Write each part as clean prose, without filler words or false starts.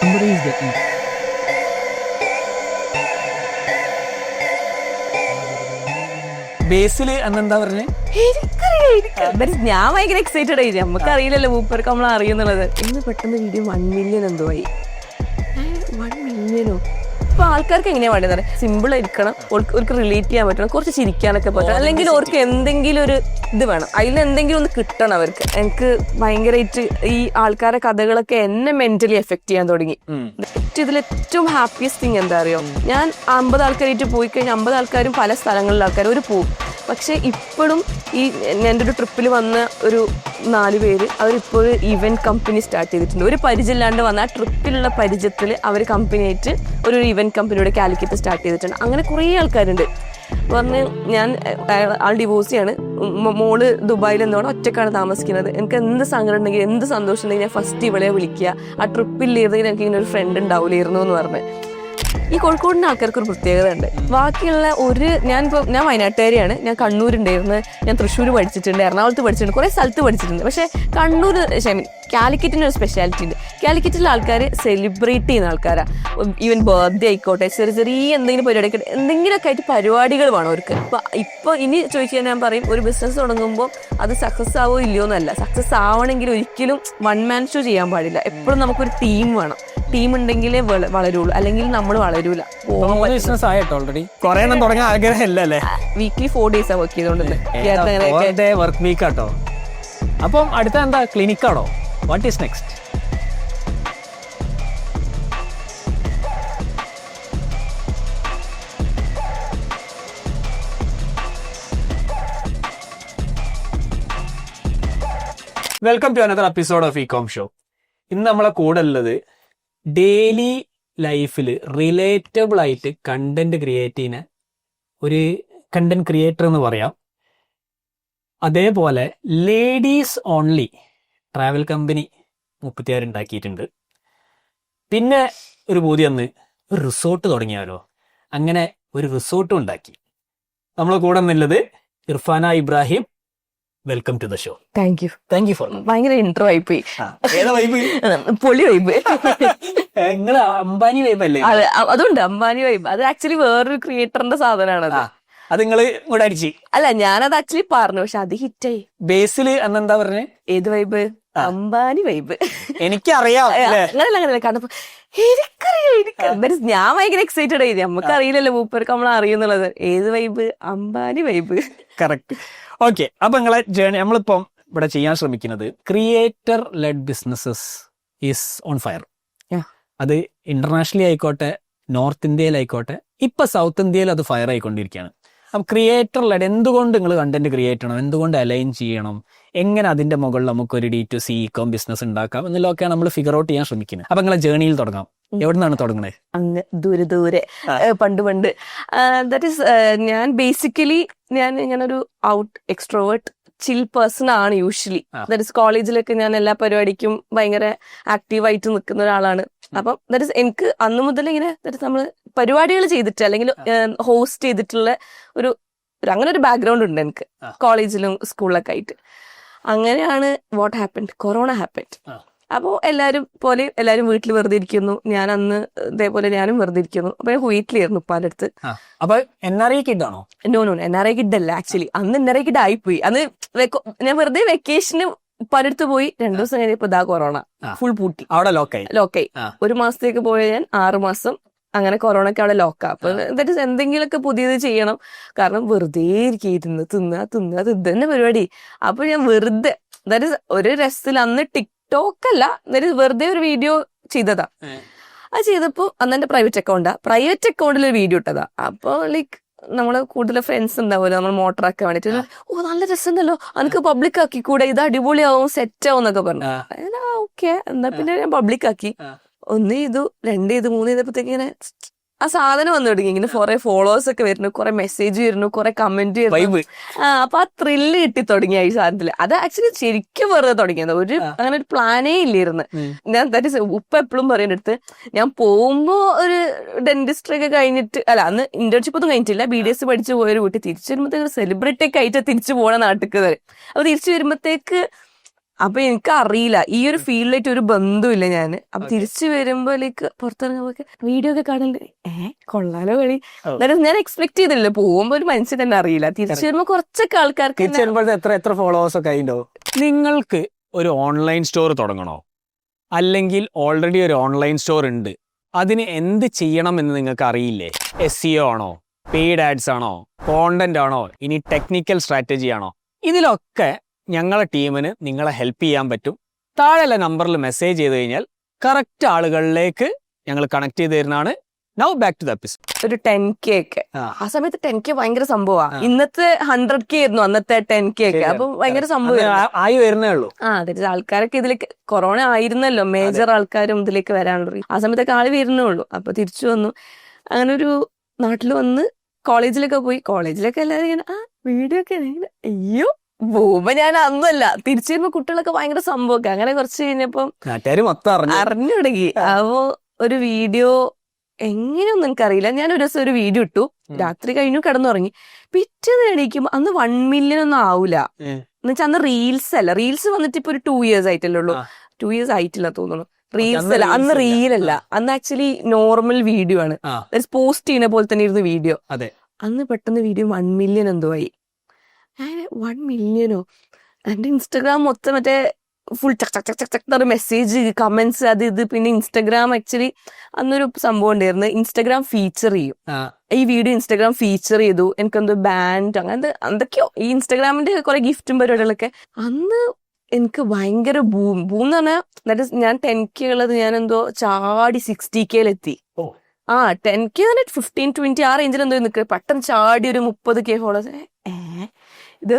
Somebody is getting. ബേസിൽ അന്നെന്താ പറഞ്ഞേ? ഞാൻ ഭയങ്കര എക്സൈറ്റഡ് ആയി. നമുക്ക് അറിയില്ലല്ലോ മൂപ്പർക്ക് നമ്മൾ അറിയുന്നുള്ളത്. ഇന്ന് പെട്ടെന്ന് വീഡിയോ 1 മില്യൺ എന്തോ ആയി. 1 മില്യനോ? ഇപ്പൊ ആൾക്കാർക്ക് എങ്ങനെയാ വേണ്ടത്? സിമ്പിൾ ആയിരിക്കണം, അവർക്ക് റിലേറ്റ് ചെയ്യാൻ പറ്റണം, കുറച്ച് ചിരിക്കാനൊക്കെ പറ്റണം, അല്ലെങ്കിൽ അവർക്ക് എന്തെങ്കിലും ഒരു ഇത് വേണം, അതിൽ എന്തെങ്കിലും ഒന്ന് കിട്ടണം അവർക്ക്. എനിക്ക് ഭയങ്കരമായിട്ട് ഈ ആൾക്കാരുടെ കഥകളൊക്കെ എന്നെ മെന്റലി എഫക്ട് ചെയ്യാൻ തുടങ്ങി. ഇതിൽ ഏറ്റവും ഹാപ്പിയസ്റ്റ് തിങ് എന്താ അറിയോ? ഞാൻ 50 ആൾക്കാരായിട്ട് പോയി കഴിഞ്ഞാൽ 50 ആൾക്കാരും പല സ്ഥലങ്ങളിലെ ആൾക്കാർ ഒരു പോവും. പക്ഷെ ഇപ്പോഴും ഈ എൻ്റെ ഒരു ട്രിപ്പിൽ വന്ന ഒരു 4 പേര് അവരിപ്പോൾ ഇവന്റ് കമ്പനി സ്റ്റാർട്ട് ചെയ്തിട്ടുണ്ട്. ഒരു പരിചയമില്ലാണ്ട് വന്ന ആ ട്രിപ്പിലുള്ള പരിചയത്തിൽ അവർ കമ്പനിയായിട്ട് ഒരു ഇവന്റ് കമ്പനിയുടെ കാലിക്കറ്റ് സ്റ്റാർട്ട് ചെയ്തിട്ടുണ്ട്. അങ്ങനെ കുറേ ആൾക്കാരുണ്ട്. പറഞ്ഞ് ഞാൻ ആൾ ഡിവോഴ്സിയാണ്, മോള് ദുബായിൽ എന്തോണം ഒറ്റക്കാണ് താമസിക്കുന്നത്. എനിക്ക് എന്ത് സങ്കടം ഉണ്ടെങ്കിൽ എന്ത് സന്തോഷം ഉണ്ടെങ്കിൽ ഞാൻ ഫസ്റ്റ് ഇവളെ വിളിക്കുക. ആ ട്രിപ്പില്ലായിരുന്നെങ്കിൽ എനിക്ക് ഇങ്ങനെ ഒരു ഫ്രണ്ട് ഉണ്ടാവില്ലായിരുന്നു എന്ന് പറഞ്ഞ്. ഈ കോഴിക്കോടിൻ്റെ ആൾക്കാർക്ക് ഒരു പ്രത്യേകത ഉണ്ട്. ബാക്കിയുള്ള ഞാൻ വയനാട്ടുകാരിയാണ്. ഞാൻ കണ്ണൂരുണ്ടായിരുന്നു, ഞാൻ തൃശ്ശൂർ പഠിച്ചിട്ടുണ്ട്, എറണാകുളത്ത് പഠിച്ചിട്ടുണ്ട്, കുറേ സ്ഥലത്ത് പഠിച്ചിട്ടുണ്ട്. പക്ഷേ കണ്ണൂർ കാലിക്കറ്റിന് ഒരു സ്പെഷ്യാലിറ്റി ഉണ്ട്. കാലിക്കറ്റിലെ ആൾക്കാർ സെലിബ്രേറ്റ് ചെയ്യുന്ന ആൾക്കാരാണ്. ഈവൻ ബർത്ത്ഡേ ആയിക്കോട്ടെ, ചെറിയ എന്തെങ്കിലും പരിപാടി ആയിക്കോട്ടെ, എന്തെങ്കിലുമൊക്കെ ആയിട്ട് പരിപാടികൾ വേണം അവർക്ക്. ഇപ്പോൾ ഇനി ചോദിക്കാൻ ഞാൻ പറയും, ഒരു ബിസിനസ് തുടങ്ങുമ്പോൾ അത് സക്സസ് ആവോ ഇല്ലയോ എന്നല്ല, സക്സസ് ആവണമെങ്കിൽ ഒരിക്കലും 1 മാൻ ഷോ ചെയ്യാൻ പാടില്ല. എപ്പോഴും നമുക്കൊരു ടീം വേണം. ടീം ഉണ്ടെങ്കിലേ വളരുള്ളൂ, അല്ലെങ്കിൽ നമ്മൾ വളരൂല. ബിസിനസ് ആയിട്ടോ ഓൾറെഡി കുറെ എണ്ണം തുടങ്ങാൻ ആഗ്രഹമില്ലല്ലേ? വീക്ക്ലി 4 days വർക്ക് ചെയ്തോണ്ട് വർക്ക് വീക്ക് ആട്ടോ. അപ്പം അടുത്ത എന്താ, ക്ലിനിക്കാണോ? What is next? Welcome to another episode of ecom show. ഇന്ന് നമ്മളെ കൂടെ ഉള്ളത് ഡെയിലി ലൈഫിൽ റിലേറ്റബിൾ ആയിട്ട് കണ്ടന്റ് ക്രിയേറ്റ് ചെയ്യുന്ന ഒരു കണ്ടന്റ് ക്രിയേറ്റർ എന്ന് പറയാം. അതേപോലെ ലേഡീസ് ഓൺലി ട്രാവൽ കമ്പനി 36 ഉണ്ടാക്കിയിട്ടുണ്ട്. പിന്നെ ഒരു പൂതി വന്ന് ഒരു റിസോർട്ട് തുടങ്ങിയാലോ, അങ്ങനെ ഒരു റിസോർട്ടും ഉണ്ടാക്കി. നമ്മളെ കൂടെ നിന്നുള്ളത് Irfana Ibrahim. Welcome to the show. Thank you for. ഭയങ്കര ഇൻട്രോ ആയിപ്പോയി. പൊളി വൈബ്. നിങ്ങള് അംബാനി വൈബ് അല്ലേ? അതുണ്ട്, അംബാനി വൈബ്. അത് ആക്ച്വലി വേറൊരു ക്രിയേറ്ററിന്റെ സാധനമാണ്. അത് നിങ്ങള് ഇങ്ങോട്ട് അടിച്ച് അല്ല, ഞാനത് ആക്ച്വലി പറഞ്ഞു, പക്ഷെ അത് ഹിറ്റായി. ബേസിൽ അന്നെന്താ പറഞ്ഞേ? ഏത് വൈബ്? അംബാനി വൈബ്. എനിക്കറിയാം. അങ്ങനല്ല കണ്ടപ്പോ എനിക്കറിയാം. ഞാൻ ഭയങ്കര എക്സൈറ്റഡ് ആയി. നമുക്ക് അറിയില്ലല്ലോ മൂപ്പർക്ക് നമ്മൾ അറിയുന്നുള്ളത്. ഏത് vibe? Ambani vibe. Correct. Okay, അപ്പൊ നിങ്ങളെ ജേണി നമ്മളിപ്പം ഇവിടെ ചെയ്യാൻ ശ്രമിക്കുന്നത് creator led businesses is on fire. അത് ഇന്റർനാഷണലി ആയിക്കോട്ടെ, നോർത്ത് ഇന്ത്യയിലായിക്കോട്ടെ, ഇപ്പൊ സൗത്ത് ഇന്ത്യയിൽ അത് ഫയർ ആയിക്കൊണ്ടിരിക്കുകയാണ്. അപ്പം ക്രിയേറ്റർ ലെഡ് എന്തുകൊണ്ട് നിങ്ങൾ കണ്ടന്റ് ക്രിയേറ്റ് ചെയ്യണം, എന്തുകൊണ്ട് അലൈൻ ചെയ്യണം, എങ്ങനെ അതിന്റെ മുകളിൽ നമുക്കൊരു D2C ഇകോം ബിസിനസ് ഉണ്ടാക്കാം എന്നുള്ളതൊക്കെയാണ് നമ്മൾ ഫിഗർ ഔട്ട് ചെയ്യാൻ ശ്രമിക്കുന്നത്. അപ്പൊ നിങ്ങളെ ജേണിയിൽ തുടങ്ങാം. എവിടെ നിന്നാണ് തുടങ്ങണേ? അങ്ങ് ദൂരെ പണ്ട് ദാറ്റ് ഈസ് ഞാൻ ബേസിക്കലി ഞാനൊരു ഔട്ട് എക്സ്ട്രോവേർട്ട് ചിൽ പേഴ്സൺ ആണ് യൂഷ്വലി. ദാറ്റ് ഇസ് കോളേജിലൊക്കെ ഞാൻ എല്ലാ പരിപാടിക്കും ഭയങ്കര ആക്റ്റീവായിട്ട് നിൽക്കുന്ന ഒരാളാണ്. അപ്പം ദാറ്റ് ഇസ് എനിക്ക് അന്ന് മുതൽ ഇങ്ങനെ നമ്മള് പരിപാടികൾ ചെയ്തിട്ട് അല്ലെങ്കിൽ ഹോസ്റ്റ് ചെയ്തിട്ടുള്ള അങ്ങനെ ഒരു ബാക്ക്ഗ്രൗണ്ട് ഉണ്ട് എനിക്ക്, കോളേജിലും സ്കൂളിലൊക്കെ ആയിട്ട്. അങ്ങനെയാണ് വാട്ട് ഹാപ്പൻഡ്, കൊറോണ ഹാപ്പൻഡ്. അപ്പോൾ എല്ലാരും വീട്ടിൽ വെറുതെ ഇരിക്കുന്നു. ഞാൻ അന്ന് ഇതേപോലെ ഞാനും വെറുതെ ഇരിക്കുന്നു. അപ്പൊ ഞാൻ വീട്ടിലായിരുന്നു ഉപ്പാന്റെ അടുത്ത്. അപ്പൊ NRI കിഡാണോ? No NRI കിഡല്ല actually. അന്ന് NRI കിഡ് ആയിപ്പോയി. അന്ന് ഞാൻ വെറുതെ വെക്കേഷന് ഉപ്പാന്റെ അടുത്ത് പോയി. 2 ദിവസം കഴിഞ്ഞപ്പോ ഇതാ കൊറോണ ഫുൾ പൂട്ടി, അവിടെ ലോക്കായി. 1 മാസത്തേക്ക് പോയ ഞാൻ 6 മാസം അങ്ങനെ കൊറോണയ്ക്ക് അവിടെ ലോക്കാ. അപ്പൊ ദാറ്റ് ഇസ് എന്തെങ്കിലുമൊക്കെ പുതിയത് ചെയ്യണം. കാരണം വെറുതെ ഇരിക്കുന്നു, തിന്നുക തന്നെ പരിപാടി. അപ്പൊ ഞാൻ വെറുതെ ദാറ്റ് ഇസ് ഒരു രസത്തിൽ അന്ന് ടിക്ടോക്ക് അല്ല, വെറുതെ ഒരു വീഡിയോ ചെയ്തതാ. അത് ചെയ്തപ്പോ അന്ന് എന്റെ പ്രൈവറ്റ് അക്കൗണ്ടിൽ ഒരു വീഡിയോ ഇട്ടതാ. അപ്പൊ ലൈക്ക് നമ്മള് കൂടുതൽ ഫ്രണ്ട്സ് ഉണ്ടാവുമല്ലോ, നമ്മൾ മോട്ടറാക്കാൻ വേണ്ടിട്ട്. നല്ല രസമുണ്ടല്ലോ, അനക്ക് പബ്ലിക് ആക്കി കൂടെ, ഇത് അടിപൊളിയാവും, സെറ്റ് ആവും എന്നൊക്കെ പറഞ്ഞു. ഓക്കെ, എന്നാ പിന്നെ ഞാൻ പബ്ലിക് ആക്കി. 1 ചെയ്തു, 2 ചെയ്തു, 3 ചെയ്തപ്പോഴത്തേക്ക് ഇങ്ങനെ ആ സാധനം വന്നു തുടങ്ങി. ഇങ്ങനെ കുറെ ഫോളോവേഴ്സ് ഒക്കെ വരുന്നു, കുറെ മെസ്സേജ് വരുന്നു, കുറെ കമന്റ് വരുന്നു. അപ്പൊ ആ ത്രില്ല് കിട്ടി തുടങ്ങിയ ഈ സാധനത്തില്. അത് ആക്ച്വലി ശരിക്കും വെറുതെ തുടങ്ങിയത്. അങ്ങനെ ഒരു പ്ലാനേ ഇല്ലായിരുന്നു. ഞാൻ ദാറ്റ് ഇസ് ഉപ്പ എപ്പോഴും പറയുന്നിടത്ത്, ഞാൻ പോകുമ്പോ ഒരു ഡെന്റിസ്ട്രി ഒക്കെ കഴിഞ്ഞിട്ട്, അല്ല അന്ന് ഇന്റേൺഷിപ്പ് ഒന്നും കഴിഞ്ഞിട്ടില്ല, BDS പഠിച്ചു പോയൊരു വീട്ടിൽ തിരിച്ചു വരുമ്പോഴത്തേക്ക് സെലിബ്രിറ്റി ഒക്കെ ആയിട്ട് തിരിച്ചു പോകണ നാട്ടിക്ക്. അപ്പൊ തിരിച്ചു വരുമ്പോഴത്തേക്ക് അപ്പൊ എനിക്ക് അറിയില്ല ഈ ഒരു ഫീൽഡിലായിട്ട് ഒരു ബന്ധമില്ല ഞാൻ. അപ്പൊ തിരിച്ചു വരുമ്പോഴേക്ക് പുറത്തിറങ്ങുമ്പോ വീഡിയോ ഒക്കെ കാണലുണ്ട്. കൊള്ളാലോ കളി. അതായത് ഞാൻ എക്സ്പെക്ട് ചെയ്തില്ല. പോകുമ്പോ ഒരു മനുഷ്യൻ തന്നെ അറിയില്ല. തിരിച്ചു വരുമ്പോ കുറച്ചൊക്കെ ആൾക്കാർക്ക് തിരിച്ചു വരുമ്പോഴത്തെ എത്ര ഫോളോവേഴ്സ് ഒക്കെ ആയിണ്ടോ? നിങ്ങൾക്ക് ഒരു ഓൺലൈൻ സ്റ്റോർ തുടങ്ങണോ, അല്ലെങ്കിൽ ഓൾറെഡി ഒരു ഓൺലൈൻ സ്റ്റോർ ഉണ്ട്, അതിന് എന്ത് ചെയ്യണം എന്ന് നിങ്ങൾക്ക് അറിയില്ലേ? SEO ആണോ, പെയ്ഡ് ആഡ്സ് ആണോ, കോണ്ടന്റ് ആണോ, ഇനി ടെക്നിക്കൽ സ്ട്രാറ്റജി ആണോ? ഇതിലൊക്കെ ഞങ്ങളെ ടീമിന് നിങ്ങളെ ഹെൽപ്പ് ചെയ്യാൻ പറ്റും. താഴെയുള്ള നമ്പറിൽ മെസ്സേജ് ചെയ്ത് കഴിഞ്ഞാൽ കറക്റ്റ് ആളുകളിലേക്ക് ഞങ്ങൾ കണക്ട് ചെയ്ത് തരുന്നതാണ്. Now back to the episode. ഒരു 10K ഒക്കെ ആ സമയത്ത് 10K ഭയങ്കര സംഭവമാണ്. ഇന്നത്തെ 100K ആയിരുന്നു അന്നത്തെ 10K ഒക്കെ. അപ്പൊ ഭയങ്കര സംഭവം ആയി വരുന്നേ ഉള്ളൂ. അതായത് ആൾക്കാരൊക്കെ ഇതിലേക്ക് കൊറോണ ആയിരുന്നല്ലോ മേജർ ആൾക്കാരും ഇതിലേക്ക് വരാനുള്ള. ആ സമയത്തൊക്കെ ആള് വരുന്നേ ഉള്ളൂ. അപ്പൊ തിരിച്ചു വന്നു. അങ്ങനെ ഒരു നാട്ടിൽ വന്ന് കോളേജിലൊക്കെ പോയി. കോളേജിലൊക്കെ എല്ലാവരും ഇങ്ങനെ വീഡിയോ ഒക്കെ അയ്യോ പോകുമ്പോ ഞാൻ അന്നല്ല തിരിച്ചു വരുമ്പോ കുട്ടികളൊക്കെ ഭയങ്കര സംഭവമൊക്കെ. അങ്ങനെ കുറച്ച് കഴിഞ്ഞപ്പോ അറിഞ്ഞു തുടങ്ങി. അപ്പോ ഒരു വീഡിയോ എങ്ങനെയൊന്നും എനിക്കറിയില്ല. ഞാൻ ഒരു ദിവസം ഒരു വീഡിയോ ഇട്ടു. രാത്രി കഴിഞ്ഞു കിടന്നുറങ്ങി. പിറ്റേന്ന് എണീക്കുമ്പോ അന്ന് 1 million ഒന്നും ആവൂല. എന്നുവെച്ചാൽ അന്ന് റീൽസ് അല്ല. റീൽസ് വന്നിട്ട് ഇപ്പൊ ഒരു 2 years ആയിട്ടല്ലേ ഉള്ളൂ. 2 years ആയിട്ടില്ല തോന്നുന്നു. റീൽസ് അല്ല, അന്ന് റീലല്ല, അന്ന് ആക്ച്വലി നോർമൽ വീഡിയോ ആണ്. പോസ്റ്റ് ചെയ്യുന്ന പോലെ തന്നെ ഇരുന്ന് വീഡിയോ. അന്ന് പെട്ടെന്ന് വീഡിയോ 1 million എന്തോ ആയി. 1 million എന്റെ ഇൻസ്റ്റഗ്രാം മൊത്തം മറ്റേ ഫുൾ ചക് ചക് ചക് ചക് ചക് മെസ്സേജ്, കമന്റ്സ്, അത് ഇത്. പിന്നെ ഇൻസ്റ്റഗ്രാം ആക്ച്വലി അന്നൊരു സംഭവം ഉണ്ടായിരുന്നു, ഇൻസ്റ്റഗ്രാം ഫീച്ചർ ചെയ്യും. ഈ വീഡിയോ ഇൻസ്റ്റഗ്രാം ഫീച്ചർ ചെയ്തു. എനിക്കെന്തോ ബാൻഡ് അങ്ങനത്തെ എന്തൊക്കെയോ ഈ ഇൻസ്റ്റഗ്രാമിന്റെ കുറെ ഗിഫ്റ്റും പരിപാടികളൊക്കെ. അന്ന് എനിക്ക് ഭയങ്കര ബൂം എന്ന് പറഞ്ഞാൽ ഞാൻ 10K ഉള്ളത് ഞാൻ എന്തോ ചാടി 60K എത്തി. 10K 15-20 ആ റേഞ്ചിൽ എന്തോ നിൽക്കുക. പെട്ടെന്ന് ചാടി ഒരു 30K ഫോളോവേഴ്സ്. ഇത്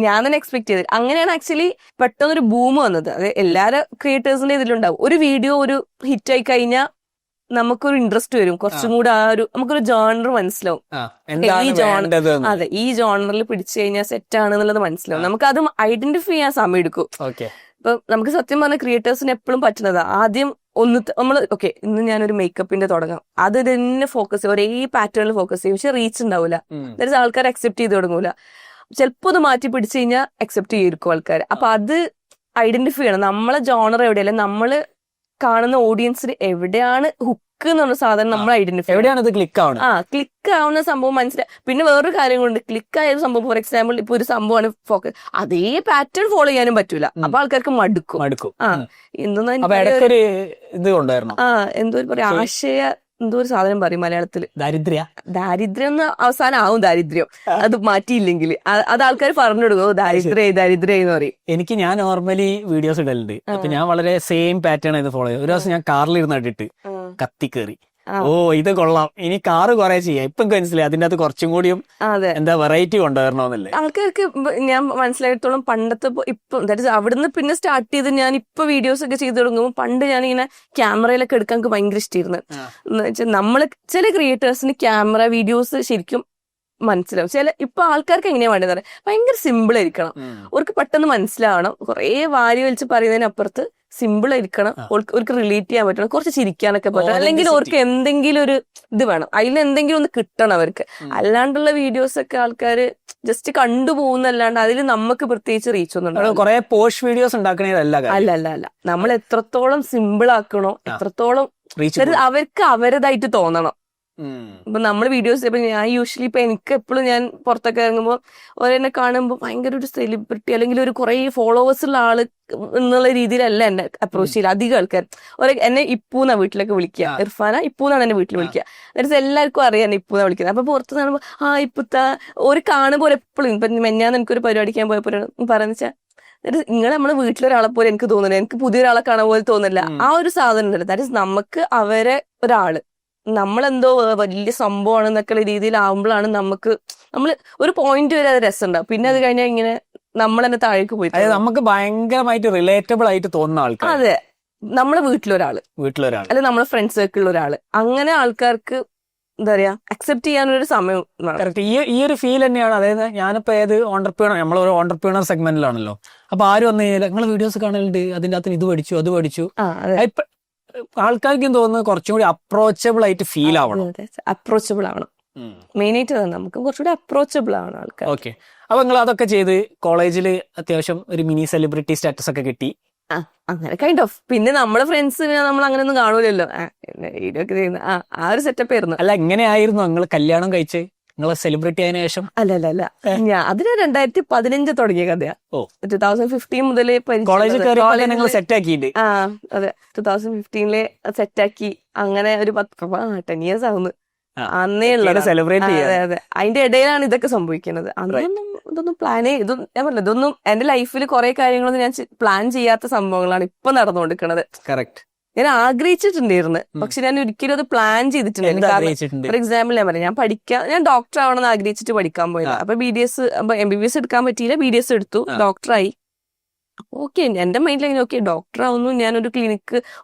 ഞാൻ തന്നെ എക്സ്പെക്ട് ചെയ്തത്. അങ്ങനെയാണ് ആക്ച്വലി പെട്ടെന്നൊരു ബൂം വന്നത്. അത് എല്ലാവരും ക്രിയേറ്റേഴ്സിന്റെ ഇതിലുണ്ടാവും. ഒരു വീഡിയോ ഒരു ഹിറ്റ് ആയി കഴിഞ്ഞാൽ നമുക്കൊരു ഇൻട്രസ്റ്റ് വരും. കുറച്ചും കൂടെ നമുക്കൊരു ജോണർ മനസ്സിലാവും. അതെ, ഈ ജോണറിൽ പിടിച്ചു കഴിഞ്ഞാൽ സെറ്റ് ആണെന്നുള്ളത് മനസ്സിലാവും. നമുക്ക് അത് ഐഡന്റിഫൈ ചെയ്യാൻ സമയം എടുക്കും. ഇപ്പൊ നമുക്ക് സത്യം പറഞ്ഞ ക്രിയേറ്റേഴ്സിന് എപ്പോഴും പറ്റുന്നതാ. ആദ്യം നമ്മൾ ഇന്ന് ഞാനൊരു മേക്കപ്പിന്റെ തുടങ്ങാം, അത് തന്നെ ഫോക്കസ് ചെയ്യും, ഒരേ പാറ്റേണിൽ ഫോക്കസ് ചെയ്യും. പക്ഷെ റീച്ച് ഉണ്ടാവില്ല. ആൾക്കാർ അക്സെപ്റ്റ് ചെയ്ത് തുടങ്ങൂല. ചിലപ്പോ ഒന്ന് മാറ്റി പിടിച്ചു കഴിഞ്ഞാൽ അക്സെപ്റ്റ് ചെയ്തിരിക്കും ആൾക്കാർ. അപ്പൊ അത് ഐഡന്റിഫൈ ചെയ്യണം. നമ്മളെ ജോണർ എവിടെയല്ല, നമ്മള് കാണുന്ന ഓഡിയൻസിന് എവിടെയാണ് ഹുക്ക് എന്ന് പറഞ്ഞ സാധനം നമ്മൾ ഐഡന്റിഫൈ എവിടെയാണ് ക്ലിക്ക് ആവുന്ന സംഭവം മനസ്സിലായി. പിന്നെ വേറൊരു കാര്യം കൊണ്ട് ക്ലിക്ക് ആയ സംഭവം, ഫോർ എക്സാമ്പിൾ ഇപ്പൊ ഒരു സംഭവമാണ് ഫോക്കസ്, അതേ പാറ്റേൺ ഫോളോ ചെയ്യാനും പറ്റൂല. അപ്പൊ ആൾക്കാർക്ക് മടുക്കും. എന്തെന്നാ എന്തോ പറയാ, എന്തോ ഒരു സാധനം പറയും മലയാളത്തില്, ദാരിദ്ര്യം എന്ന് അവസാനം ആവും. ദാരിദ്ര്യം അത് മാറ്റിയില്ലെങ്കിൽ അത് ആൾക്കാർ പറഞ്ഞു കൊടുക്കും, ദാരിദ്ര്യം എന്ന് പറയും. ഞാൻ നോർമലി വീഡിയോസ് ഇടലുണ്ട്. അപ്പൊ ഞാൻ വളരെ സെയിം പാറ്റേൺ ആയത് ഫോളോ ചെയ്യും. ഒരു ദിവസം ഞാൻ കാറിൽ ഇരുന്നിട്ട് കത്തി കയറി. ഇത് കൊള്ളാം, ഇനി കാറ് കുറെ ചെയ്യാം. ഇപ്പൊ മനസ്സിലായി അതിന്റെ അത് കുറച്ചും കൂടിയും എന്താ വെറൈറ്റി കൊണ്ടുവരണമെന്നല്ലേ. ആൾക്കാർക്ക് ഞാൻ മനസ്സിലായിടത്തോളം പണ്ടത്തെ ഇപ്പൊ അവിടുന്ന് പിന്നെ സ്റ്റാർട്ട് ചെയ്ത് ഞാൻ ഇപ്പൊ വീഡിയോസ് ഒക്കെ ചെയ്ത് തുടങ്ങുമ്പോൾ, പണ്ട് ഞാനിങ്ങനെ ക്യാമറയിലൊക്കെ എടുക്കാൻ എനിക്ക് ഭയങ്കര ഇഷ്ടമായിരുന്നു. എന്ന് വെച്ചാൽ നമ്മള് ചില ക്രിയേറ്റേഴ്സിന് ക്യാമറ വീഡിയോസ് ശരിക്കും മനസ്സിലാവും. ഇപ്പൊ ആൾക്കാർക്ക് എങ്ങനെയാ വേണ്ടത് പറയാം, ഭയങ്കര സിമ്പിൾ ആയിരിക്കണം, അവർക്ക് പെട്ടെന്ന് മനസ്സിലാവണം. കുറെ വാരി വലിച്ച് പറയുന്നതിനപ്പുറത്ത് സിമ്പിൾ ആയിരിക്കണം, അവർക്ക് റിലേറ്റ് ചെയ്യാൻ പറ്റണം, കുറച്ച് ചിരിക്കാനൊക്കെ പറ്റണം. അല്ലെങ്കിൽ അവർക്ക് എന്തെങ്കിലും ഒരു ഇത് വേണം, അതിൽ എന്തെങ്കിലും ഒന്ന് കിട്ടണം അവർക്ക്. അല്ലാണ്ടുള്ള വീഡിയോസ് ഒക്കെ ആൾക്കാര് ജസ്റ്റ് കണ്ടുപോകുന്നല്ലാണ്ട് അതിൽ നമുക്ക് പ്രത്യേകിച്ച് റീച്ച് ഒന്നും കുറെ പോസ്റ്റ് വീഡിയോസ് അല്ല. നമ്മൾ എത്രത്തോളം സിമ്പിൾ ആക്കണോ എത്രത്തോളം അവർക്ക് അവരതായിട്ട് തോന്നണം. ഇപ്പൊ നമ്മൾ വീഡിയോസ് ഇപ്പൊ ഞാൻ യൂഷ്വലി ഇപ്പൊ എനിക്ക് എപ്പോഴും ഞാൻ പുറത്തൊക്കെ ഇറങ്ങുമ്പോൾ ഒരെന്നെ കാണുമ്പോൾ ഭയങ്കര ഒരു സെലിബ്രിറ്റി അല്ലെങ്കിൽ ഒരു കുറെ ഫോളോവേഴ്സ് ഉള്ള ആള് എന്നുള്ള രീതിയിലല്ല എന്നെ അപ്രോച്ച് ചെയ്യില്ല അധികം ആൾക്കാർ. എന്നെ ഇപ്പൂന്നാ വീട്ടിലൊക്കെ വിളിക്കുക, ഇർഫാന ഇപ്പൂന്നാണ് എന്നെ വീട്ടിൽ വിളിക്കുക. എന്നിട്ട് എല്ലാവർക്കും അറിയാം ഇപ്പൂന്നാ വിളിക്കുന്നത്. അപ്പൊ പുറത്ത് കാണുമ്പോൾ ഇപ്പുത്ത ഒരു കാണുമ്പോൾ എപ്പോഴും ഇപ്പൊ മെഞ്ഞാന്ന് എനിക്കൊരു പരിപാടിക്കാൻ പോയപ്പോൾ പറയുന്ന വെച്ചാൽ നിങ്ങൾ നമ്മളെ വീട്ടിലൊരാളെ പോലെ എനിക്ക് തോന്നുന്നില്ല, എനിക്ക് പുതിയൊരാളെ കാണാൻ പോലെ തോന്നില്ല. ആ ഒരു സാധനം ഉണ്ടല്ലോ, ദാറ്റ് ഇസ് നമുക്ക് അവരെ ഒരാള് നമ്മളെന്തോ വലിയ സംഭവമാണ് എന്നൊക്കെ രീതിയിലാവുമ്പോഴാണ് നമ്മൾ ഒരു പോയിന്റ് വരെ അത് രസമുണ്ടാവും. പിന്നെ അത് കഴിഞ്ഞാൽ ഇങ്ങനെ നമ്മൾ തന്നെ താഴേക്ക് പോയി നമുക്ക് ഭയങ്കരമായിട്ട് റിലേറ്റബിൾ ആയിട്ട് തോന്നുന്ന ആൾക്കാർ. അതെ, നമ്മളെ വീട്ടിലൊരാള് അല്ലെ നമ്മളെ ഫ്രണ്ട് സർക്കിളിൽ ഒരാള്, അങ്ങനെ ആൾക്കാർക്ക് എന്താ പറയാ അക്സെപ്റ്റ് ചെയ്യാനൊരു സമയം. ഈ ഒരു ഫീൽ തന്നെയാണ്. അതായത് ഞാനിപ്പോ ഏത് ഓണ്ടർപ്രണർ, നമ്മളൊരു ഓണ്ടർപ്രണർ സെഗ്മെന്റിലാണല്ലോ. അപ്പൊ ആരും വന്നു കഴിഞ്ഞാൽ നിങ്ങളെ വീഡിയോസ് കാണലുണ്ട്, അതിന്റെ അകത്ത് ഇത് പഠിച്ചു അത് പഠിച്ചു. ആൾക്കാർക്കും തോന്നുന്നത് കുറച്ചും കൂടി അപ്രോച്ചബിൾ ആയിട്ട് ഫീൽ ആവണം. അപ്രോച്ചബിൾ ആവണം മെയിൻ ആയിട്ട്, നമുക്ക് കുറച്ചുകൂടി അപ്രോച്ചബിൾ ആവണം ആൾക്കാർ. ഓക്കെ, അപ്പൊ നിങ്ങൾ അതൊക്കെ ചെയ്ത് കോളേജിൽ അത്യാവശ്യം ഒരു മിനി സെലിബ്രിറ്റി സ്റ്റാറ്റസ് ഒക്കെ കിട്ടി. അങ്ങനെ കൈൻഡ് ഓഫ്. പിന്നെ നമ്മളെ ഫ്രണ്ട്സ് നമ്മൾ അങ്ങനെ ഒന്നും കാണൂലല്ലോ, വീഡിയോ ഒക്കെ ചെയ്യുന്ന ആ ഒരു സെറ്റപ്പ് ആയിരുന്നു. അല്ല, എങ്ങനെയായിരുന്നു നിങ്ങൾ കല്യാണം കഴിച്ച് നിങ്ങൾ സെലിബ്രിറ്റി ആയതിനു ശേഷം? അല്ല അതിന് 2015 തുടങ്ങിയ കഥയാ. 2015 മുതലേ കോളേജിൽ നിങ്ങൾ സെറ്റ് ആക്കിയിട്ട്? അതെ, 2015 സെറ്റാക്കി. അങ്ങനെ ഒരു 10 years ആവുന്നു. അന്നേ ഉള്ളത് സെലിബ്രേറ്റ്. അതെ, അതിന്റെ ഇടയിലാണ് ഇതൊക്കെ സംഭവിക്കുന്നത്. അന്നൊന്നും ഇതൊന്നും ഞാൻ പറഞ്ഞില്ല, ഇതൊന്നും എന്റെ ലൈഫിൽ കുറെ കാര്യങ്ങളൊന്നും ഞാൻ പ്ലാൻ ചെയ്യാത്ത സംഭവങ്ങളാണ് ഇപ്പൊ നടന്നുകൊണ്ടിരിക്കുന്നത്. കറക്റ്റ്. ഞാൻ ആഗ്രഹിച്ചിട്ടുണ്ടായിരുന്നു, പക്ഷെ ഞാൻ ഒരിക്കലും അത് പ്ലാൻ ചെയ്തിട്ടുണ്ടായിരുന്നു. ഫോർ എക്സാമ്പിൾ ഞാൻ പറയാം, ഞാൻ ഡോക്ടർ ആവണമെന്ന് ആഗ്രഹിച്ചിട്ട് പഠിക്കാൻ പോയത്. അപ്പൊ MBBS എടുക്കാൻ പറ്റിയില്ല, BDS എടുത്തു, ഡോക്ടറായി. ഓക്കെ, എന്റെ മൈൻഡിൽ അങ്ങനെ ഓക്കെ ഡോക്ടർ ആവുന്നു, ഞാനൊരു ക്ലിനിക്ക്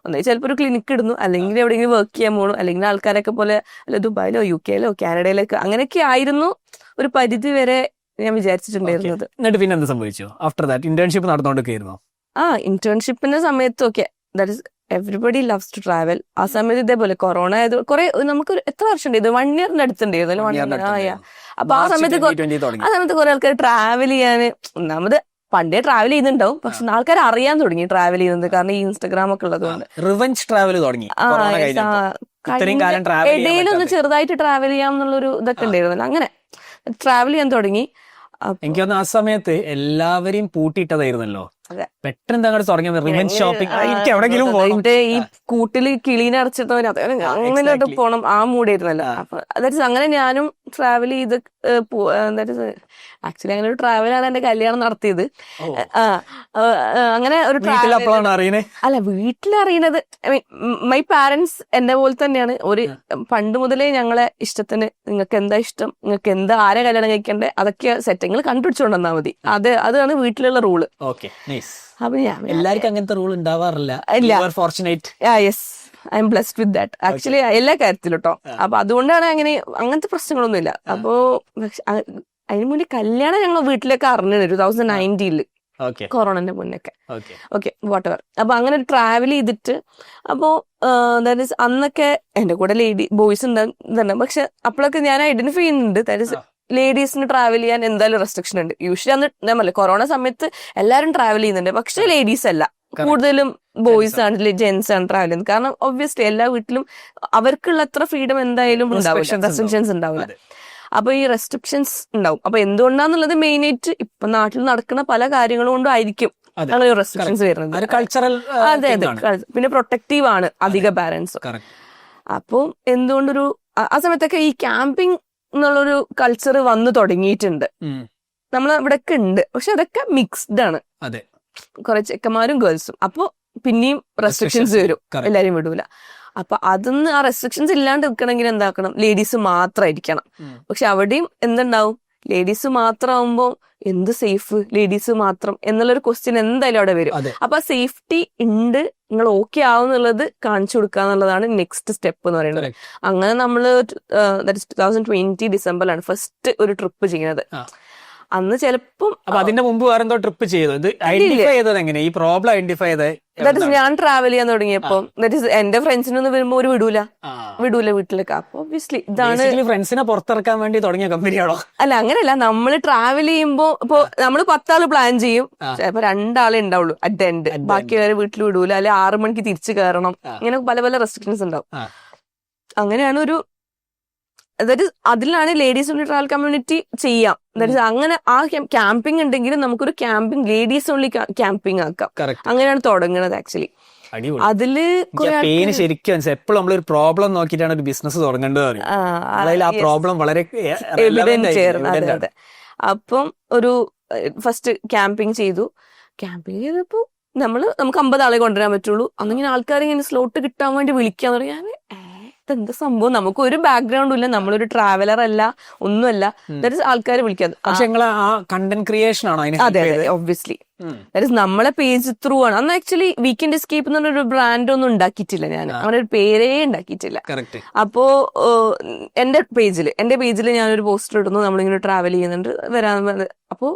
ചിലപ്പോൾ ഒരു ക്ലിനിക്ക് ഇടുന്നു, അല്ലെങ്കിൽ എവിടെയെങ്കിലും വർക്ക് ചെയ്യാൻ പോകണം, അല്ലെങ്കിൽ ആൾക്കാരൊക്കെ പോലെ അല്ല ദുബായിലോ UK യിലോ കാനഡയിലൊക്കെ അങ്ങനെയൊക്കെ ആയിരുന്നു ഒരു പരിധി വരെ ഞാൻ വിചാരിച്ചിട്ടുണ്ടായിരുന്നത്. എന്നിട്ട് പിന്നെ എന്ത് സംഭവിച്ചു? ആഫ്റ്റർ ദാറ്റ് ഇന്റേൺഷിപ്പ് നടന്നുകൊണ്ടിരിക്കുന്നു. ഇന്റേൺഷിപ്പിന്റെ സമയത്തൊക്കെ that is everybody loves to travel. ആ സമയത്ത് ഇതേപോലെ കൊറോണ ആയത് കുറെ നമുക്ക് എത്ര വർഷം ഉണ്ടായിരുന്നു, 1 year അടുത്തുണ്ടായിരുന്നു. അപ്പൊ ആ സമയത്ത് കുറെ ആൾക്കാർ ട്രാവൽ ചെയ്യാൻ, ഒന്നാമത് പണ്ടേ ട്രാവൽ ചെയ്യുന്നുണ്ടാവും, പക്ഷെ ആൾക്കാർ അറിയാൻ തുടങ്ങി ട്രാവൽ ചെയ്യുന്നത്, കാരണം ഈ ഇൻസ്റ്റാഗ്രാം ഒക്കെ ഉള്ളതുകൊണ്ട്. റിവഞ്ച് ട്രാവൽ തുടങ്ങി. ഇടയിലൊന്ന് ചെറുതായിട്ട് ട്രാവൽ ചെയ്യാം എന്നുള്ളൊരു ഇതൊക്കെ ഉണ്ടായിരുന്നല്ലോ, അങ്ങനെ ട്രാവൽ ചെയ്യാൻ തുടങ്ങി. എനിക്ക് തോന്നുന്നു ആ സമയത്ത് എല്ലാവരെയും പൂട്ടിയിട്ടതായിരുന്നല്ലോ, പെട്ടെന്ന് അങ്ങോട്ട് തുടങ്ങിയത് റിവഞ്ച് ഷോപ്പിംഗ്. എനിക്ക് എവിടെങ്കിലും ഈ കൂട്ടില് കിളീനെ അടച്ചിട്ടവര് അങ്ങനെ പോണം, ആ മൂടായിരുന്നല്ലോ. അപ്പൊ അതായത് അങ്ങനെ ഞാനും ട്രാവൽ ചെയ്ത് ആക്ച്വലി അങ്ങനെ ഒരു ട്രാവലാണ് എന്റെ കല്യാണം നടത്തിയത്. അങ്ങനെ ഒരു അല്ല, വീട്ടിലറിയണത് മൈ പാരന്റ്സ് എന്നെ പോലെ തന്നെയാണ്. ഒരു പണ്ട് മുതലേ ഞങ്ങളെ ഇഷ്ടത്തിന്, നിങ്ങൾക്ക് എന്താ ഇഷ്ടം, നിങ്ങൾക്ക് എന്താ ആരെ കല്യാണം കഴിക്കണ്ടേ, അതൊക്കെ സെറ്റിങ്ങൾ കണ്ടുപിടിച്ചുകൊണ്ടെന്നാ മതി. അതാണ് വീട്ടിലുള്ള റൂള്. അപ്പൊ എല്ലാവർക്കും അങ്ങനത്തെ റൂൾ ഉണ്ടാവാറില്ല. Yes, I M blessed with that actually, എല്ലാ കാര്യത്തിലും കേട്ടോ. അപ്പൊ അതുകൊണ്ടാണ് അങ്ങനത്തെ പ്രശ്നങ്ങളൊന്നുമില്ല. അപ്പോ അതിന് മുന്നേ കല്യാണം ഞങ്ങൾ വീട്ടിലേക്ക് അറിഞ്ഞത് 2019 കൊറോണന്റെ മുന്നൊക്കെ. Okay, whatever. അപ്പൊ അങ്ങനെ ഒരു ട്രാവൽ ചെയ്തിട്ട്, അപ്പോ ദാറ്റ് ഈസ് അന്നൊക്കെ എന്റെ കൂടെ ബോയ്സ് ഉണ്ടാകും, പക്ഷെ അപ്പോഴൊക്കെ ഞാൻ ഐഡന്റിഫൈ ചെയ്യുന്നുണ്ട് ദാറ്റ് ഈസ് ലേഡീസിന് ട്രാവൽ ചെയ്യാൻ എന്തായാലും റെസ്ട്രിക്ഷൻ ഉണ്ട്. യൂഷ്വലി അന്ന് ഞാൻ പറഞ്ഞില്ല, കൊറോണ സമയത്ത് എല്ലാവരും ട്രാവൽ ചെയ്യുന്നുണ്ട്, പക്ഷെ ലേഡീസ് അല്ല, കൂടുതലും ബോയ്സ് ആണ്, ജെന്റ്സ് ആണ് ട്രാവൽ ചെയ്യുന്നത്. കാരണം ഒബ്വിയസ്ലി എല്ലാ വീട്ടിലും അവർക്കുള്ള അത്ര ഫ്രീഡം എന്തായാലും ഉണ്ടാവില്ല, റെസ്ട്രിക്ഷൻസ് ഉണ്ടാവില്ല. അപ്പൊ ഈ റെസ്ട്രിക്ഷൻസ് ഉണ്ടാവും. അപ്പൊ എന്തുകൊണ്ടാന്നുള്ളത് മെയിൻ ആയിട്ട് ഇപ്പൊ നാട്ടിൽ നടക്കുന്ന പല കാര്യങ്ങൾ കൊണ്ടും ആയിരിക്കും അങ്ങനെ റെസ്ട്രിക്ഷൻസ് വരുന്നത്. അതെ, പിന്നെ പ്രൊട്ടക്റ്റീവ് ആണ് അധിക പാരന്റ്സ്. അപ്പൊ എന്തുകൊണ്ടൊരു ആ സമയത്തൊക്കെ ഈ ക്യാമ്പിംഗ് എന്നുള്ളൊരു കൾച്ചർ വന്നു തുടങ്ങിയിട്ടുണ്ട്. നമ്മൾ ഇവിടെയൊക്കെ ഉണ്ട്, പക്ഷെ അതൊക്കെ മിക്സ്ഡ് ആണ്, കുറെ ചെക്കന്മാരും ഗേൾസും. അപ്പൊ പിന്നെയും റെസ്ട്രിക്ഷൻസ് വരും, എല്ലാരും വിടൂല. അപ്പൊ അതൊന്ന് ആ റെസ്ട്രിക്ഷൻസ് ഇല്ലാണ്ട് നിൽക്കണമെങ്കിൽ എന്താക്കണം, ലേഡീസ് മാത്രമായിരിക്കണം. പക്ഷെ അവിടെയും എന്തുണ്ടാവും, ലേഡീസ് മാത്രം ആവുമ്പോ എന്ത് സേഫ്, ലേഡീസ് മാത്രം എന്നുള്ളൊരു ക്വസ്റ്റ്യൻ എന്തായാലും അവിടെ വരും. അപ്പൊ ആ സേഫ്റ്റി ഉണ്ട്, നിങ്ങൾ ഓക്കെ ആവുന്നുള്ളത് കാണിച്ചു കൊടുക്കുക എന്നുള്ളതാണ് നെക്സ്റ്റ് സ്റ്റെപ്പ് എന്ന് പറയുന്നത്. അങ്ങനെ നമ്മള് 2020 ഡിസംബറിലാണ് ഫസ്റ്റ് ഒരു ട്രിപ്പ് ചെയ്യുന്നത്. അന്ന് ചിലപ്പം അതിന്റെ മുമ്പ് വേറെ എന്തോ ട്രിപ്പ് ചെയ്തത് ഐഡന്റിഫൈ ചെയ്തത് എങ്ങനെ, ഈ പ്രോബ്ലം ഐഡന്റിഫൈ ചെയ്തത്? ഞാൻ ട്രാവൽ ചെയ്യാൻ തുടങ്ങിയപ്പോ എന്റെ ഫ്രണ്ട്സിനൊന്നും വരുമ്പോ ഒരു വിടൂല വീട്ടിലേക്ക്. അപ്പൊ ഒബ്വിയസ്ലി ഇതാണ് ഫ്രണ്ട്സിനെ പുറത്തിറക്കാൻ വേണ്ടി തുടങ്ങിയ കമ്പനിയാണോ? അല്ല, അങ്ങനെയല്ല. നമ്മള് ട്രാവൽ ചെയ്യുമ്പോ ഇപ്പൊ നമ്മള് 10 ആള് പ്ലാൻ ചെയ്യും, ചിലപ്പോ 2 ആളെ ഉണ്ടാവുള്ളൂ അറ്റ് എൻഡ്, ബാക്കിയുള്ളവരെ വീട്ടിൽ വിടൂല, അല്ലെ 6 മണിക്ക് തിരിച്ചു കയറണം, ഇങ്ങനെ പല പല റെസ്ട്രിക്ഷൻസ് ഉണ്ടാവും. അങ്ങനെയാണ് ഒരു അതായത് അതിലാണ് ലേഡീസ് ഓൺലി ട്രാവൽ കമ്മ്യൂണിറ്റി ചെയ്യാം. അങ്ങനെ ആ ക്യാമ്പിംഗ് ഉണ്ടെങ്കിലും നമുക്കൊരു ക്യാമ്പിംഗ് ലേഡീസ് ഓൺലി ക്യാമ്പിംഗ് ആക്കാം. അങ്ങനെയാണ് തുടങ്ങുന്നത് ആക്ച്വലി. അതില് ശരിക്കും എപ്പോഴും നമ്മളൊരു പ്രോബ്ലം നോക്കിയിട്ടാണ് ഒരു ബിസിനസ് തുടങ്ങേണ്ടത്. ആ പ്രോബ്ലം വളരെ അതെ. അപ്പം ഒരു ഫസ്റ്റ് ക്യാമ്പിംഗ് ചെയ്തു. ക്യാമ്പിംഗ് ചെയ്തപ്പോ നമുക്ക് 50 ആളെ കൊണ്ടുവരാൻ പറ്റുള്ളൂ. അന്നിങ്ങനെ ആൾക്കാരെ ഇങ്ങനെ സ്ലോട്ട് കിട്ടാൻ വേണ്ടി വിളിക്കാന്ന് പറയാൻ, എന്താ സംഭവം, നമുക്ക് ഒരു ബാക്ക്ഗ്രൗണ്ടും ഇല്ല, നമ്മളൊരു ട്രാവലർ അല്ല, ഒന്നുമല്ല. ആൾക്കാരെ വിളിക്കാതെ. പക്ഷെ കണ്ടന്റ് ക്രിയേഷൻ ആണോ? അതെ, ഒബ്വിയസ്ലി നമ്മളെ പേജ് ത്രൂ ആണ്. അന്ന് ആക്ച്വലി വീക്കെൻഡ് എസ്കേപ്പ് എന്ന് പറഞ്ഞൊരു ബ്രാൻഡ് ഒന്നും ഉണ്ടാക്കിയിട്ടില്ല ഞാൻ, അങ്ങനെ ഒരു പേരേ ഉണ്ടാക്കിയിട്ടില്ല. അപ്പോ എന്റെ പേജില് ഞാനൊരു പോസ്റ്റർ ഇടുന്നു, നമ്മളിങ്ങനെ ട്രാവൽ ചെയ്യുന്നുണ്ട് വരാൻ. അപ്പോ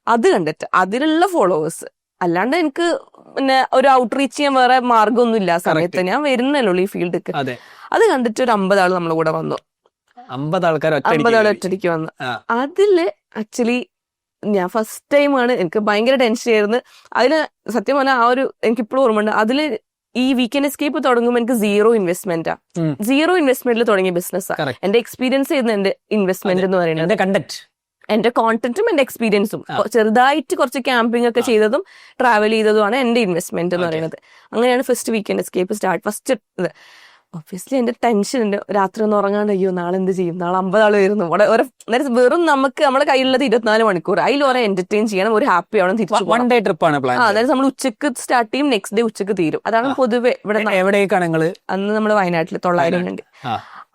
അത് കണ്ടിട്ട് അതിലുള്ള ഫോളോവേഴ്സ്, അല്ലാണ്ട് എനിക്ക് പിന്നെ ഒരു ഔട്ട്റീച്ച് ചെയ്യാൻ വേറെ മാർഗമൊന്നും ഇല്ല. ആ സമയത്ത് ഞാൻ വരുന്നല്ലോ ഈ ഫീൽഡിക്ക്. അത് കണ്ടിട്ട് ഒരു 50 ആള് നമ്മളെ കൂടെ വന്നു. 50 ആൾ ഒറ്റടിക്ക് വന്നു. അതില് ആക്ച്വലി ഞാൻ ഫസ്റ്റ് ടൈമാണ്, എനിക്ക് ഭയങ്കര ടെൻഷൻ ആയിരുന്നു. അതിൽ സത്യം പറഞ്ഞാൽ ആ ഒരു എനിക്കിപ്പോഴും ഓർമ്മയുണ്ട്. അതിൽ ഈ വീക്കെൻഡ് എസ്കേപ്പ് തുടങ്ങുമ്പോൾ എനിക്ക് സീറോ ഇൻവെസ്റ്റ്മെന്റിൽ തുടങ്ങിയ ബിസിനസ്സാണ്. എന്റെ എക്സ്പീരിയൻസ് ചെയ്യുന്ന എന്റെ ഇൻവെസ്റ്റ്മെന്റ് എന്ന് പറയുന്നത് എന്റെ കോണ്ടന്റും എന്റെ എക്സ്പീരിയൻസും ചെറുതായിട്ട് കുറച്ച് ക്യാമ്പിംഗ് ഒക്കെ ചെയ്തതും ട്രാവൽ ചെയ്തതുമാണ് എന്റെ ഇൻവെസ്റ്റ്മെന്റ് എന്ന് പറയുന്നത്. അങ്ങനെയാണ് first weekend escape start. First obviously എന്റെ ടെൻഷൻ ഉണ്ട്, രാത്രി ഒന്ന് ഉറങ്ങാണ്ട് അയ്യോ നാളെ എന്ത് ചെയ്യും, നാളെ 50 ആൾ വരുന്നു. വെറും നമുക്ക് നമ്മുടെ കയ്യിലുള്ളത് 24 മണിക്കൂർ, അതിൽ ഓരോ എന്റർടൈൻ ചെയ്യണം, ഒരു ഹാപ്പി ആവണം, തിരിച്ചു വൺ ഡേ ട്രിപ്പാണ് പ്ലാൻ. അതായത് നമ്മൾ ഉച്ചക്ക് സ്റ്റാർട്ട് ചെയ്യും, നെക്സ്റ്റ് ഡേ ഉച്ചക്ക് തീരും. അതാണ് പൊതുവെ ഇവിടെ. എവിടേക്കാണ് നിങ്ങള്? അന്ന് നമ്മൾ വയനാട്ടിൽ 900 ഉണ്ട്.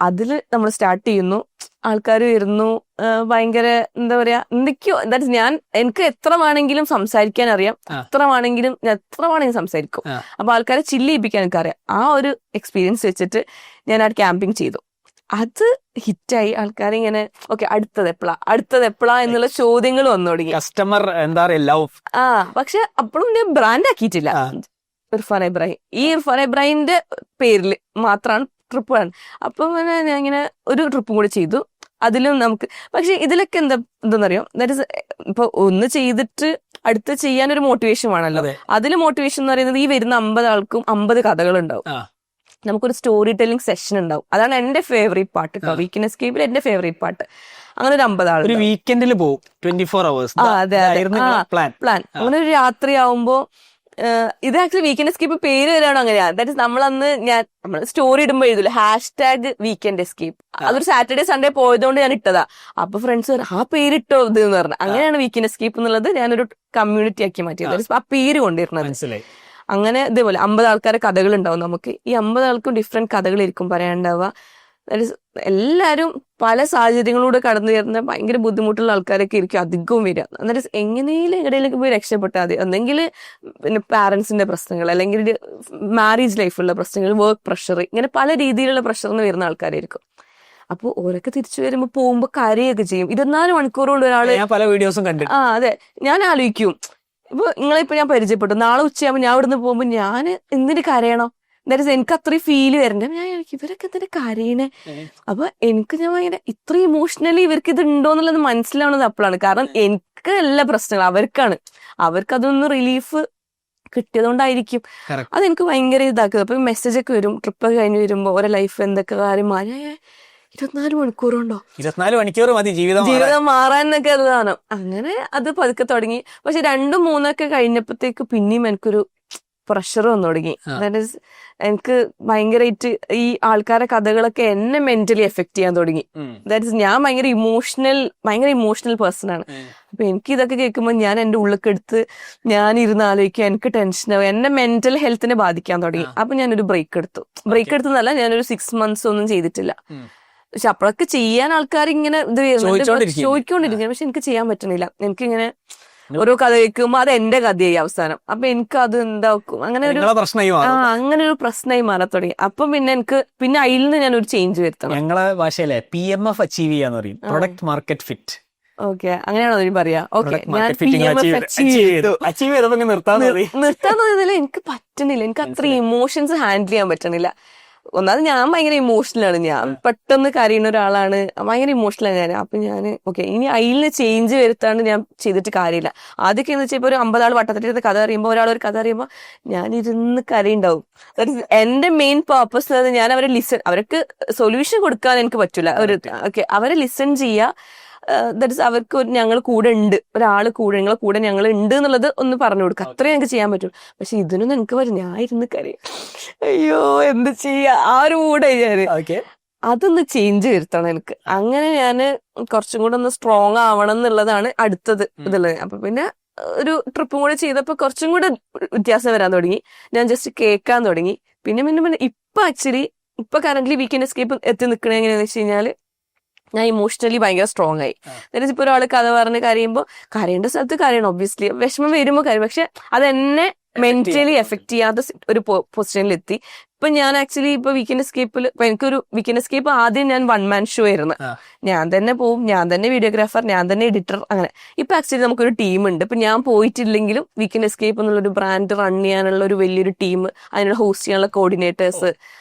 അതില് നമ്മൾ സ്റ്റാർട്ട് ചെയ്യുന്നു, ആൾക്കാർ വരുന്നു, ഭയങ്കര എന്താ പറയാ എന്തൊക്കെയോ. എനിക്ക് എത്ര വേണമെങ്കിലും സംസാരിക്കാൻ അറിയാം, എത്ര വേണമെങ്കിലും സംസാരിക്കും. അപ്പൊ ആൾക്കാരെ ചില്ല് ചെയ്യിപ്പിക്കാൻ എനിക്കറിയാം. ആ ഒരു എക്സ്പീരിയൻസ് വെച്ചിട്ട് ഞാൻ ആ ക്യാമ്പിങ് ചെയ്തു. അത് ഹിറ്റായി. ആൾക്കാരിങ്ങനെ ഓക്കെ അടുത്തത് എപ്പോഴാ എന്നുള്ള ചോദ്യങ്ങൾ വന്നു തുടങ്ങി. കസ്റ്റമർ എന്താ പറയാ പക്ഷെ അപ്പോഴും ഞാൻ ബ്രാൻഡ് ആക്കിയിട്ടില്ല ഇർഫാൻ ഇബ്രാഹിം. ഈ ഇർഫാൻ ഇബ്രാഹിമിന്റെ പേരിൽ മാത്രമാണ് ട്രിപ്പ് ആണ്. അപ്പം ഞാൻ ഇങ്ങനെ ഒരു ട്രിപ്പും കൂടി ചെയ്തു. അതിലും നമുക്ക് പക്ഷെ ഇതിലൊക്കെ എന്താണെന്നറിയോ, ദാറ്റ് ഇസ് ഇപ്പൊ ഒന്ന് ചെയ്തിട്ട് അടുത്ത് ചെയ്യാനൊരു മോട്ടിവേഷൻ വേണമല്ലോ. അതിൽ മോട്ടിവേഷൻ എന്ന് പറയുന്നത് ഈ വരുന്ന 50 ആൾക്കും 50 കഥകൾ ഉണ്ടാവും. നമുക്കൊരു സ്റ്റോറി ടെല്ലിംഗ് സെഷൻ ഉണ്ടാവും. അതാണ് എന്റെ ഫേവറേറ്റ് പാർട്ട് കേട്ടോ. വീക്കെൻഡ് എസ്കേപ്പിൽ എന്റെ ഫേവറേറ്റ് പാർട്ട്. അങ്ങനെ ഒരു 50 ആൾ ഒരു വീക്കെൻഡിൽ പോകും 24 hours. അതെ പ്ലാൻ. അങ്ങനെ ഒരു രാത്രി ആവുമ്പോ ഇത് ആക്ച്വലി വീക്കെൻഡ് എസ്കേപ്പ് പേര് വരാണോ അങ്ങനെയാ. ദാറ്റ് ഇസ് നമ്മളന്ന് നമ്മൾ സ്റ്റോറി ഇടുമ്പോൾ എഴുതില്ല #വീക്കെൻഡ് എസ്കേപ്പ്. അതൊരു സാറ്റർഡേ സൺഡേ പോയതുകൊണ്ട് ഞാൻ ഇട്ടതാ. അപ്പൊ ഫ്രണ്ട്സ് ആ പേരിട്ടോ ഇത് എന്ന് പറഞ്ഞു. അങ്ങനെയാണ് വീക്കെൻഡ് എസ്കേപ്പ് എന്നുള്ളത് ഞാനൊരു കമ്മ്യൂണിറ്റി ആക്കി മാറ്റിയത്. ആ പേര് കൊണ്ടിരുന്നത്. അങ്ങനെ ഇതേപോലെ 50 ആൾക്കാരെ കഥകൾ ഉണ്ടാവും നമുക്ക്. ഈ 50 ആൾക്കും ഡിഫറെന്റ് കഥകളായിരിക്കും പറയാനുണ്ടാവുക. എല്ലാവരും പല സാഹചര്യങ്ങളിലൂടെ കടന്നു ചേർന്ന ഭയങ്കര ബുദ്ധിമുട്ടുള്ള ആൾക്കാരൊക്കെ ആയിരിക്കും അധികവും വരിക. എന്നിട്ട് എങ്ങനെയും എവിടെയെങ്കിലും പോയി രക്ഷപ്പെട്ടാൽ മതി. ഒന്നെങ്കിൽ പിന്നെ പാരന്റ്സിന്റെ പ്രശ്നങ്ങൾ, അല്ലെങ്കിൽ മാരേജ് ലൈഫിലുള്ള പ്രശ്നങ്ങൾ, വർക്ക് പ്രഷർ, ഇങ്ങനെ പല രീതിയിലുള്ള പ്രഷറിന് വരുന്ന ആൾക്കാരായിരിക്കും. അപ്പോൾ ഓരൊക്കെ തിരിച്ചു വരുമ്പോൾ പോകുമ്പോൾ കരയൊക്കെ ചെയ്യും. 24 മണിക്കൂറുള്ള ഒരാള് പല വീഡിയോസും കണ്ടു. അതെ, ഞാൻ ആലോചിക്കും ഇപ്പൊ നിങ്ങളിപ്പോ ഞാൻ പരിചയപ്പെട്ടു, നാളെ ഉച്ചയാകുമ്പോൾ ഞാൻ ഇവിടുന്ന് പോകുമ്പോൾ ഞാൻ എന്തിന് കരയണം? ദാറ്റ് എനിക്ക് അത്രയും ഫീല് വരണ്ടേ. ഞാൻ ഇവരൊക്കെ എന്തിനാ കരയണേ? അപ്പൊ എനിക്ക് ഞാൻ ഭയങ്കര ഇത്ര ഇമോഷണലി ഇവർക്ക് ഇത് ഉണ്ടോ എന്നുള്ളത് മനസ്സിലാവുന്നത് അപ്പോഴാണ്. കാരണം എനിക്ക് എല്ലാ പ്രശ്നങ്ങളും അവർക്കതൊന്ന് റിലീഫ് കിട്ടിയതുകൊണ്ടായിരിക്കും. അതെനിക്ക് ഭയങ്കര ഇതാക്കുക. അപ്പൊ മെസ്സേജ് ഒക്കെ വരും, ട്രിപ്പൊക്കെ കഴിഞ്ഞ് വരുമ്പോ ഓരോ ലൈഫ് എന്തൊക്കെ കാര്യം 24 മണിക്കൂറുണ്ടോ? 24 മണിക്കൂർ മതി ജീവിതം മാറാനൊക്കെ അതാണ്. അങ്ങനെ അത് പതുക്കെ തുടങ്ങി. പക്ഷെ 2, 3 കഴിഞ്ഞപ്പോഴത്തേക്ക് പിന്നെയും എനിക്കൊരു പ്രഷർ വന്നു തുടങ്ങി. ദാറ്റ് ഈസ് എനിക്ക് ഭയങ്കരമായിട്ട് ഈ ആൾക്കാരെ കഥകളൊക്കെ എന്നെ മെന്റലി എഫക്ട് ചെയ്യാൻ തുടങ്ങി. ദാറ്റ് ഈസ് ഞാൻ ഭയങ്കര ഇമോഷണൽ പേഴ്സൺ ആണ്. അപ്പൊ എനിക്ക് ഇതൊക്കെ കേൾക്കുമ്പോൾ ഞാൻ എന്റെ ഉള്ളിലേക്ക് എടുത്ത് ഞാൻ ഇരുന്ന് ആലോചിക്കുക, എനിക്ക് ടെൻഷനാവും, എന്നെ മെന്റൽ ഹെൽത്തിനെ ബാധിക്കാൻ തുടങ്ങി. അപ്പൊ ഞാനൊരു ബ്രേക്ക് എടുത്തതല്ല, ഞാനൊരു 6 months ഒന്നും ചെയ്തിട്ടില്ല. പക്ഷെ അപ്പോഴൊക്കെ ചെയ്യാൻ ആൾക്കാർ ഇങ്ങനെ ഇത് ചോദിക്കൊണ്ടിരിക്കുന്നു. പക്ഷെ എനിക്ക് ചെയ്യാൻ പറ്റണില്ല. എനിക്കിങ്ങനെ ഓരോ കഥ കേൾക്കുമ്പോ അത് എന്റെ കഥയായി അവസാനം. അപ്പൊ എനിക്ക് അത് എന്താക്കും, അങ്ങനെ ഒരു പ്രശ്നമായി മാറാൻ തുടങ്ങി. അപ്പൊ പിന്നെ അതിൽ നിന്ന് ഞാൻ ഒരു ചേഞ്ച് വരുത്തണം. ഞങ്ങളെ ഭാഷയിലെ PMF അച്ചീവ് ചെയ്യാന്ന് പറയും, പ്രൊഡക്റ്റ് മാർക്കറ്റ് ഫിറ്റ്. ഓക്കെ, അങ്ങനെയാണോ അതിന് പറയാ? ഓക്കെ, ഞാൻ നിർത്താൻ തോന്നിയതില്ല, എനിക്ക് പറ്റണില്ല. എനിക്ക് അത്ര ഇമോഷൻസ് ഹാൻഡിൽ ചെയ്യാൻ പറ്റണില്ല. ഒന്നാമത് ഞാൻ ഭയങ്കര ഇമോഷണലാണ്. ഞാൻ പെട്ടെന്ന് കരയുന്ന ഒരാളാണ്, ഭയങ്കര ഇമോഷണലാണ് ഞാൻ. അപ്പൊ ഞാൻ ഓക്കെ, ഇനി അതിൽ ചേഞ്ച് വരുത്താണ്ട് ഞാൻ ചെയ്തിട്ട് കാര്യമില്ല. ആദ്യമൊക്കെ എന്ന് വെച്ചാൽ ഇപ്പൊ ഒരു 50 ആൾ വട്ടത്തിട്ട് കഥ അറിയുമ്പോൾ ഒരാൾ ഒരു കഥ അറിയുമ്പോൾ ഞാൻ ഇരുന്ന് കരയുണ്ടാവും. എന്റെ മെയിൻ പർപ്പസ് ഞാൻ അവർക്ക് സൊല്യൂഷൻ കൊടുക്കാൻ എനിക്ക് പറ്റൂല. അവരെ ലിസൺ ചെയ്യുക, ദാറ്റ് അവർക്ക് ഞങ്ങൾ കൂടെ ഉണ്ട്, ഒരാൾ കൂടെ, നിങ്ങളെ കൂടെ ഞങ്ങൾ ഉണ്ട് എന്നുള്ളത് ഒന്ന് പറഞ്ഞു കൊടുക്കുക. അത്രയും ഞങ്ങൾക്ക് ചെയ്യാൻ പറ്റും. പക്ഷെ ഇതിനൊന്നും എനിക്ക് വരും, ഞാൻ ഇരുന്ന് കരയും, അയ്യോ എന്ത് ചെയ്യാ, ആ ഒരു കൂടെ ഞാന് അതൊന്ന് ചേഞ്ച് വരുത്തണം എനിക്ക്. അങ്ങനെ ഞാന് കുറച്ചും കൂടെ ഒന്ന് സ്ട്രോങ് ആവണം എന്നുള്ളതാണ് അടുത്തത് ഇതുള്ളത്. അപ്പൊ പിന്നെ ഒരു ട്രിപ്പും കൂടെ ചെയ്തപ്പോ കുറച്ചും കൂടെ വ്യത്യാസം വരാൻ തുടങ്ങി. ഞാൻ ജസ്റ്റ് കേൾക്കാൻ തുടങ്ങി. പിന്നെ ഇപ്പൊ കറന്റ്ലി വീക്കെൻഡ് എസ്കേപ്പ് എത്തി നിൽക്കണേ എങ്ങനെയാന്ന് വെച്ച് കഴിഞ്ഞാല് ഞാൻ ഇമോഷണലി ഭയങ്കര സ്ട്രോങ് ആയി. അതായത് ഇപ്പൊ ഒരാൾ കഥ പറഞ്ഞ് കരയുമ്പോൾ കരയേണ്ട സ്ഥലത്ത് കരയണം, ഒബ്വിയസ്ലി വിഷമം വരുമ്പോൾ കാര്യം. പക്ഷെ അതെന്നെ മെന്റലി എഫക്ട് ചെയ്യാത്ത ഒരു പൊസിഷനിലെത്തി. ഇപ്പൊ ഞാൻ ആക്ച്വലി ഇപ്പൊ വീക്കെൻഡ് എസ്കേപ്പിൽ എനിക്കൊരു വീക്കെൻഡ് എസ്കേപ്പ് ആദ്യം ഞാൻ 1 man ഷോ ആയിരുന്നു. ഞാൻ തന്നെ പോവും, ഞാൻ തന്നെ വീഡിയോഗ്രാഫർ, ഞാൻ തന്നെ എഡിറ്റർ, അങ്ങനെ. ഇപ്പൊ ആക്ച്വലി നമുക്കൊരു ടീമുണ്ട്. ഇപ്പൊ ഞാൻ പോയിട്ടില്ലെങ്കിലും വീക്കെൻഡ് എസ്കേപ്പ് എന്നുള്ളൊരു ബ്രാൻഡ് റൺ ചെയ്യാനുള്ള ഒരു വലിയൊരു ടീം, അതിനുള്ള ഹോസ്റ്റ് ചെയ്യാനുള്ള കോർഡിനേറ്റേഴ്സ്,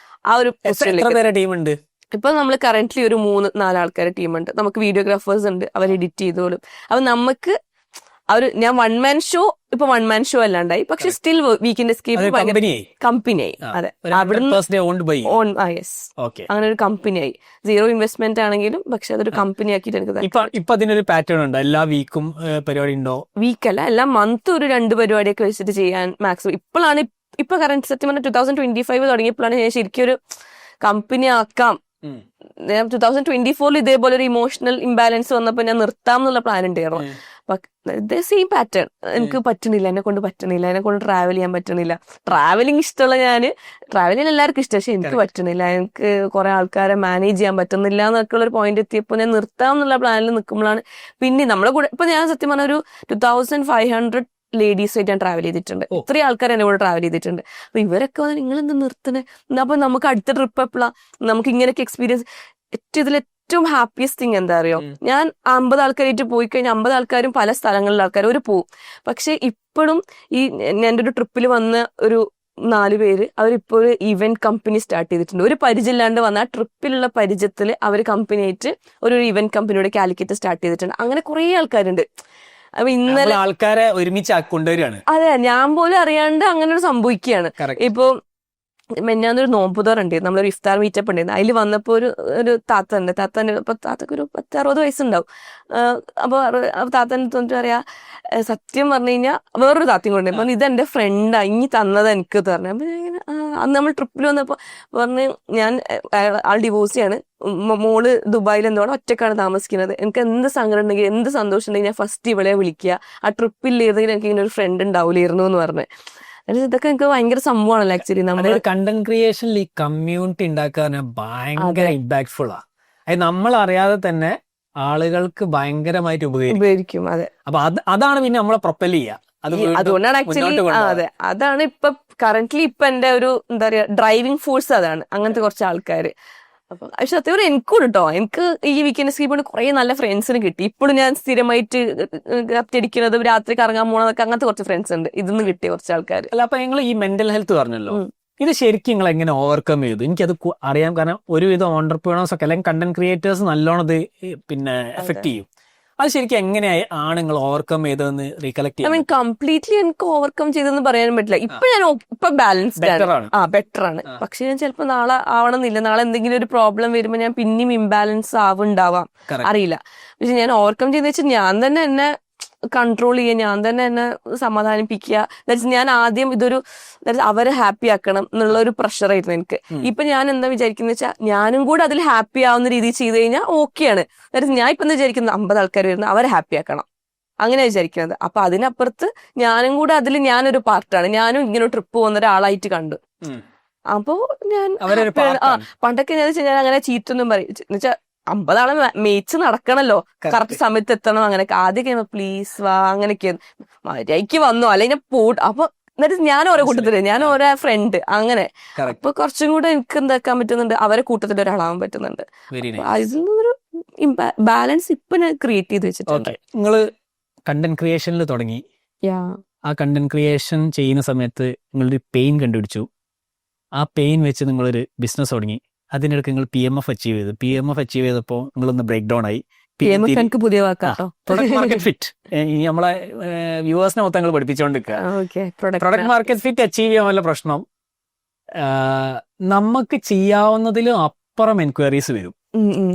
ആ ഒരു ടീമുണ്ട്. ഇപ്പൊ നമ്മൾ കറന്റ്ലി ഒരു 3-4 ആൾക്കാരുടെ ടീമുണ്ട്. നമുക്ക് വീഡിയോഗ്രാഫേഴ്സ് ഉണ്ട്, അവർ എഡിറ്റ് ചെയ്തോളും. അപ്പൊ നമുക്ക് ഞാൻ വൺ മാൻ ഷോ ഇപ്പൊ വൺ മാൻ ഷോ അല്ലാണ്ടായി, പക്ഷെ സ്റ്റിൽ വീക്കെൻഡ് എസ്കേപ്പ് കമ്പനിയായി. അതെ, അങ്ങനെ ഒരു കമ്പനിയായി. 0 ഇൻവെസ്റ്റ്മെന്റ് ആണെങ്കിലും പക്ഷെ അതൊരു കമ്പനി ആക്കിയിട്ട് എനിക്ക് അതിനൊരു പാറ്റേൺ ഉണ്ട്. എല്ലാ വീക്കും പരിപാടി ഉണ്ടോ? വീക്കല്ല, എല്ലാ മന്ത് ഒരു 2 പരിപാടിയൊക്കെ വെച്ചിട്ട് ചെയ്യാൻ മാക്സിമം. ഇപ്പൊ കറന്റ് സത്യം പറഞ്ഞാൽ 2025 തുടങ്ങിയപ്പോഴാണ് ഞാൻ ശരിക്കും ഒരു കമ്പനി ആക്കാം. 2024 ഇതേപോലെ ഒരു ഇമോഷണൽ ഇംബാലൻസ് വന്നപ്പോ ഞാൻ നിർത്താം എന്നുള്ള പ്ലാൻ ഉണ്ടായിരുന്നു. Same pattern. എനിക്ക് പറ്റണില്ല, എന്നെ കൊണ്ട് ട്രാവൽ ചെയ്യാൻ പറ്റണില്ല. ട്രാവലിംഗ് ഇഷ്ടമുള്ള ട്രാവലിംഗ് എല്ലാവർക്കും ഇഷ്ടം, പക്ഷെ എനിക്ക് പറ്റണില്ല. എനിക്ക് കുറെ ആൾക്കാരെ മാനേജ് ചെയ്യാൻ പറ്റുന്നില്ല എന്നൊക്കെ ഉള്ള ഒരു പോയിന്റ് എത്തിയപ്പോൾ ഞാൻ നിർത്താം എന്നുള്ള പ്ലാനിൽ നിൽക്കുമ്പോഴാണ് പിന്നെ നമ്മളെ കൂടെ ഇപ്പൊ ഞാൻ സത്യം പറഞ്ഞ ഒരു 2500 ലേഡീസ് ആയിട്ട് ഞാൻ ട്രാവൽ ചെയ്തിട്ടുണ്ട്. ഇത്രയും ആൾക്കാർ എന്നെ കൂടെ ട്രാവൽ ചെയ്തിട്ടുണ്ട്. അപ്പൊ ഇവരൊക്കെ വന്ന് നിങ്ങൾ എന്താ നിർത്തണേ, അപ്പൊ നമുക്ക് അടുത്ത ട്രിപ്പ് എപ്പോഴാ നമുക്ക് ഇങ്ങനെയൊക്കെ എക്സ്പീരിയൻസ്. ഏറ്റവും ഹാപ്പിയസ്റ്റ് തിങ് എന്താ അറിയോ, ഞാൻ 50 ആൾക്കാരായിട്ട് പോയി കഴിഞ്ഞാൽ 50 ആൾക്കാരും പല സ്ഥലങ്ങളിലെ ആൾക്കാർ ഒരു പോവും. പക്ഷെ ഇപ്പോഴും എൻ്റെ ഒരു ട്രിപ്പിൽ വന്ന ഒരു 4 പേര് അവരിപ്പോ ഒരു ഇവന്റ് കമ്പനി സ്റ്റാർട്ട് ചെയ്തിട്ടുണ്ട്. ഒരു പരിചയമില്ലാണ്ട് വന്ന ആ ട്രിപ്പിലുള്ള പരിചയത്തിൽ അവർ കമ്പനിയായിട്ട് ഒരു ഇവന്റ് കമ്പനിയുടെ കാലിക്കറ്റ് സ്റ്റാർട്ട് ചെയ്തിട്ടുണ്ട്. അങ്ങനെ കുറെ ആൾക്കാരുണ്ട്. അപ്പൊ ഇന്നലെ ആൾക്കാരെ ഒരുമിച്ച് കൊണ്ടുവരികയാണ്. അതെ, ഞാൻ പോലും അറിയാണ്ട് അങ്ങനെ ഒരു സംഭവിക്കുകയാണ്. ഇപ്പൊ മെന്നാന്നൊരു നോമ്പുതോർ ഉണ്ട്, നമ്മളൊരു ഇഫ്താർ മീറ്റപ്പ് ഉണ്ടായിരുന്നു. അതിൽ വന്നപ്പോ ഒരു താത്തക്ക് ഒരു 60 വയസ്സുണ്ടാവും. അപ്പൊ താത്തനെ തോന്നിട്ട് പറയാ, സത്യം പറഞ്ഞു കഴിഞ്ഞാൽ വേറൊരു താത്തയും കൊണ്ടു അപ്പൊ ഇതെന്റെ ഫ്രണ്ടാ ഇനി തന്നത് എനിക്ക് പറഞ്ഞു. അപ്പൊ ഞാൻ അന്ന് നമ്മൾ ട്രിപ്പിൽ വന്നപ്പോ പറഞ്ഞ് ആൾ ഡിവോഴ്സ് ചെയ്യാണ്, മോള് ദുബായിൽ എന്തോടെ ഒറ്റക്കാണ് താമസിക്കുന്നത്. എനിക്ക് എന്ത് സങ്കടം ഉണ്ടെങ്കിൽ എന്ത് സന്തോഷം ഉണ്ടെങ്കിൽ ഞാൻ ഫസ്റ്റ് ഇവളെ വിളിക്കുക. ആ ട്രിപ്പില്ലായിരുന്നെങ്കിൽ എനിക്ക് ഇങ്ങനെ ഒരു ഫ്രണ്ട് ഉണ്ടാവില്ലായിരുന്നു എന്ന് പറഞ്ഞു. ഇതൊക്കെ എനിക്ക് ഭയങ്കര സംഭവമാണല്ലോ ആക്ച്വലി. നമ്മുടെ കണ്ടന്റ് ക്രിയേഷനിൽ ഈ കമ്മ്യൂണിറ്റി ഉണ്ടാക്കാൻ ഭയങ്കര ഇമ്പാക്ട്ഫുൾ ആണ്. അത് നമ്മൾ അറിയാതെ തന്നെ ആളുകൾക്ക് ഭയങ്കരമായിട്ട് ഉപകരിക്കും. അതെ, അപ്പൊ അതാണ് പിന്നെ നമ്മളെ പ്രൊപ്പൽ ചെയ്യുക. അതുകൊണ്ടാണ് ആക്ച്വലി അതെ, അതാണ് ഇപ്പൊ കറന്റ്ലി ഇപ്പൊ എന്റെ ഒരു എന്താ പറയാ ഡ്രൈവിംഗ് ഫോഴ്സ് അതാണ്. അങ്ങനത്തെ കുറച്ച് ആൾക്കാര്. അപ്പൊ പക്ഷെ സത്യം എനിക്കും കേട്ടോ, എനിക്ക് ഈ വീക്കെൻഡ് സ്കീപ്പ് കൊണ്ട് കുറെ നല്ല ഫ്രണ്ട്സിന് കിട്ടി. ഇപ്പോഴും ഞാൻ സ്ഥിരമായിട്ട് അടിക്കുന്നതും രാത്രി കറങ്ങാൻ പോണതൊക്കെ അങ്ങനത്തെ കുറച്ച് ഫ്രണ്ട്സ് ഉണ്ട്. ഇതൊന്നും കിട്ടിയ കുറച്ച് ആൾക്കാർ. അല്ല, അപ്പൊ നിങ്ങൾ ഈ മെന്റൽ ഹെൽത്ത് പറഞ്ഞല്ലോ, ഇത് ശരിക്കും നിങ്ങൾ എങ്ങനെ ഓവർകം ചെയ്തു? എനിക്കത് അറിയാം. കാരണം ഒരുവിധം ഓണ്ടർപ്രണേഴ്സ് ഒക്കെ അല്ലെങ്കിൽ കണ്ടന്റ് ക്രിയേറ്റേഴ്സ് നല്ലോണം ഇത് പിന്നെ എഫക്ട് ചെയ്യും. അത് ശരിക്കും എങ്ങനെയാണ് നിങ്ങൾ ഓവർകം ചെയ്തതെന്ന് റീകളക്ട് ചെയ്യാം? കംപ്ലീറ്റ്ലി എനിക്ക് ഓവർകം ചെയ്തെന്ന് പറയാനും പറ്റില്ല. ഇപ്പൊ ബാലൻസ്ഡ് ആണ്, ബെറ്റർ ആണ്. പക്ഷെ ഞാൻ ചിലപ്പോ നാളെ ആവണമെന്നില്ല. നാളെ എന്തെങ്കിലും ഒരു പ്രോബ്ലം വരുമ്പോൾ ഞാൻ പിന്നെയും ഇംബാലൻസ് ആവുണ്ടാവാം, അറിയില്ല. പക്ഷെ ഞാൻ ഓവർകം ചെയ്തെന്ന് വെച്ചാൽ ഞാൻ തന്നെ എന്നെ കൺട്രോൾ ചെയ്യുക, ഞാൻ തന്നെ എന്നെ സമാധാനിപ്പിക്കുക. ഞാൻ ആദ്യം അവരെ ഹാപ്പി ആക്കണം എന്നുള്ള ഒരു പ്രഷറായിരുന്നു എനിക്ക്. ഇപ്പൊ ഞാൻ എന്താ വിചാരിക്കുന്ന വെച്ചാൽ ഞാനും കൂടെ അതിൽ ഹാപ്പി ആവുന്ന രീതിയിൽ ചെയ്ത് കഴിഞ്ഞാൽ ഓക്കെയാണ്. ഞാൻ ഇപ്പൊ എന്താ വിചാരിക്കുന്നത്, 50 ആൾക്കാർ വരുന്നത് അവരെ ഹാപ്പി ആക്കണം, അങ്ങനെ വിചാരിക്കുന്നത്. അപ്പൊ അതിനപ്പുറത്ത് ഞാനും കൂടെ അതിൽ ഞാനൊരു പാർട്ടാണ്. ഞാനും ഇങ്ങനെ ട്രിപ്പ് പോകുന്ന ഒരാളായിട്ട് കണ്ടു. അപ്പൊ ഞാൻ പണ്ടൊക്കെ ഞാൻ അങ്ങനെ ചീറ്റൊന്നും പറയും എന്നുവെച്ചാൽ 50 ആളെ മേച്ച് നടക്കണല്ലോ, കറക്റ്റ് സമയത്ത് എത്തണം. അങ്ങനെയൊക്കെ ആദ്യമൊക്കെ പ്ലീസ് വാ അങ്ങനെയൊക്കെ മര്യാദയ്ക്ക് വന്നോ അല്ലെങ്കിൽ പോട്ട്. അപ്പൊ എന്നിട്ട് ഞാൻ ഓരോ കൂട്ടത്തില്, ഞാൻ ഓരോ ഫ്രണ്ട് അങ്ങനെ. അപ്പൊ കുറച്ചും കൂടെ എനിക്ക് എന്താക്കാൻ പറ്റുന്നുണ്ട്, അവരെ കൂട്ടത്തിൽ ഒരാളാവാൻ പറ്റുന്നുണ്ട്. അതിനൊരു ബാലൻസ് ഇപ്പൊ ഞാൻ ക്രിയേറ്റ് ചെയ്ത് വെച്ചിട്ടുണ്ട്. നിങ്ങള് കണ്ടന്റ് ക്രിയേഷനിൽ തുടങ്ങി. ആ കണ്ടന്റ് ക്രിയേഷൻ ചെയ്യുന്ന സമയത്ത് നിങ്ങളൊരു പെയിൻ കണ്ടുപിടിച്ചു. ആ പെയിൻ വെച്ച് നിങ്ങളൊരു ബിസിനസ് തുടങ്ങി. അതിനിടയ്ക്ക് നിങ്ങൾ PMF അച്ചീവ് ചെയ്തു. PMF അച്ചീവ് ചെയ്തപ്പോൾ നിങ്ങളൊന്ന് ബ്രേക്ക് ഡൗൺ ആയി. പുതിയ വാക്കാട്ടോ, പ്രൊഡക്റ്റ് മാർക്കറ്റ് ഫിറ്റ്. നമ്മളെ വ്യൂവേഴ്സിനെ മൊത്തം നിങ്ങൾ പഠിപ്പിച്ചുകൊണ്ടിരിക്കുക. പ്രൊഡക്റ്റ് മാർക്കറ്റ് ഫിറ്റ് അച്ചീവ് ചെയ്യാൻ വല്ല പ്രശ്നം, നമുക്ക് ചെയ്യാവുന്നതിലും അപ്പുറം എൻക്വയറീസ് വരും.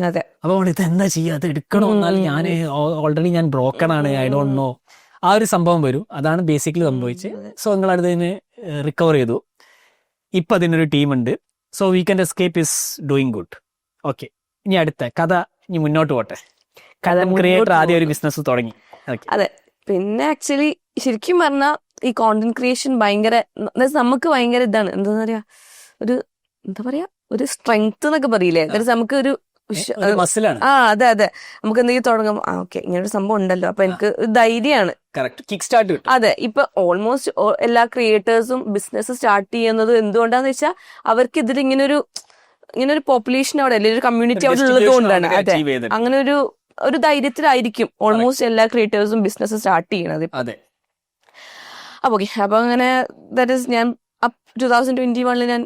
അതെ, അപ്പൊ ഇത് എന്താ ചെയ്യുക, അത് എടുക്കണോ, എന്നാൽ ഞാൻ ഓൾറെഡി ഞാൻ ബ്രോക്കൺ ആണ്, ഐ ഡോണ്ട് നോ, ആ ഒരു സംഭവം വരും. അതാണ് ബേസിക്കലി സംഭവിച്ചത്. സോ നിങ്ങൾ അതിന് റിക്കവർ ചെയ്തു. ഇപ്പൊ അതിനൊരു ടീമുണ്ട്. So weekend escape is doing good. Okay, ഇനി അടുത്ത കഥ ഇനി മുന്നോട്ട് പോട്ടെ. ക്രിയേറ്റർ ആദ്യം ഒരു ബിസിനസ് തുടങ്ങി. അതെ, പിന്നെ ആക്ച്വലി ശരിക്കും പറഞ്ഞാൽ ഈ കോണ്ടന്റ് ക്രിയേഷൻ ഭയങ്കര നമുക്ക് ഭയങ്കര ഇതാണ്, എന്താ പറയാ, ഒരു സ്ട്രെങ്ത് എന്നൊക്കെ പറയില്ലേ, നമുക്ക് ഒരു അതെ അതെ, നമുക്ക് എന്തെങ്കിലും തുടങ്ങും, ഓക്കെ ഇങ്ങനൊരു സംഭവം ഉണ്ടല്ലോ, അപ്പൊ എനിക്ക് ധൈര്യമാണ്. അതെ, ഇപ്പൊ ഓൾമോസ്റ്റ് എല്ലാ ക്രിയേറ്റേഴ്സും ബിസിനസ് സ്റ്റാർട്ട് ചെയ്യുന്നത് എന്തുകൊണ്ടാന്ന് വെച്ചാൽ അവർക്ക് ഇതിൽ ഇങ്ങനെ ഒരു പോപ്പുലേഷൻ അവിടെ അല്ലെങ്കിൽ ഒരു കമ്മ്യൂണിറ്റി അവിടെ ഉള്ളത് കൊണ്ടാണ്. അതെ, അങ്ങനെ ഒരു ധൈര്യത്തിലായിരിക്കും ഓൾമോസ്റ്റ് എല്ലാ ക്രിയേറ്റേഴ്സും ബിസിനസ് സ്റ്റാർട്ട് ചെയ്യണത്. അപ്പൊ അങ്ങനെ ദാറ്റ് ഈസ് ഞാൻ 2021 ഞാൻ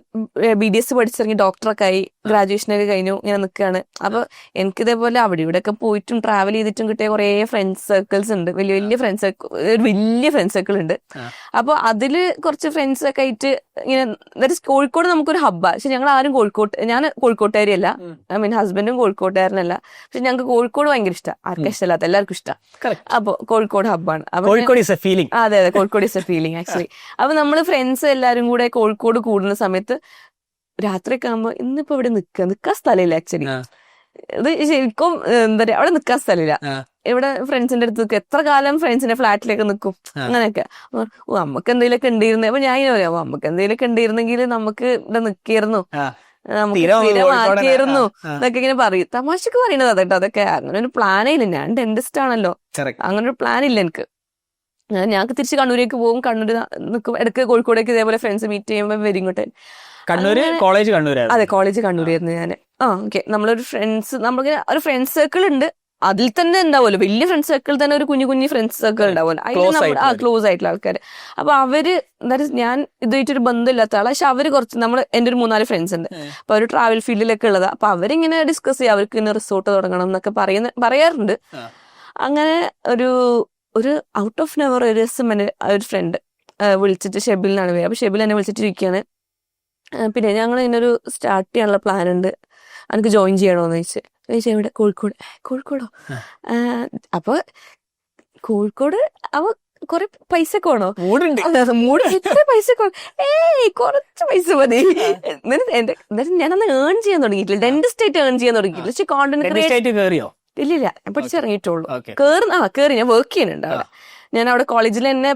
BDS പഠിച്ചിറങ്ങി, ഡോക്ടറൊക്കെ ആയി. ഗ്രാജുവേഷനൊക്കെ കഴിഞ്ഞു ഇങ്ങനെ നിൽക്കുകയാണ്. അപ്പൊ എനിക്ക് ഇതേപോലെ അവിടെ ഇവിടെ ഒക്കെ പോയിട്ടും ട്രാവൽ ചെയ്തിട്ടും കിട്ടിയ കുറെ ഫ്രണ്ട്സ് സർക്കിൾസ് ഉണ്ട്, വലിയ വലിയ ഫ്രണ്ട്സ് സർക്കിൾ ഉണ്ട്. അപ്പൊ അതില് കുറച്ച് ഫ്രണ്ട്സ് ഒക്കെ ആയിട്ട് ഇങ്ങനെ കോഴിക്കോട് നമുക്കൊരു ഹബ്ബാ. പക്ഷെ ഞങ്ങൾ ആരും ഞാൻ കോഴിക്കോട്ടുകാരിയല്ല, ഐ മീൻ ഹസ്ബൻഡും കോഴിക്കോട്ടുകാരനല്ല. പക്ഷെ ഞങ്ങൾക്ക് കോഴിക്കോട് ഭയങ്കര ഇഷ്ടമാണ്, ആർക്കും ഇഷ്ടമല്ലാത്ത എല്ലാവർക്കും ഇഷ്ടം. അപ്പൊ കോഴിക്കോട് ഹബ്ബാണ്. അതെ അതെ, Kozhikode is A feeling actually. അപ്പൊ നമ്മള് ഫ്രണ്ട്സ് എല്ലാരും കൂടെ കോഴിക്കോട് കൂടുന്ന സമയത്ത് രാത്രിയൊക്കെ ആകുമ്പോ ഇന്നിപ്പോ ഇവിടെ നിക്കാൻ സ്ഥലമില്ല ആക്ച്വലി. ഇത് ശരിക്കും എന്താ പറയാ, അവിടെ നിക്കാൻ സ്ഥലമില്ല. ഇവിടെ ഫ്രണ്ട്സിന്റെ അടുത്ത് എത്ര കാലം ഫ്രണ്ട്സിന്റെ ഫ്ലാറ്റിലേക്ക് നിൽക്കും, അങ്ങനെയൊക്കെ. നമുക്ക് എന്തെങ്കിലുമൊക്കെ ഉണ്ടായിരുന്നേ. അപ്പൊ ഞാൻ ഇങ്ങനെ പറയാം, നമുക്ക് എന്തെങ്കിലുമൊക്കെ ഉണ്ടായിരുന്നെങ്കിൽ നമുക്ക് ഇവിടെ നിക്കായിരുന്നു, നമുക്ക് സ്ഥിരമാക്കിയിരുന്നു എന്നൊക്കെ ഇങ്ങനെ പറയും. തമാശക്ക് പറയണത് അതെട്ടോ. അതൊക്കെ അങ്ങനെ ഒരു പ്ലാനേ ഇല്ല, ഞാൻ ഡെന്റിസ്റ്റ് ആണല്ലോ, അങ്ങനെ ഒരു പ്ലാൻ ഇല്ല എനിക്ക്. ഞങ്ങൾക്ക് തിരിച്ച് കണ്ണൂരേക്ക് പോകും, കണ്ണൂർ നിൽക്കും, ഇടയ്ക്ക് കോഴിക്കോടേക്ക് ഇതേപോലെ ഫ്രണ്ട്സ് മീറ്റ് ചെയ്യുമ്പോൾ വരും ഇങ്ങോട്ട്. കോളേജ് അതെ, കോളേജ് കണ്ണൂരായിരുന്നു ഞാൻ. ഓക്കെ, നമ്മളൊരു ഫ്രണ്ട്സ്, നമുക്ക് ഒരു ഫ്രണ്ട്സ് സർക്കിൾ ഉണ്ട്. അതിൽ തന്നെ ഉണ്ടാവുമല്ലോ വലിയ ഫ്രണ്ട്സ് സർക്കിൾ തന്നെ ഒരു കുഞ്ഞു കുഞ്ഞു ഫ്രണ്ട്സ് സർക്കിൾ ഉണ്ടാവുമല്ലോ, അതിൽ ക്ലോസ് ആയിട്ടുള്ള ആൾക്കാർ. അപ്പൊ അവര് ഞാൻ ഇതായിട്ടൊരു ബന്ധമില്ലാത്ത ആളാണ്. പക്ഷെ അവര് കുറച്ച് എന്റെ ഒരു 3-4 ഫ്രണ്ട്സ് ഉണ്ട്. അപ്പൊ അവര് ട്രാവൽ ഫീൽഡിലൊക്കെ ഉള്ളതാ. അപ്പൊ അവരിങ്ങനെ ഡിസ്കസ് ചെയ്യും, അവർക്ക് ഇങ്ങനെ റിസോർട്ട് തുടങ്ങണം എന്നൊക്കെ പറയാറുണ്ട്. അങ്ങനെ ഒരു ഔട്ട് ഓഫ് നെവർ ഒരു ദിവസം എന്നെ ഒരു ഫ്രണ്ട് വിളിച്ചിട്ട്, ഷെബിൽ എന്നാണ് പേര്. അപ്പൊ ഷെബിൽ എന്നെ വിളിച്ചിട്ടിരിക്കുകയാണ്, പിന്നെ ഞങ്ങൾ ഇതിനൊരു സ്റ്റാർട്ട് ചെയ്യാനുള്ള പ്ലാൻ ഉണ്ട്, എനിക്ക് ജോയിൻ ചെയ്യണോന്ന് ചോദിച്ചു. എവിടെ? കോഴിക്കോടോ? അപ്പൊ കോഴിക്കോട് അവ കൊറേ പൈസ ഒക്കെ വേണോ? എത്ര പൈസ? കുറച്ച് പൈസ മതി. ഞാനന്ന് ഏൺ ചെയ്യാൻ തുടങ്ങിയിട്ടില്ല, ഡെന്റിസ്റ്റ് ആയിട്ട് ഏൺ ചെയ്യാൻ തുടങ്ങിയിട്ടില്ല. പക്ഷെ കോണ്ടന്റ് ഇല്ല, ഞാൻ പഠിച്ചിറങ്ങിയിട്ടുള്ളൂ. കേറി ഞാൻ വർക്ക് ചെയ്യുന്നുണ്ട് അവിടെ. ഞാൻ അവിടെ കോളേജിൽ തന്നെ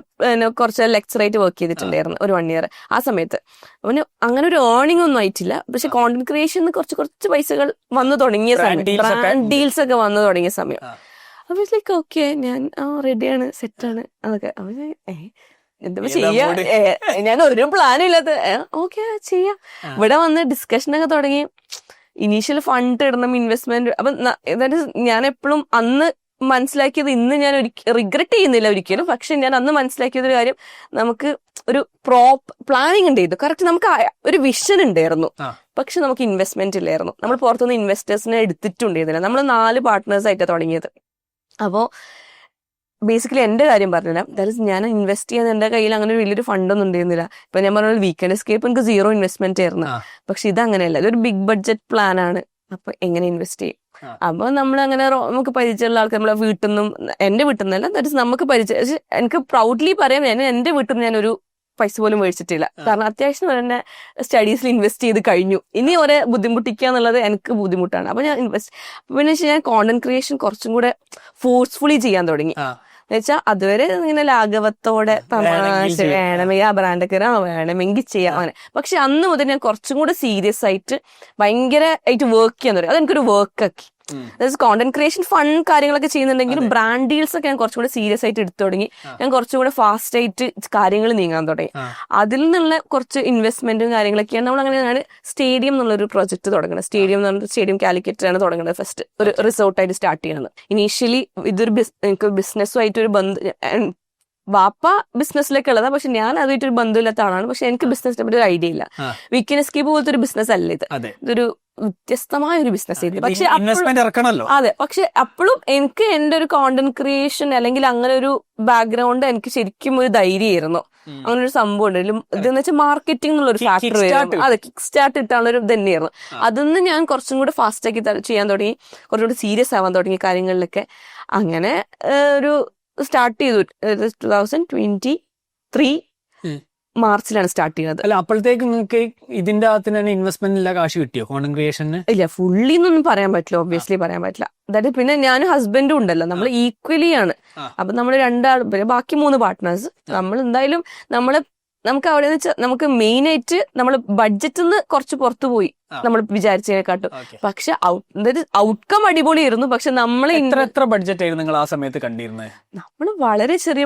കുറച്ച് ലെക്ചറായിട്ട് വർക്ക് ചെയ്തിട്ടുണ്ടായിരുന്നു ഒരു 1 year ആ സമയത്ത്. അവന് അങ്ങനെ ഒരു ഏർണിംഗ് ഒന്നും ആയിട്ടില്ല. പക്ഷെ കോണ്ടന്റ് ക്രിയേഷന് കുറച്ച് പൈസകൾ വന്നു തുടങ്ങിയ സമയം, ബ്രാൻഡ് ഡീൽസ് ഒക്കെ വന്നു തുടങ്ങിയ സമയം. അപ്പൊ ലൈക്ക് ഓക്കെ, ഞാൻ റെഡിയാണ്, സെറ്റാണ് അതൊക്കെ. അപ്പൊ എന്താ ചെയ്യാ, ഞാൻ ഒരു പ്ലാനും ഇല്ലാത്ത ഓക്കെ ചെയ്യാം. ഇവിടെ വന്ന് ഡിസ്കഷനൊക്കെ തുടങ്ങി. ഇനീഷ്യൽ ഫണ്ട് ഇടണം, ഇൻവെസ്റ്റ്മെന്റ്. അപ്പൊ ഞാൻ എപ്പോഴും അന്ന് മനസ്സിലാക്കിയത്, ഇന്ന് ഞാൻ റിഗ്രറ്റ് ചെയ്യുന്നില്ല ഒരിക്കലും, പക്ഷെ ഞാൻ അന്ന് മനസ്സിലാക്കിയത് ഒരു കാര്യം, നമുക്ക് ഒരു പ്ലാനിങ് ഉണ്ടായിരുന്നു, കറക്റ്റ് നമുക്ക് ഒരു വിഷൻ ഉണ്ടായിരുന്നു. പക്ഷെ നമുക്ക് ഇൻവെസ്റ്റ്മെന്റ് ഇല്ലായിരുന്നു. നമ്മൾ പുറത്തുനിന്ന് ഇൻവെസ്റ്റേഴ്സിനെ എടുത്തിട്ടുണ്ടായിരുന്നില്ല. നമ്മൾ 4 പാർട്ട്നേഴ്സ് ആയിട്ടാണ് തുടങ്ങിയത്. അപ്പോ ബേസിക്കലി എന്റെ കാര്യം പറഞ്ഞില്ല, ദാറ്റ് ഞാൻ ഇൻവെസ്റ്റ് ചെയ്യാൻ എന്റെ കയ്യിൽ അങ്ങനെ ഒരു വലിയൊരു ഫണ്ടൊന്നും ഉണ്ടായിരുന്നില്ല. ഇപ്പൊ ഞാൻ പറഞ്ഞ വീക്കെൻഡ് എസ്കേപ്പ് എനിക്ക് 0 ഇൻവെസ്റ്റ്മെന്റ് ആയിരുന്നു. പക്ഷെ ഇതങ്ങനെയല്ല, ഇതൊരു ബിഗ് ബഡ്ജറ്റ് പ്ലാൻ ആണ്. അപ്പൊ എങ്ങനെ ഇൻവെസ്റ്റ് ചെയ്യും? അപ്പൊ നമ്മളങ്ങനെ നമുക്ക് പരിചയമുള്ള ആൾക്കാർ, നമ്മളെ വീട്ടിൽ നിന്നും, എന്റെ വീട്ടിൽ നിന്നല്ല, ദാറ്റ് നമുക്ക് പരിചയം. എനിക്ക് പ്രൗഡ്ലി പറയാം, ഞാൻ എന്റെ വീട്ടിൽ നിന്ന് ഞാനൊരു പൈസ പോലും മേടിച്ചിട്ടില്ല. കാരണം അത്യാവശ്യം എന്നെ സ്റ്റഡീസിൽ ഇൻവെസ്റ്റ് ചെയ്ത് കഴിഞ്ഞു. ഇനി ഒരേ ബുദ്ധിമുട്ടിക്കുക എന്നുള്ളത് എനിക്ക് ബുദ്ധിമുട്ടാണ്. അപ്പൊ ഞാൻ പിന്നെ ഞാൻ കോണ്ടന്റ് ക്രിയേഷൻ കുറച്ചും കൂടെ ഫോഴ്സ്ഫുള്ളി ചെയ്യാൻ തുടങ്ങി. എന്നുവെച്ചാൽ അതുവരെ ഇങ്ങനെ ലാഘവത്തോടെ വേണമെങ്കിൽ ആ ബ്രാൻഡൊക്കെ വേണമെങ്കിൽ ചെയ്യാം അങ്ങനെ. പക്ഷെ അന്ന് മുതൽ ഞാൻ കുറച്ചും കൂടെ സീരിയസ് ആയിട്ട് ഭയങ്കരമായിട്ട് വർക്ക് ചെയ്യാൻ തുടങ്ങി. അതെനിക്കൊരു വർക്കാക്കി. കോണ്ടന്റ് ക്രിയേഷൻ ഫൺ കാര്യങ്ങളൊക്കെ ചെയ്യുന്നുണ്ടെങ്കിലും ബ്രാൻഡ് ഡീൽസ് ഒക്കെ ഞാൻ കുറച്ചും കൂടെ സീരിയസ് ആയിട്ട് എടുത്തു തുടങ്ങി. ഞാൻ കുറച്ചും കൂടെ ഫാസ്റ്റ് ആയിട്ട് കാര്യങ്ങൾ നീങ്ങാൻ തുടങ്ങി. അതിൽ നിന്നുള്ള കുറച്ച് ഇൻവെസ്റ്റ്മെന്റും കാര്യങ്ങളൊക്കെയാണ് നമ്മൾ അങ്ങനെയാണ് സ്റ്റേഡിയം എന്നുള്ളൊരു പ്രൊജക്ട് തുടങ്ങുന്നത്. സ്റ്റേഡിയം കാലിക്കറ്റാണ് തുടങ്ങുന്നത്. ഫസ്റ്റ് ഒരു റിസോർട്ടായിട്ട് സ്റ്റാർട്ട് ചെയ്യുന്നത്. ഇനീഷ്യലി ഇതൊരു എനിക്ക് ബിസിനസ്സുമായിട്ട് ഒരു ബന്ധം, വാപ്പ ബിസിനസ്സിലേക്ക് ഉള്ളതാ, പക്ഷെ ഞാൻ അതുമായിട്ടൊരു ബന്ധമില്ലാത്ത ആളാണ്. പക്ഷെ എനിക്ക് ബിസിനസിനെ പറ്റി ഒരു ഐഡിയ ഇല്ല. വീക്കെൻഡ് എസ്കേപ്പ് പോലത്തെ ഒരു ബിസിനസ് അല്ല ഇത്. ഇതൊരു വ്യത്യസ്തമായ ഒരു ബിസിനസ് ആയിരുന്നു. പക്ഷെ അതെ, പക്ഷെ അപ്പോഴും എനിക്ക് എന്റെ ഒരു കോണ്ടന്റ് ക്രിയേഷൻ അല്ലെങ്കിൽ അങ്ങനെ ഒരു ബാക്ക്ഗ്രൗണ്ട് എനിക്ക് ശരിക്കും ഒരു ധൈര്യമായിരുന്നു. അങ്ങനെ ഒരു സംഭവം ഉണ്ട്. ഇതെന്ന് വെച്ചാൽ മാർക്കറ്റിംഗ് എന്നുള്ള ഒരു ഫാക്ടർ ആയിരുന്നു. അതെ, കിക്ക് സ്റ്റാർട്ട് ഇട്ടാനുള്ള ഒരു തന്നെയായിരുന്നു. അതിന്ന് ഞാൻ കുറച്ചും കൂടെ ഫാസ്റ്റ് ആക്കി ചെയ്യാൻ തുടങ്ങി, കുറച്ചുകൂടി സീരിയസ് ആവാൻ തുടങ്ങി കാര്യങ്ങളിലൊക്കെ. അങ്ങനെ ഒരു സ്റ്റാർട്ട് ചെയ്തു 2023 മാർച്ചിലാണ് സ്റ്റാർട്ട് ചെയ്യുന്നത്. അല്ല, അപ്പോഴത്തേക്ക് നിങ്ങൾക്ക് ഇതിന്റെ അകത്ത് തന്നെ ഇൻവെസ്റ്റ്മെന്റ് കാശ് കിട്ടിയോ കോണ്ടന്റ് ക്രിയേഷന്? ഇല്ല, ഫുള്ളി എന്നൊന്നും പറയാൻ പറ്റില്ല, ഒബ്വിയസ്ലി പറയാൻ പറ്റില്ല. അതായത് പിന്നെ ഞാനും ഹസ്ബൻഡും ഉണ്ടല്ലോ, നമ്മൾ ഈക്വലി ആണ്. അപ്പൊ നമ്മൾ 2 ബാക്കി 3 പാർട്ട്നേഴ്സ് നമ്മൾ എന്തായാലും നമുക്ക് അവിടെ നമുക്ക് മെയിൻ ആയിട്ട് നമ്മൾ ബഡ്ജറ്റിൽ നിന്ന് കുറച്ച് പുറത്തു പോയി നമ്മൾ വിചാരിച്ചതിനെക്കാട്ടും. പക്ഷെ ഔട്ട്കം അടിപൊളിയായിരുന്നു. പക്ഷെ നമ്മൾ എത്ര ബഡ്ജറ്റ് ആയിരുന്നു നിങ്ങൾ ആ സമയത്ത് കണ്ടിരുന്നത്? നമ്മൾ വളരെ ചെറിയ,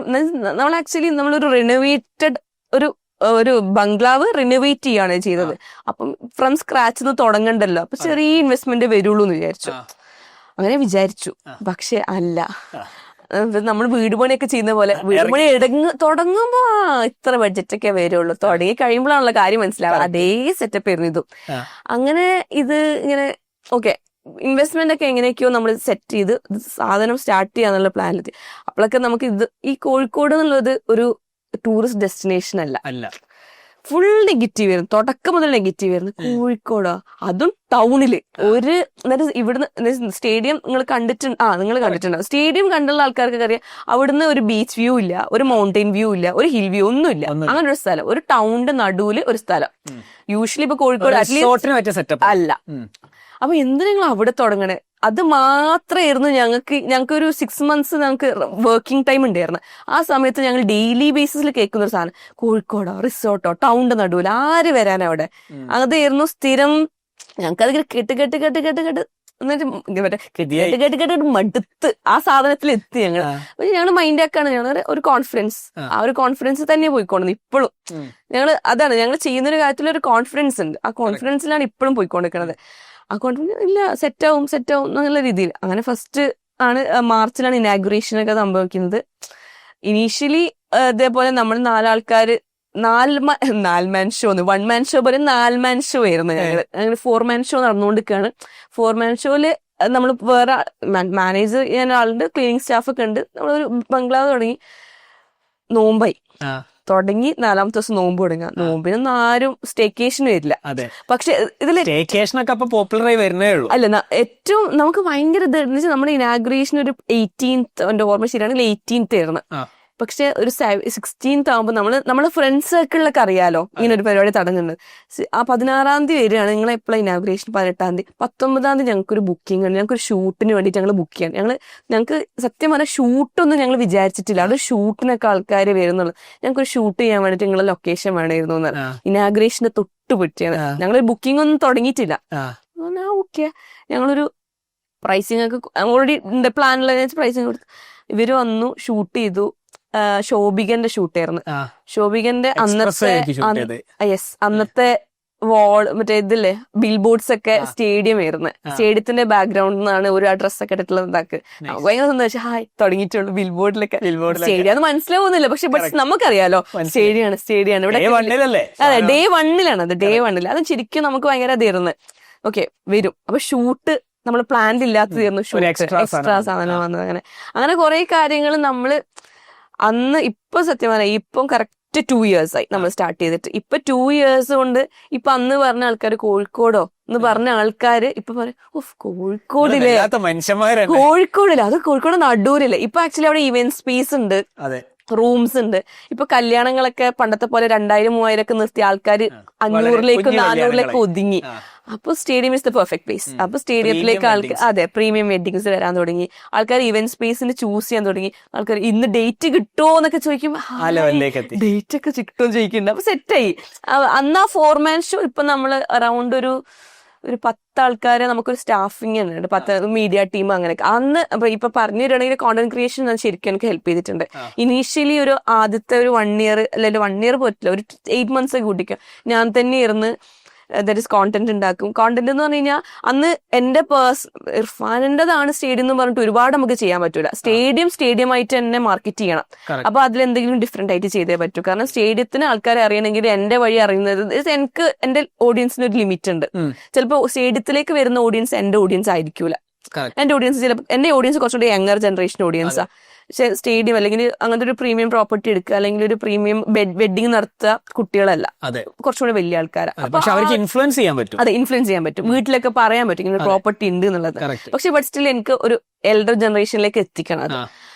നമ്മൾ ആക്ച്വലി നമ്മളൊരു റിനോവേറ്റഡ് ഒരു ബംഗ്ലാവ് റിനോവേറ്റ് ചെയ്യാണ് ചെയ്തത്. അപ്പം ഫ്രം സ്ക്രാച്ച് തുടങ്ങണ്ടല്ലോ, അപ്പൊ ചെറിയ ഇൻവെസ്റ്റ്മെന്റ് വരുള്ളൂ എന്ന് വിചാരിച്ചു. അങ്ങനെ വിചാരിച്ചു, പക്ഷെ അല്ല. നമ്മൾ വീട് പണിയൊക്കെ ചെയ്യുന്ന പോലെ വീട് പണി തുടങ്ങുമ്പോ ഇത്ര ബഡ്ജറ്റൊക്കെ വരുള്ളൂ, തുടങ്ങി കഴിയുമ്പോഴാണല്ലോ കാര്യം മനസ്സിലാവുക. അതേ സെറ്റപ്പ് ആയിരുന്നു ഇതും. അങ്ങനെ ഇത് ഇങ്ങനെ ഓക്കെ ഇൻവെസ്റ്റ്മെന്റ് ഒക്കെ എങ്ങനെയൊക്കെയോ നമ്മൾ സെറ്റ് ചെയ്ത് സാധനം സ്റ്റാർട്ട് ചെയ്യാന്നുള്ള പ്ലാനിലെത്തി. അപ്പോഴൊക്കെ നമുക്ക് ഇത് ഈ കോഴിക്കോട് എന്നുള്ളത് ഒരു ടൂറിസ്റ്റ് ഡെസ്റ്റിനേഷൻ അല്ല, ഫുൾ നെഗറ്റീവ് ആയിരുന്നു. തുടക്കം മുതൽ നെഗറ്റീവ് ആയിരുന്നു. കോഴിക്കോടോ, അതും ടൗണില് ഒരു ഇവിടുന്ന് സ്റ്റേഡിയം നിങ്ങൾ കണ്ടിട്ടുണ്ടാവും. സ്റ്റേഡിയം കണ്ടുള്ള ആൾക്കാർക്ക് അറിയാം അവിടുന്ന് ഒരു ബീച്ച് വ്യൂ ഇല്ല, ഒരു മൗണ്ടെയിൻ വ്യൂ ഇല്ല, ഒരു ഹിൽ വ്യൂ ഒന്നുമില്ല. അങ്ങനെ ഒരു സ്ഥലം, ഒരു ടൗണിന്റെ നടുവില് ഒരു സ്ഥലം. യൂഷ്വലി ഇപ്പൊ കോഴിക്കോട് അല്ല. അപ്പൊ എന്ത് നിങ്ങൾ അവിടെ തുടങ്ങണേ? അത് മാത്രമായിരുന്നു ഞങ്ങൾക്ക് ഒരു 6 months ഞങ്ങൾക്ക് വർക്കിംഗ് ടൈം ഉണ്ടായിരുന്നു. ആ സമയത്ത് ഞങ്ങൾ ഡെയിലി ബേസിസിൽ കേൾക്കുന്ന ഒരു സാധനം, കോഴിക്കോടോ റിസോർട്ടോ ടൗണിന്റെ നടുവിൽ ആര് വരാൻ അവിടെ. അതായിരുന്നു സ്ഥിരം. ഞങ്ങൾക്കത് കേട്ട് എന്നിട്ട് മടുത്ത് ആ സാധനത്തിൽ എത്തി ഞങ്ങൾ. ഞങ്ങൾ മൈൻഡ് ആക്കാണ് ഞങ്ങൾ ഒരു കോൺഫിഡൻസ്, ആ ഒരു കോൺഫിഡൻസ് തന്നെ പോയിക്കൊണ്ടത് ഇപ്പോഴും. അതാണ് ഞങ്ങൾ ചെയ്യുന്നൊരു കാര്യത്തിൽ ഒരു കോൺഫിഡൻസ് ഉണ്ട്. ആ കോൺഫിഡൻസിലാണ് ഇപ്പോഴും പോയിക്കൊണ്ടിരിക്കുന്നത്. ആ കോൺഫിഡൻസ് ഇല്ല, സെറ്റാവും എന്നുള്ള രീതിയിൽ. അങ്ങനെ ഫസ്റ്റ് ആണ് മാർച്ചിലാണ് ഇനാഗുറേഷൻ ഒക്കെ സംഭവിക്കുന്നത്. ഇനീഷ്യലി ഇതേപോലെ നമ്മൾ 4 ആൾക്കാര് 4 man ഷോ, 1 man ഷോ പോലെ 4 man ഷോ ആയിരുന്നു ഞങ്ങള്. അങ്ങനെ 4 man ഷോ നടന്നുകൊണ്ടിരിക്കുകയാണ്. 4 man ഷോയില് നമ്മൾ വേറെ മാനേജർ ചെയ്യാൻ ആളുണ്ട്, ക്ലീനിങ് സ്റ്റാഫ് ഒക്കെ ഉണ്ട്. നമ്മളൊരു ബംഗ്ലാവ് തുടങ്ങി. നോമ്പായി തുടങ്ങി 4ാമത്തെ ദിവസം നോമ്പ് തുടങ്ങുക. നോമ്പിനൊന്നും ആരും സ്റ്റേക്കേഷൻ വരില്ല. പക്ഷെ ഇതില് പോപ്പുലറായി വരുന്നേ ഉള്ളൂ. അല്ല, ഏറ്റവും നമുക്ക് ഭയങ്കര ഇത് എന്ന് വെച്ചാൽ നമ്മുടെ ഇനാഗുറേഷൻ ഒരു 18th, എന്റെ ഓർമ്മ ശരിയാണെങ്കിൽ 18th ആയിരുന്നു. പക്ഷെ ഒരു 16th ആകുമ്പോൾ നമ്മളെ ഫ്രണ്ട്സ് സർക്കിളിലൊക്കെ അറിയാലോ ഇങ്ങനെ ഒരു പരിപാടി തുടങ്ങുന്നത്. ആ 16ാം തീയതി വരികയാണ്. നിങ്ങൾ എപ്പോഴും ഇനാഗുറേഷൻ 18ാം തീയതി. 19ാം തീയതി ഞങ്ങൾക്കൊരു ബുക്കിംഗ് ഉണ്ട്. ഞങ്ങൾക്കൊരു ഷൂട്ടിന് വേണ്ടിയിട്ട് ഞങ്ങൾ ബുക്ക് ചെയ്യണം. ഞങ്ങൾക്ക് സത്യം പറഞ്ഞാൽ ഷൂട്ടൊന്നും ഞങ്ങൾ വിചാരിച്ചിട്ടില്ല. അവിടെ ഷൂട്ടിനൊക്കെ ആൾക്കാർ വരുന്നുള്ളൂ. ഞങ്ങൾക്കൊരു ഷൂട്ട് ചെയ്യാൻ വേണ്ടിയിട്ട് നിങ്ങളെ ലൊക്കേഷൻ വേണമായിരുന്നു എന്നാണ്. ഇനാഗുറേഷന്റെ തൊട്ട് പറ്റിയാണ്. ഞങ്ങൾ ബുക്കിംഗ് ഒന്നും തുടങ്ങിയിട്ടില്ല. ഓക്കെ, ഞങ്ങളൊരു പ്രൈസിങ് ഒക്കെ ഓൾറെഡി പ്ലാനുള്ള പ്രൈസിങ് കൊടുത്തു. ഇവര് വന്നു, ഷൂട്ട് ചെയ്തു. ശോഭികന്റെ ഷൂട്ടായിരുന്നു. ശോഭികന്റെ അന്നത്തെ മറ്റേ ഇതില്ലേ ബിൽ ബോർഡ്സ് ഒക്കെ സ്റ്റേഡിയം ആയിരുന്നു. സ്റ്റേഡിയത്തിന്റെ ബാക്ക്ഗ്രൗണ്ടിൽ നിന്നാണ് ഒരു ആ ഡ്രസ്സൊക്കെ ഇട്ടിട്ടുള്ളത്. ഇതാക്ക് ഭയങ്കര സന്തോഷം. ഹായ് തുടങ്ങിയിട്ടുള്ളൂ ബിൽ ബോർഡിലൊക്കെ. സ്റ്റേഡിയം അത് മനസ്സിലാവുന്നില്ല, പക്ഷെ നമുക്കറിയാലോ സ്റ്റേഡിയാണ് ഇവിടെ. അതെ, ഡേ 1 അത്. ഡേ 1 അത് ശരിക്കും നമുക്ക് ഭയങ്കര ഇതായിരുന്നു. ഓക്കെ വരും. അപ്പൊ ഷൂട്ട് നമ്മൾ പ്ലാൻ ഇല്ലാത്തതായിരുന്നു. ഷൂട്ട് എക്സ്ട്രാ സാധനം വന്നത്. അങ്ങനെ കുറെ കാര്യങ്ങൾ നമ്മള് അന്ന് ഇപ്പൊ സത്യം പറയാം ഇപ്പം കറക്റ്റ് 2 years ആയി നമ്മൾ സ്റ്റാർട്ട് ചെയ്തിട്ട്. ഇപ്പൊ 2 years കൊണ്ട് ഇപ്പൊ അന്ന് പറഞ്ഞ ആൾക്കാർ കോഴിക്കോടോ എന്ന് പറഞ്ഞ ആൾക്കാര് ഇപ്പൊ പറയും കോഴിക്കോടില്ലേ, കോഴിക്കോടില്ല, അത് കോഴിക്കോട് നടൂരില്ലേ. ഇപ്പൊ ആക്ച്വലി അവിടെ ഇവന്റ് സ്പേസ് ഉണ്ട്, റൂംസ് ഉണ്ട്. ഇപ്പൊ കല്യാണങ്ങളൊക്കെ പണ്ടത്തെ പോലെ 2000-3000 ഒക്കെ നിർത്തിയ ആൾക്കാർ 500-400 ഒതുങ്ങി. അപ്പൊ stadium is the perfect place. അപ്പൊ സ്റ്റേഡിയത്തിലേക്ക് ആൾക്കാർ പ്രീമിയം വെഡിങ്സ് വരാൻ തുടങ്ങി. ആൾക്കാർ ഇവന്റ് സ്പേസിന് ചൂസ് ചെയ്യാൻ തുടങ്ങി. ആൾക്കാർ ഇന്ന് ഡേറ്റ് കിട്ടുമോ എന്നൊക്കെ ചോദിക്കും. ഡേറ്റ് ഒക്കെ കിട്ടുമോ ചോദിക്കുന്നുണ്ട്. അപ്പൊ സെറ്റായി. അന്ന് ആ 4 man ഷോ ഇപ്പൊ നമ്മള് അറൌണ്ട് ഒരു 10 ആൾക്കാരെ നമുക്കൊരു സ്റ്റാഫിങ് ഉണ്ട്, 10 മീഡിയ ടീം അങ്ങനെയൊക്കെ. അന്ന് ഇപ്പൊ പറഞ്ഞു തരുവാണെങ്കിൽ കോണ്ടന്റ് ക്രിയേഷൻ ശരിക്കും എനിക്ക് ഹെൽപ്പ് ചെയ്തിട്ടുണ്ട്. ഇനീഷ്യലി ഒരു ആദ്യത്തെ ഒരു 1 year അല്ലെങ്കിൽ 1 year പറ്റില്ല, ഒരു 8 months ഒക്കെ കൂട്ടിക്കും. ഞാൻ തന്നെ ഇരുന്ന് കോണ്ടന്റ് ഉണ്ടാക്കും. കോണ്ടന്റ് എന്ന് പറഞ്ഞു കഴിഞ്ഞാൽ അന്ന് എന്റെ ഇർഫാനിന്റെതാണ് സ്റ്റേഡിയം എന്ന് പറഞ്ഞിട്ട് ഒരുപാട് നമുക്ക് ചെയ്യാൻ പറ്റൂല. സ്റ്റേഡിയം ആയിട്ട് തന്നെ മാർക്കറ്റ് ചെയ്യണം. അപ്പൊ അതിലെന്തെങ്കിലും ഡിഫറെന്റ് ആയിട്ട് ചെയ്തേ പറ്റൂ. കാരണം സ്റ്റേഡിയത്തിന് ആൾക്കാരെ അറിയണമെങ്കിൽ എന്റെ വഴി അറിയുന്നത് എനിക്ക് എന്റെ ഓഡിയൻസിന് ഒരു ലിമിറ്റ് ഉണ്ട്. ചിലപ്പോൾ സ്റ്റേഡിയത്തിലേക്ക് വരുന്ന ഓഡിയൻസ് എന്റെ ഓഡിയൻസ് ആയിരിക്കൂല. എന്റെ ഓഡിയൻസ് ചിലപ്പോൾ എന്റെ ഓഡിയൻസ് കുറച്ചുകൂടി യങ്ങർ ജനറേഷൻ ഓഡിയൻസാ. പക്ഷെ സ്റ്റേഡിയം അല്ലെങ്കിൽ അങ്ങനത്തെ ഒരു പ്രീമിയം പ്രോപ്പർട്ടി എടുക്കുക അല്ലെങ്കിൽ ഒരു പ്രീമിയം വെഡിങ് നടത്തുക കുട്ടികളല്ല, കുറച്ചുകൂടി വലിയ ആൾക്കാരാണ്. അവർക്ക് ഇൻഫ്ലുവൻസ് ചെയ്യാൻ പറ്റും. അതെ, ഇൻഫ്ലുവൻസ് ചെയ്യാൻ പറ്റും. വീട്ടിലൊക്കെ പറയാൻ പറ്റും ഇങ്ങനെ പ്രോപ്പർട്ടി ഉണ്ട് എന്നുള്ളത്. പക്ഷെ ബട്ട് സ്റ്റിൽ എനിക്ക് ഒരു എൽഡർ ജനറേഷനിലേക്ക് എത്തിക്കണം അത്.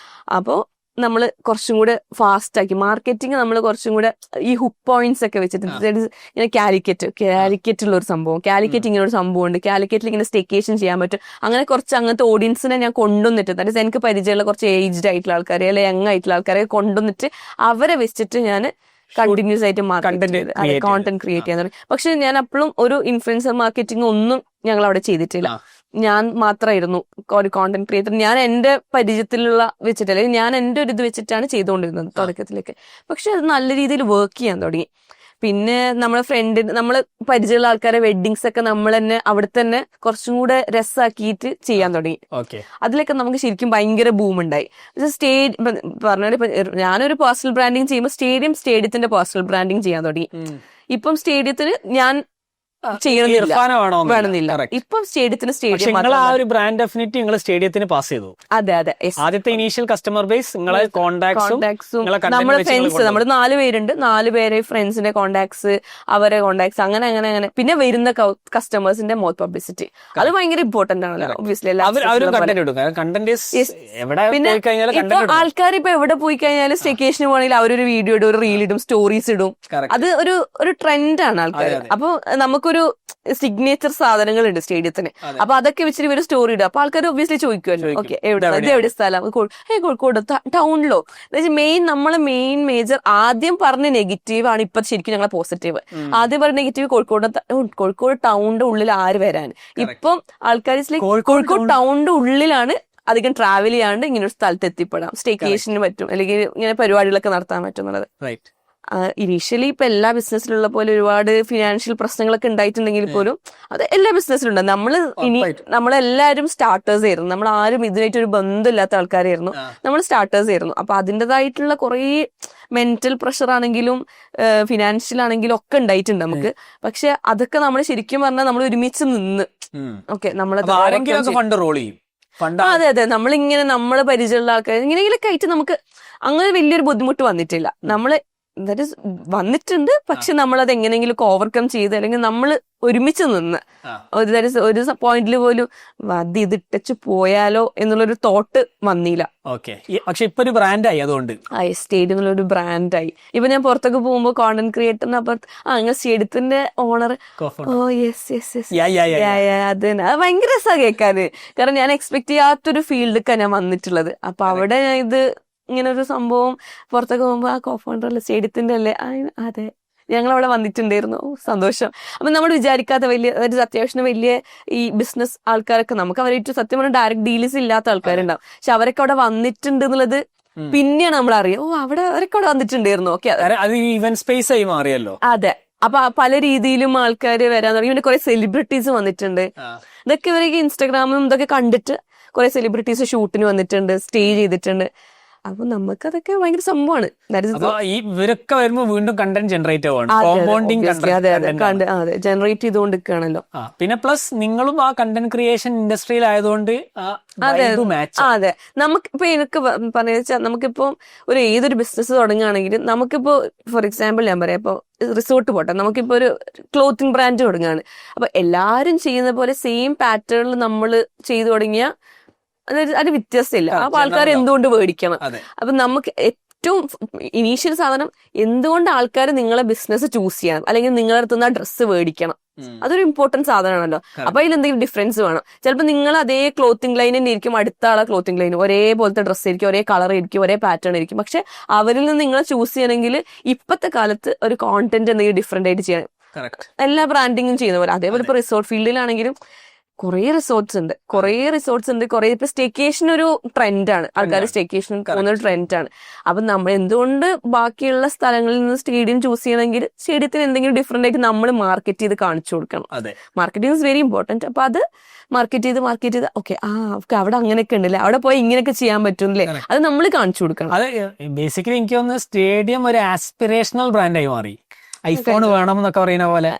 അപ്പോ നമ്മൾ കുറച്ചും കൂടെ ഫാസ്റ്റ് ആക്കി മാർക്കറ്റിംഗ് നമ്മൾ കുറച്ചും കൂടെ ഈ ഹുക്ക് പോയിന്റ്സ് ഒക്കെ വെച്ചിട്ട് ഇങ്ങനെ കാലിക്കറ്റ് ഉള്ള ഒരു സംഭവം, കാലിക്കറ്റ് ഇങ്ങനെ ഒരു സംഭവം ഉണ്ട്, കാലിക്കറ്റിൽ ഇങ്ങനെ സ്റ്റേക്കേഷൻ ചെയ്യാൻ പറ്റും. അങ്ങനെ കുറച്ച് അങ്ങനത്തെ ഓഡിയൻസിനെ ഞാൻ കൊണ്ടുവന്നിട്ട്, ദാറ്റ് എനിക്ക് പരിചയമുള്ള കുറച്ച് ഏജ്ഡ് ആയിട്ടുള്ള ആൾക്കാരെ അല്ലെങ്കിൽ യങ് ആയിട്ടുള്ള ആൾക്കാരെ കൊണ്ടുവന്നിട്ട് അവരെ വെച്ചിട്ട് ഞാൻ കണ്ടിന്യൂസ് ആയിട്ട് കോണ്ടന്റ് ക്രിയേറ്റ് ചെയ്യാൻ തുടങ്ങി. പക്ഷെ ഞാൻ അപ്പോഴും ഒരു ഇൻഫ്ലുവൻസർ മാർക്കറ്റിംഗ് ഒന്നും ഞങ്ങൾ അവിടെ ചെയ്തിട്ടില്ല. ഞാൻ മാത്രമായിരുന്നു ഒരു കോണ്ടന്റ് ക്രിയേറ്റർ. ഞാൻ എന്റെ പരിചയത്തിലുള്ള വെച്ചിട്ട് അല്ലെങ്കിൽ ഞാൻ എന്റെ ഒരു ഇത് വെച്ചിട്ടാണ് ചെയ്തുകൊണ്ടിരുന്നത് തുടക്കത്തിലേക്ക്. പക്ഷെ അത് നല്ല രീതിയിൽ വർക്ക് ചെയ്യാൻ തുടങ്ങി. പിന്നെ നമ്മളെ നമ്മള് പരിചയമുള്ള ആൾക്കാരെ വെഡ്ഡിങ്സ് ഒക്കെ നമ്മൾ തന്നെ അവിടെ തന്നെ കുറച്ചും കൂടെ രസാക്കിയിട്ട് ചെയ്യാൻ തുടങ്ങി. ഓക്കെ. അതിലൊക്കെ നമുക്ക് ശരിക്കും ഭയങ്കര ബൂം ഉണ്ടായി. പറഞ്ഞാൽ ഇപ്പൊ ഞാനൊരു പേഴ്സണൽ ബ്രാൻഡിങ് ചെയ്യുമ്പോൾ സ്റ്റേഡിയത്തിന്റെ പേഴ്സണൽ ബ്രാൻഡിങ് ചെയ്യാൻ തുടങ്ങി. ഇപ്പം സ്റ്റേഡിയത്തിന് ഞാൻ വേണമെന്നില്ല. ഇപ്പം സ്റ്റേഡിയത്തിന് സ്റ്റേഡിയം ആ ഒരു ബ്രാൻഡ് ഡെഫിനിറ്റി നിങ്ങൾ സ്റ്റേഡിയത്തിന് പാസ് ചെയ്തു. അതെ അതെ. ആദ്യത്തെ ഇനീഷ്യൽ കസ്റ്റമർ ബേസ് നിങ്ങളെ കോൺടാക്ട്സും നമ്മുടെ ഫ്രണ്ട്സ്, നമ്മൾ 4 പേരുണ്ട്, 4 പേരെ ഫ്രണ്ട്സിന്റെ കോൺടാക്ട്സ്, അവരെ കോൺടാക്ട്സ്, അങ്ങനെ അങ്ങനെ അങ്ങനെ. പിന്നെ വരുന്ന കസ്റ്റമേഴ്സിന്റെ മൗത്ത് പബ്ലിസിറ്റി, അത് ഭയങ്കര ഇമ്പോർട്ടന്റ് ആണല്ലോ ഒബ്വിയസ്ലി. പിന്നെ ഇപ്പൊ ആൾക്കാർ ഇപ്പൊ എവിടെ പോയി കഴിഞ്ഞാലും സ്റ്റേക്കേഷന് പോകണമെങ്കിൽ അവരൊരു വീഡിയോ ഇടും, ഒരു റീൽ ഇടും, സ്റ്റോറീസ് ഇടും. അത് ഒരു ട്രെൻഡാണ് ആൾക്കാർ. അപ്പൊ നമുക്കൊരു സിഗ്നേച്ചർ സാധനങ്ങളുണ്ട് സ്റ്റേഡിയത്തിന്. അപ്പൊ അതൊക്കെ വെച്ചിട്ട് ഇവര് സ്റ്റോറി ഇടും. അപ്പൊ ആൾക്കാർ ഒബ്വിയസ്ലി ചോദിക്കുമല്ലോ, ഓക്കെ എവിടെ സ്ഥലം? കോഴിക്കോട് ടൗണിലോ? നമ്മളെ മെയിൻ മേജർ ആദ്യം പറഞ്ഞ നെഗറ്റീവ് ആണ് ഇപ്പൊ ശരിക്കും ഞങ്ങളെ പോസിറ്റീവ്. ആദ്യം പറഞ്ഞ നെഗറ്റീവ് കോഴിക്കോട് ടൗണിന്റെ ഉള്ളിൽ ആര് വരാൻ. ഇപ്പം ആൾക്കാർ കോഴിക്കോട് ടൗണിന്റെ ഉള്ളിലാണ് അധികം ട്രാവൽ ചെയ്യാണ്ട് ഇങ്ങനെ ഒരു സ്ഥലത്ത് എത്തിപ്പെടാം, സ്റ്റേക്കേഷന് പറ്റും, അല്ലെങ്കിൽ ഇങ്ങനെ പരിപാടികളൊക്കെ നടത്താൻ പറ്റും എന്നുള്ളത്. ഇനീഷ്യലി ഇപ്പൊ എല്ലാ ബിസിനസ്സിലുള്ള പോലെ ഒരുപാട് ഫിനാൻഷ്യൽ പ്രശ്നങ്ങളൊക്കെ ഉണ്ടായിട്ടുണ്ടെങ്കിൽ പോലും അത് എല്ലാ ബിസിനസ്സിലും ഉണ്ട്. നമ്മളെല്ലാവരും സ്റ്റാർട്ടേഴ്സ് ആയിരുന്നു. നമ്മൾ ആരും ഇതിനായിട്ട് ഒരു ബന്ധമില്ലാത്ത ആൾക്കാരായിരുന്നു. നമ്മൾ സ്റ്റാർട്ടേഴ്സ് ആയിരുന്നു. അപ്പൊ അതിൻ്റെതായിട്ടുള്ള കുറേ മെന്റൽ പ്രഷർ ആണെങ്കിലും ഫിനാൻഷ്യൽ ആണെങ്കിലും ഒക്കെ ഉണ്ടായിട്ടുണ്ട് നമുക്ക്. പക്ഷെ അതൊക്കെ നമ്മൾ ശരിക്കും പറഞ്ഞാൽ നമ്മൾ ഒരുമിച്ച് നിന്ന് ഓക്കെ അതെ അതെ നമ്മളിങ്ങനെ നമ്മളെ പരിചയമുള്ള ആൾക്കാർ ഇങ്ങനെയെങ്കിലൊക്കെ ആയിട്ട് നമുക്ക് അങ്ങനെ വലിയൊരു ബുദ്ധിമുട്ട് വന്നിട്ടില്ല. നമ്മള് വന്നിട്ടുണ്ട്, പക്ഷെ നമ്മളത് എങ്ങനെയെങ്കിലും ഓവർകം ചെയ്ത്, അല്ലെങ്കിൽ നമ്മൾ ഒരുമിച്ച് നിന്ന് ഒരു പോയിന്റിൽ പോലും ഇത് ഇട്ടച്ച് പോയാലോ എന്നുള്ളൊരു തോട്ട് വന്നില്ല. പക്ഷെ ഇപ്പൊ ഒരു ബ്രാൻഡായി, അതുകൊണ്ട് സ്റ്റേഡിയത്തിലൊരു ബ്രാൻഡായി. ഇപ്പൊ ഞാൻ പുറത്തൊക്കെ പോകുമ്പോ കോണ്ടന്റ് ക്രിയേറ്ററിന് അപ്പുറത്ത് അങ്ങനെ സ്റ്റേഡിയത്തിന്റെ owner, oh yes yes yes അത് ഭയങ്കര രസമാണ് കേൾക്കാന്. കാരണം ഞാൻ എക്സ്പെക്ട് ചെയ്യാത്തൊരു ഫീൽഡിലേക്കാണ് ഞാൻ വന്നിട്ടുള്ളത്. അപ്പൊ അവിടെ ഞാൻ ഇത് ഇങ്ങനെ ഒരു സംഭവം പുറത്തൊക്കെ പോകുമ്പോ ആ കോഫൗണ്ടർ സ്റ്റേഡിയത്തിന്റെ അല്ലേ, അതെ ഞങ്ങളവിടെ വന്നിട്ടുണ്ടായിരുന്നു, സന്തോഷം. അപ്പൊ നമ്മൾ വിചാരിക്കാത്ത വലിയ, അതായത് അത്യാവശ്യം വലിയ ഈ ബിസിനസ് ആൾക്കാരൊക്കെ നമുക്ക് അവരായിട്ട് സത്യം പറഞ്ഞാൽ ഡയറക്ട് ഡീൽസ് ഇല്ലാത്ത ആൾക്കാരുണ്ടാവും. പക്ഷെ അവരൊക്കെ അവിടെ വന്നിട്ടുണ്ട് എന്നുള്ളത് പിന്നെയാണ് നമ്മൾ അറിയാം, ഓ അവരൊക്കെ അവിടെ വന്നിട്ടുണ്ടായിരുന്നു. ഓക്കെ, ഇവന്റ് സ്പേസ് ആയി മാറിയല്ലോ. അതെ. അപ്പൊ പല രീതിയിലും ആൾക്കാർ വരാൻ തുടങ്ങി. പിന്നെ കുറെ സെലിബ്രിറ്റീസ് വന്നിട്ടുണ്ട്. ഇതൊക്കെ ഇവരൊക്കെ ഇൻസ്റ്റാഗ്രാമിലും ഇതൊക്കെ കണ്ടിട്ട് കുറെ സെലിബ്രിറ്റീസ് ഷൂട്ടിന് വന്നിട്ടുണ്ട്, സ്റ്റേ ചെയ്തിട്ടുണ്ട്. അപ്പൊ നമുക്കതൊക്കെ ഭയങ്കര സംഭവമാണ്. ഇവരൊക്കെ വരുമ്പോ വീണ്ടും കണ്ടന്റ് ജനറേറ്റ് ജനറേറ്റ് ചെയ്തുകൊണ്ടിരിക്കുകയാണല്ലോ. പിന്നെ പ്ലസ് നിങ്ങളും ആ കണ്ടന്റ് ക്രിയേഷൻ ഇൻഡസ്ട്രിയിൽ ആയതുകൊണ്ട് അതെ നമുക്ക് ഇപ്പൊ എനിക്ക് പറഞ്ഞാൽ നമുക്കിപ്പോ ഏതൊരു ബിസിനസ് തുടങ്ങുകയാണെങ്കിൽ നമുക്കിപ്പോ ഫോർ എക്സാമ്പിൾ ഞാൻ പറയാം, ഇപ്പൊ റിസോർട്ട് പോട്ടെ, നമുക്കിപ്പോ ഒരു ക്ലോത്തിങ് ബ്രാൻഡ് തുടങ്ങുകയാണ്. അപ്പൊ എല്ലാരും ചെയ്യുന്ന പോലെ സെയിം പാറ്റേണിൽ നമ്മൾ ചെയ്തു തുടങ്ങിയ അത് വ്യത്യാസമില്ല. അപ്പൊ ആൾക്കാർ എന്തുകൊണ്ട് മേടിക്കണം? അപ്പൊ നമുക്ക് ഏറ്റവും ഇനീഷ്യൽ സാധനം എന്തുകൊണ്ട് ആൾക്കാർ നിങ്ങളെ ബിസിനസ് ചൂസ് ചെയ്യണം, അല്ലെങ്കിൽ നിങ്ങളുടെ അടുത്ത് നിന്ന് ആ ഡ്രസ്സ് മേടിക്കണം, അതൊരു ഇമ്പോർട്ടന്റ് സാധനമാണല്ലോ. അപ്പൊ അതിൽ എന്തെങ്കിലും ഡിഫറൻസ് വേണം. ചിലപ്പോൾ നിങ്ങൾ അതേ ക്ലോത്തിങ് ലൈൻ തന്നെ ഇരിക്കും, അടുത്ത ആളെ ക്ലോത്തിങ് ലൈൻ ഒരേപോലത്തെ ഡ്രസ്സ് ആയിരിക്കും, ഒരേ കളർ ആയിരിക്കും, ഒരേ പാറ്റേൺ ആയിരിക്കും. പക്ഷെ അവരിൽ നിന്ന് നിങ്ങളെ ചൂസ് ചെയ്യണമെങ്കിൽ ഇപ്പോഴത്തെ കാലത്ത് ഒരു കോണ്ടന്റ് എന്തെങ്കിലും ഡിഫറെന്റ് ആയിട്ട് ചെയ്യണം. എല്ലാ ബ്രാൻഡിങ്ങും ചെയ്യുന്ന പോലെ. അതേപോലെ ഇപ്പൊ റിസോർട്ട് ഫീൽഡിലാണെങ്കിലും കുറേ റിസോർട്ട്സ് ഉണ്ട്. കുറേ ഇപ്പൊ സ്റ്റേക്കേഷൻ ഒരു ട്രെൻഡാണ്, ആൾക്കാർ സ്റ്റേക്കേഷൻ പോകുന്ന ഒരു ട്രെൻഡാണ്. അപ്പൊ നമ്മൾ എന്തുകൊണ്ട് ബാക്കിയുള്ള സ്ഥലങ്ങളിൽ നിന്ന് സ്റ്റേഡിയം ചൂസ് ചെയ്യണമെങ്കിൽ സ്റ്റേഡിയത്തിന് എന്തെങ്കിലും ഡിഫറെന്റ് ആയിട്ട് നമ്മൾ മാർക്കറ്റ് ചെയ്ത് കാണിച്ചു കൊടുക്കണം. Marketing is very important. അപ്പൊ അത് മാർക്കറ്റ് ചെയ്ത് ഓക്കെ അവിടെ അങ്ങനെയൊക്കെ ഉണ്ടല്ലേ, അവിടെ പോയി ഇങ്ങനെയൊക്കെ ചെയ്യാൻ പറ്റുന്നില്ലേ, അത് നമ്മൾ കാണിച്ചു കൊടുക്കണം. അത് ബേസിക്കലി എനിക്ക് തോന്നുന്നു സ്റ്റേഡിയം ഒരു ആസ്പിറേഷണൽ ബ്രാൻഡായി മാറി. ഐഫോൺ വേണം എന്നൊക്കെ പറയുന്ന പോലെ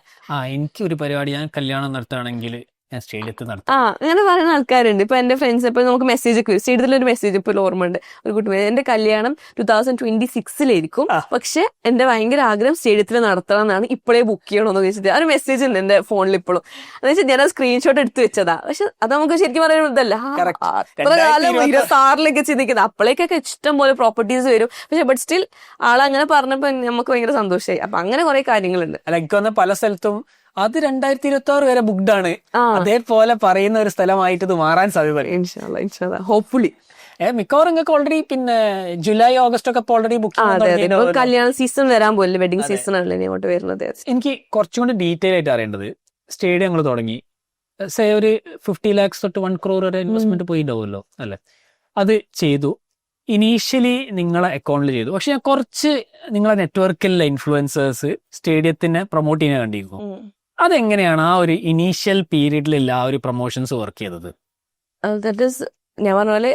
എനിക്ക് ഒരു പരിപാടി, ഞാൻ കല്യാണം നടത്തുകയാണെങ്കിൽ അങ്ങനെ പറയുന്ന ആൾക്കാരുണ്ട്. ഇപ്പൊ എന്റെ ഫ്രണ്ട്സ് ഇപ്പൊ നമുക്ക് മെസ്സേജ് ഒക്കെ വരും. സ്റ്റേഡിയത്തിലൊരു മെസ്സേജ് ഇപ്പൊ ഓർമ്മയുണ്ട്, ഒരു കുട്ടി എന്റെ കല്യാണം 2026 പക്ഷെ എന്റെ ഭയങ്കര ആഗ്രഹം സ്റ്റേഡിയത്തിൽ നടത്തണം എന്നാണ്, ഇപ്പോഴേ ബുക്ക് ചെയ്യണമെന്ന് ചോദിച്ചിട്ട് ആ ഒരു മെസ്സേജ് ഉണ്ട് എന്റെ ഫോണിൽ ഇപ്പോഴും. എന്ന് വെച്ചാൽ ഞാൻ ആ സ്ക്രീൻഷോട്ട് എടുത്ത് വെച്ചതാ. പക്ഷെ അത് നമുക്ക് ശരിക്കും പറയുന്നതല്ല, അത്ര കാലം 26 ചിന്തിക്കുന്നത്, അപ്പോഴേക്കൊക്കെ ഇഷ്ടം പോലെ പ്രോപ്പർട്ടീസ് വരും. പക്ഷെ ബട്ട് സ്റ്റിൽ ആളങ്ങനെ പറഞ്ഞപ്പോ നമുക്ക് ഭയങ്കര സന്തോഷമായി. അപ്പൊ അങ്ങനെ കുറെ കാര്യങ്ങളുണ്ട്. പല സ്ഥലത്തും അത് 2026 വരെ ബുക്ക്ഡ് ആണ്, അതേപോലെ പറയുന്ന ഒരു സ്ഥലമായിട്ട് ഇത് മാറാൻ സാധ്യത. ഹോപ്പ്ഫുള്ളി മിക്കവാറും നിങ്ങൾക്ക് ഓൾറെഡി പിന്നെ ജൂലൈ ഓഗസ്റ്റ് ഒക്കെ ഓൾറെഡി ബുക്ക് കല്യാണ സീസൺ വരാൻ പോലെ, വെഡിങ് സീസൺ ആണല്ലേ ഇങ്ങോട്ട് വരുന്നത്. എനിക്ക് കുറച്ചും കൂടി ഡീറ്റെയിൽ ആയിട്ട് അറിയേണ്ടത്, സ്റ്റേഡിയം ഞങ്ങൾ തുടങ്ങി ഒരു 50 lakhs തൊട്ട് 1 crore വരെ ഇൻവെസ്റ്റ്മെന്റ് പോയിട്ടുണ്ടാവുമല്ലോ അല്ലെ, അത് ചെയ്തു. ഇനീഷ്യലി നിങ്ങളെ അക്കൗണ്ടിൽ ചെയ്തു, പക്ഷെ കുറച്ച് നിങ്ങളെ നെറ്റ്വർക്കിലുള്ള ഇൻഫ്ലുവൻസേഴ്സ് സ്റ്റേഡിയത്തിനെ പ്രൊമോട്ട് ചെയ്യാൻ കണ്ടിരിക്കും. അതെങ്ങനെയാണ് ആ ഒരു ഇനീഷ്യൽ പീരീഡിലുള്ള ആ ഒരു പ്രൊമോഷൻസ് വർക്ക് ചെയ്തത്? ദാറ്റ് ഈസ് ഞാൻ പറഞ്ഞ പോലെ